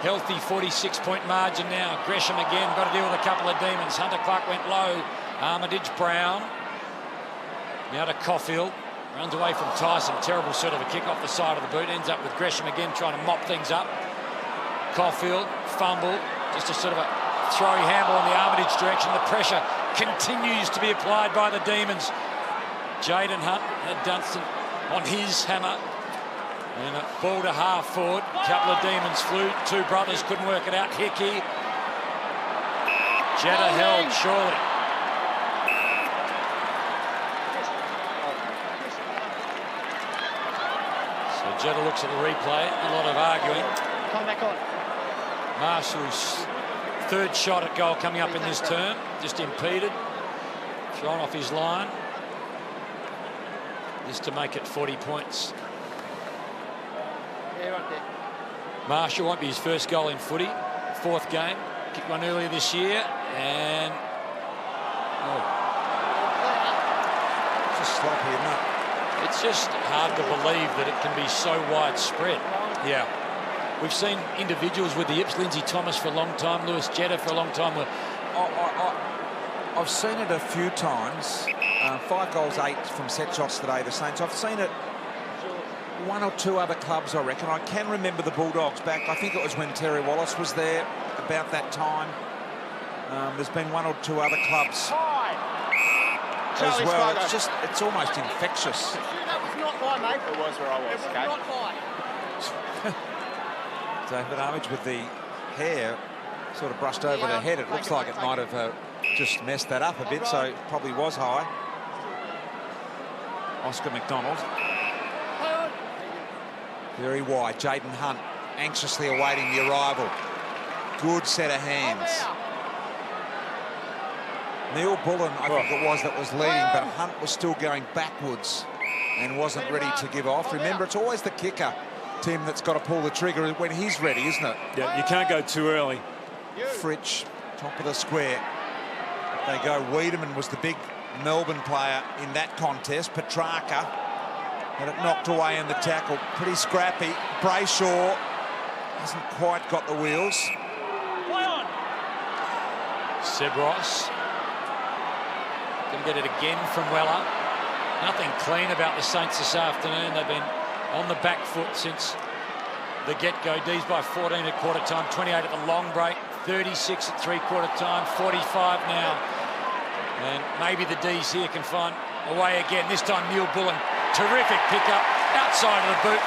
healthy 46-point margin now. Gresham again, got to deal with a couple of Demons. Hunter Clark went low. Armitage, Brown. Now to Caulfield. Runs away from Tyson. Terrible sort of a kick off the side of the boot. Ends up with Gresham again trying to mop things up. Caulfield, fumble. Just a sort of a throwing handle in the Armitage direction. The pressure continues to be applied by the Demons. Jaden Hunt had Dunstan on his hammer. And a ball to half forward. A couple of Demons flew. Two brothers couldn't work it out. Hickey. Jetta held surely. So Jetta looks at the replay. A lot of arguing. Come back on. Marshall's third shot at goal coming up in this term. Just impeded. Thrown off his line. Just to make it 40 points. Yeah, right there. Marshall won't be his first goal in footy. Fourth game. Kicked one earlier this year. And... oh. Just sloppy, isn't it? It's just hard to believe that it can be so widespread. Yeah. We've seen individuals with the hips. Lindsay Thomas for a long time. Lewis Jetta for a long time. I've seen it a few times. 5 goals, 8 from set shots today, the Saints. I've seen it one or two other clubs, I reckon. I can remember the Bulldogs back. I think it was when Terry Wallace was there about that time. There's been one or two other clubs as well. It's just, it's almost infectious. That was not high, mate. It was where I was, It was okay? not high. David Armitage with the hair sort of brushed over the head. It looks like it might have just messed that up a bit, so it probably was high. Oscar McDonald. Very wide. Jaden Hunt anxiously awaiting the arrival. Good set of hands. Neal-Bullen, I think it was, that was leading, but Hunt was still going backwards and wasn't ready to give off. Remember, it's always the kicker, Tim, that's got to pull the trigger when he's ready, isn't it? Yeah, you can't go too early. Fritsch, top of the square. They go. Wiedemann was the big Melbourne player in that contest. Petrarca had it knocked away in the tackle. Pretty scrappy. Brayshaw hasn't quite got the wheels. Sebros. Didn't get it again from Weller. Nothing clean about the Saints this afternoon. They've been on the back foot since the get-go. D's by 14 at quarter time, 28 at the long break, 36 at three-quarter time, 45 now. And maybe the D's here can find a way again. This time Neal-Bullen, terrific pickup outside of the boot.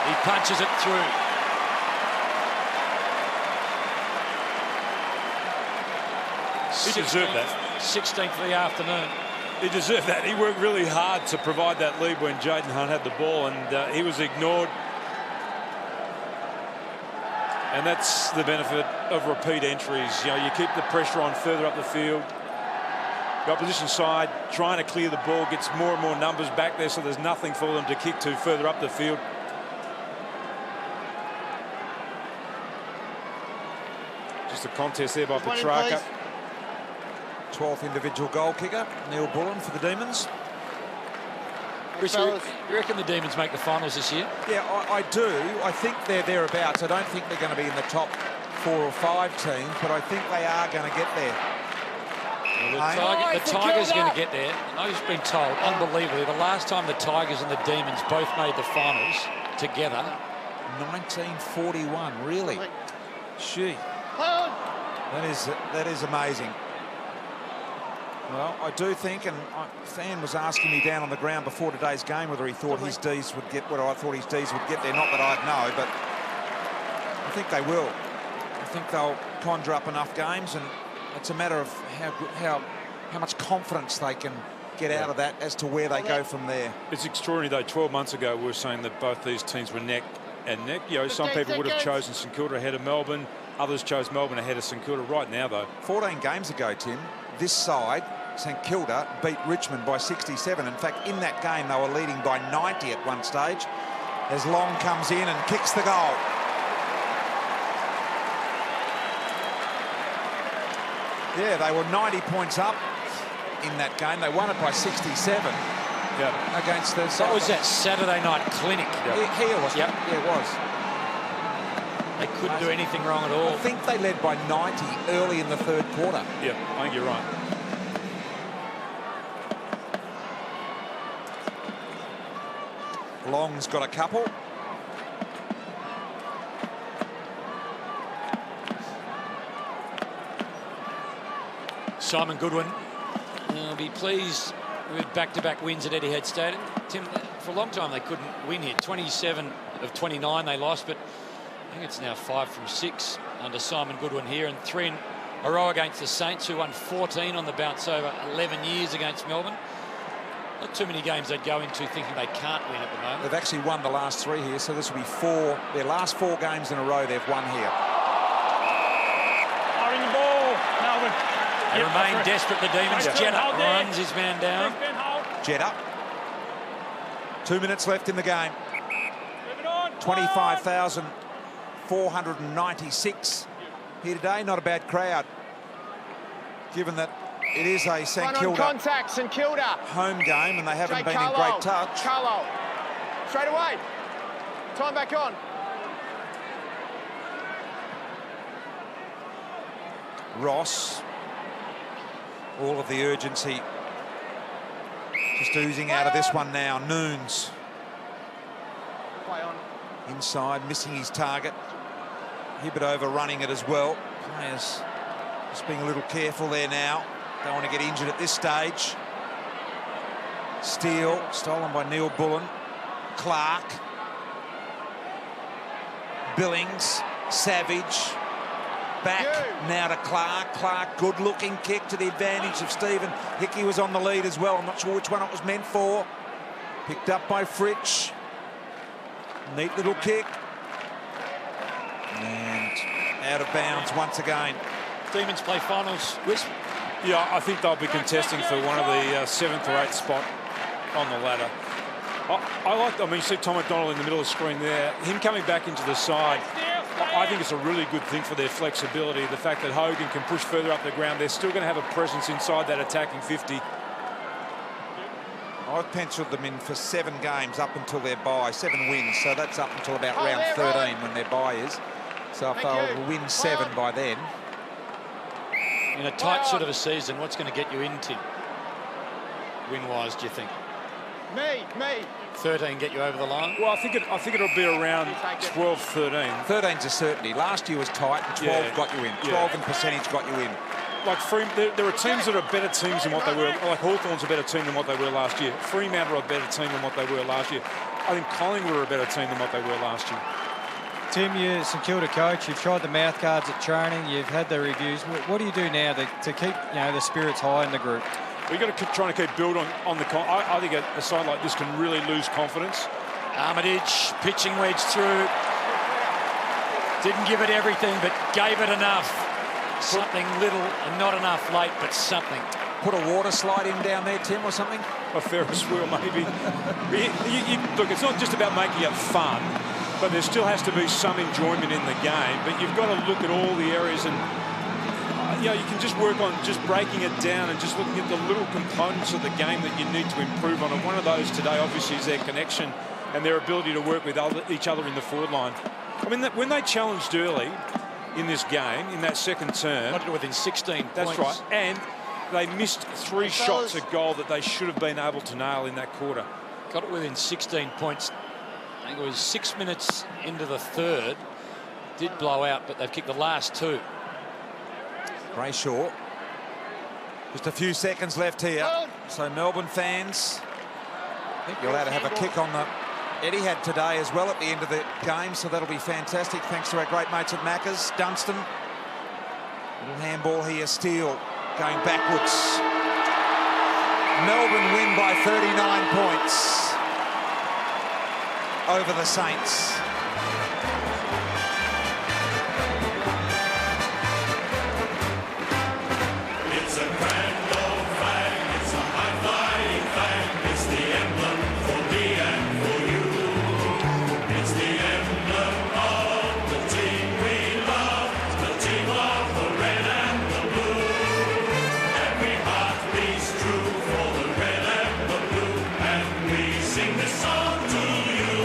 He punches it through. He deserved that. 16th of the afternoon. He deserved that. He worked really hard to provide that lead when Jaden Hunt had the ball, and he was ignored. And that's the benefit of repeat entries. You know, you keep the pressure on further up the field. The opposition side trying to clear the ball, gets more and more numbers back there, so there's nothing for them to kick to further up the field. Just a contest there by Petrarca. 12th individual goal kicker, Neal-Bullen for the Demons. Chris, you reckon the Demons make the finals this year? Yeah, I do. I think they're thereabouts. I don't think they're going to be in the top 4 or 5 teams, but I think they are going to get there. Well, the Tigers are going to get there. I've just been told, unbelievably, the last time the Tigers and the Demons both made the finals together. 1941, really? Gee. That is amazing. Well, I do think, and Fan was asking me down on the ground before today's game whether he thought his D's would get what I thought his D's would get there. Not that I'd know, but I think they will. I think they'll conjure up enough games, and it's a matter of how much confidence they can get out of that as to where they go from there. It's extraordinary, though. 12 months ago, we were saying that both these teams were neck and neck. You know, some people would have chosen St Kilda ahead of Melbourne. Others chose Melbourne ahead of St Kilda. Right now, though, 14 games ago, Tim, this side, St Kilda, beat Richmond by 67. In fact, in that game, they were leading by 90 at one stage, as Long comes in and kicks the goal. Yeah, they were 90 points up in that game. They won it by 67 against the... That was that Saturday night clinic. Here, wasn't it? Yeah, it was. They couldn't do anything wrong at all. I think they led by 90 early in the third quarter. Yeah, I think you're right. Long's got a couple. Simon Goodwin will be pleased with back-to-back wins at Etihad Stadium. Tim, for a long time they couldn't win here. 27 of 29 they lost, but I think it's now 5 from 6 under Simon Goodwin here, and 3 in a row against the Saints, who won 14 on the bounce over 11 years against Melbourne. Not too many games they'd go into thinking they can't win at the moment. They've actually won the last 3 here, so this will be 4. Their last 4 games in a row they've won here. Hurry the ball, Melbourne. They remain desperate, the Demons. Jeddah runs his man down. Jeddah. 2 minutes left in the game. 25,496 here today. Not a bad crowd, given that it is a St Kilda contact, St Kilda home game, and they haven't been in great touch. Carlo, straight away. Time back on. Ross. All of the urgency just oozing out of this one now. Noons. Play on. Inside, missing his target. Hibbert overrunning it as well. Players just being a little careful there now. Don't want to get injured at this stage. Steele, stolen by Neal-Bullen. Clark. Billings. Savage. Back now to Clark. Clark, good-looking kick to the advantage of Stephen. Hickey was on the lead as well. I'm not sure which one it was meant for. Picked up by Fritsch. Neat little kick. And out of bounds once again. Demons play finals. Wisp. Yeah, I think they'll be contesting for one of the 7th or 8th spot on the ladder. I mean, you see Tom McDonald in the middle of the screen there. Him coming back into the side, I think it's a really good thing for their flexibility. The fact that Hogan can push further up the ground, they're still going to have a presence inside that attacking 50. I've penciled them in for 7 games up until their bye, 7 wins. So that's up until about round 13 when their bye is. So if they'll win 7 by then. In a tight sort of a season, what's going to get you in, Tim? Win-wise, do you think? Me. 13 get you over the line? Well, I think it'll be around 12, 13. 13's a certainty. Last year was tight, and 12 got you in. 12 in percentage got you in. Like there are teams that are better teams than what they were. Like Hawthorn's a better team than what they were last year. Fremantle are a better team than what they were last year. I think Collingwood are a better team than what they were last year. Tim, you're St Kilda coach. You've tried the mouth guards at training. You've had the reviews. What do you do now to keep the spirits high in the group? We've got to try to keep build on the. I think a side like this can really lose confidence. Armitage pitching wedge through. Didn't give it everything, but gave it enough. Something little and not enough late, but something. Put a water slide in down there, Tim, or something? A Ferris wheel, maybe. Look, it's not just about making it fun, but there still has to be some enjoyment in the game. But you've got to look at all the areas, and you can just work on just breaking it down and just looking at the little components of the game that you need to improve on. And one of those today, obviously, is their connection and their ability to work with each other in the forward line. I mean, when they challenged early in this game, in that second term, got it within 16 points. That's right, and they missed 3 shots at goal that they should have been able to nail in that quarter. Got it within 16 points. I think it was 6 minutes into the third. Did blow out, but they've kicked the last 2. Brayshaw. Just a few seconds left here. So Melbourne fans, you're allowed to have a kick on the Etihad today as well at the end of the game, so that'll be fantastic. Thanks to our great mates at Macca's. Dunstan. Little handball here. Steele going backwards. Melbourne win by 39 points over the Saints. It's a grand old flag, it's a high-flying flag, it's the emblem for me and for you. It's the emblem of the team we love, the team of the red and the blue. Every heart beats true for the red and the blue, and we sing this song to you.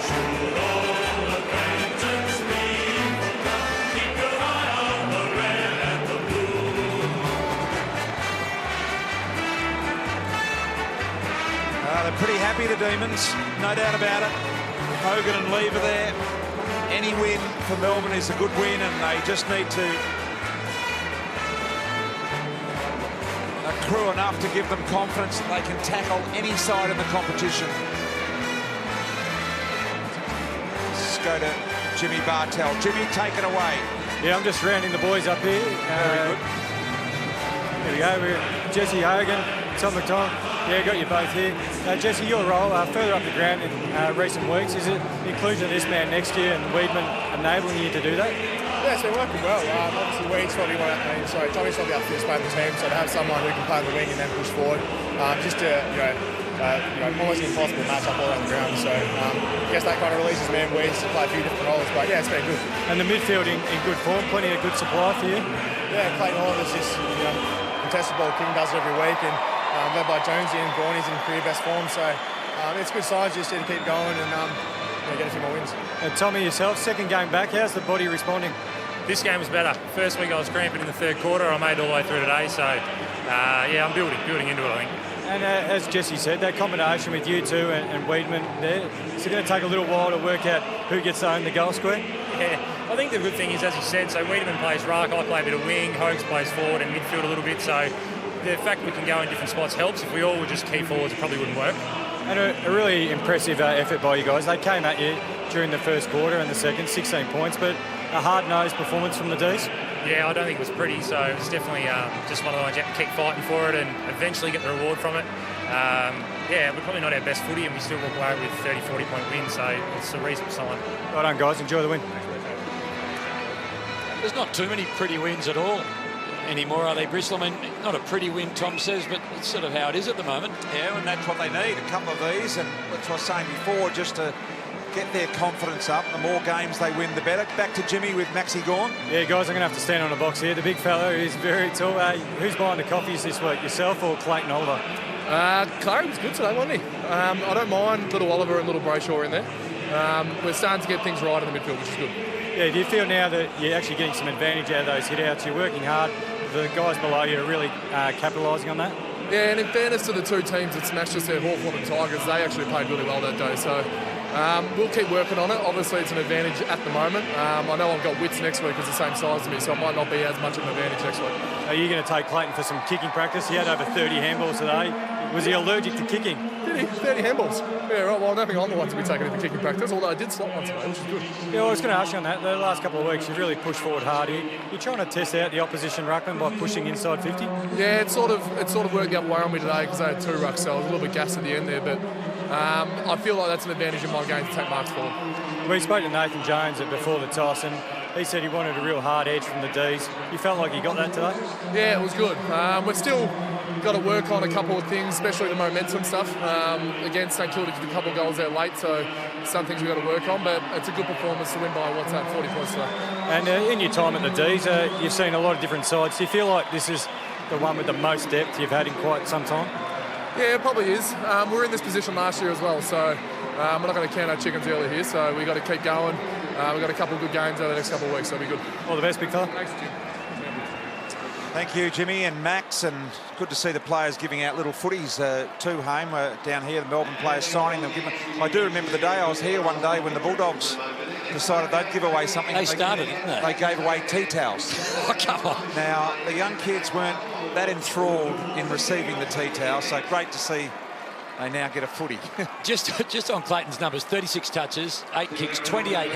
Should all acquaintance be forgot, keep your eye on the red and the blue. They're pretty happy, the Demons, no doubt about it. Hogan and Lever there. Any win for Melbourne is a good win, and they just need to accrue enough to give them confidence that they can tackle any side in the competition. Let's go to Jimmy Bartell. Jimmy, take it away. Yeah, I'm just rounding the boys up here. Very good. Here we go. We're Jesse Hogan, Tom McDonald. Yeah, got you both here. Jesse, your role further up the ground in recent weeks, is it the inclusion of this man next year and Weedman enabling you to do that? Yeah, it's been working well. Obviously, Weed's probably Tommy's probably up to this play in the team, so to have someone who can play on the wing and then push forward, just to, almost an impossible match-up all around the ground. So I guess that kind of releases me and Weeds to play a few different roles, but yeah, it's been good. And the midfield in good form, plenty of good supply for you? Yeah, Clayton Oliver's just, contested ball, King does it every week, and led by Jonesy and Gorney's in career best form, so it's good signs just to keep going and get a few more wins. And Tommy, yourself, second game back, how's the body responding? This game was better. First week I was cramping in the third quarter. I made it all the way through today, so I'm building into it, I think. And as Jesse said, that combination with you two and Weedman there, is it going to take a little while to work out who gets to own the goal square? Yeah, I think the good thing is, as he said, so Weedman plays ruck, I play a bit of wing, Hogs plays forward and midfield a little bit, so the fact we can go in different spots helps. If we all were just key forwards, it probably wouldn't work. And a really impressive effort by you guys. They came at you during the first quarter and the second, 16 points, but a hard-nosed performance from the D's. Yeah, I don't think it was pretty, so it was definitely just one of the ones you have to keep fighting for it and eventually get the reward from it. We're probably not our best footy and we still walk away with 30, 40-point win, so it's a reasonable sign. Well done, guys. Enjoy the win. There's not too many pretty wins at all anymore, are they, Bristol? I mean, not a pretty win, Tom says, but it's sort of how it is at the moment. Yeah, and that's what they need, a couple of these, and that's what I was saying before, just to get their confidence up. The more games they win, the better. Back to Jimmy with Maxi Gawn. Yeah, guys, I'm going to have to stand on a box here. The big fellow is very tall. Who's buying the coffees this week, yourself or Clayton Oliver? Clary was good today, wasn't he? I don't mind little Oliver and little Brayshaw in there. We're starting to get things right in the midfield, which is good. Yeah, do you feel now that you're actually getting some advantage out of those hit-outs? You're working hard. The guys below you are really capitalising on that? Yeah, and in fairness to the two teams that smashed us there, Hawthorn and Tigers, they actually played really well that day. So we'll keep working on it. Obviously, it's an advantage at the moment. I know I've got Wits next week, who's the same size as me, so it might not be as much of an advantage next week. Are you going to take Clayton for some kicking practice? He had over 30 handballs today. Was he allergic to kicking? Did he? 30 handballs. Yeah, right. Well, I don't think I'm the one to be taking it for kicking practice, although I did slot one today, which is good. Yeah, I was going to ask you on that. The last couple of weeks, you've really pushed forward hard. You're trying to test out the opposition ruckman by pushing inside 50? Yeah, it sort of worked the other way on me today because I had 2 rucks, so I was a little bit gassed at the end there, but I feel like that's an advantage in my game to take marks forward. We spoke to Nathan Jones before the toss, and he said he wanted a real hard edge from the Ds. You felt like you got that today? Yeah, it was good. We've still got to work on a couple of things, especially the momentum stuff. Against St.Kilda did a couple of goals there late, so some things we've got to work on, but it's a good performance to win by, 40 points today. And in your time at the Ds, you've seen a lot of different sides. Do you feel like this is the one with the most depth you've had in quite some time? Yeah, it probably is. We were in this position last year as well, so we're not going to count our chickens early here, so we've got to keep going. We've got a couple of good games over the next couple of weeks, so it'll be good. All the best, big fella. Thanks, Jim. Thank you, Jimmy and Max, and good to see the players giving out little footies to home down here. The Melbourne players signing them. I do remember the day I was here one day when the Bulldogs decided they'd give away something. They started, didn't they? They gave away tea towels. Oh, come on. Now, the young kids weren't that enthralled in receiving the tea towels, so great to see they now get a footy. Just on Clayton's numbers, 36 touches, 8 kicks, 28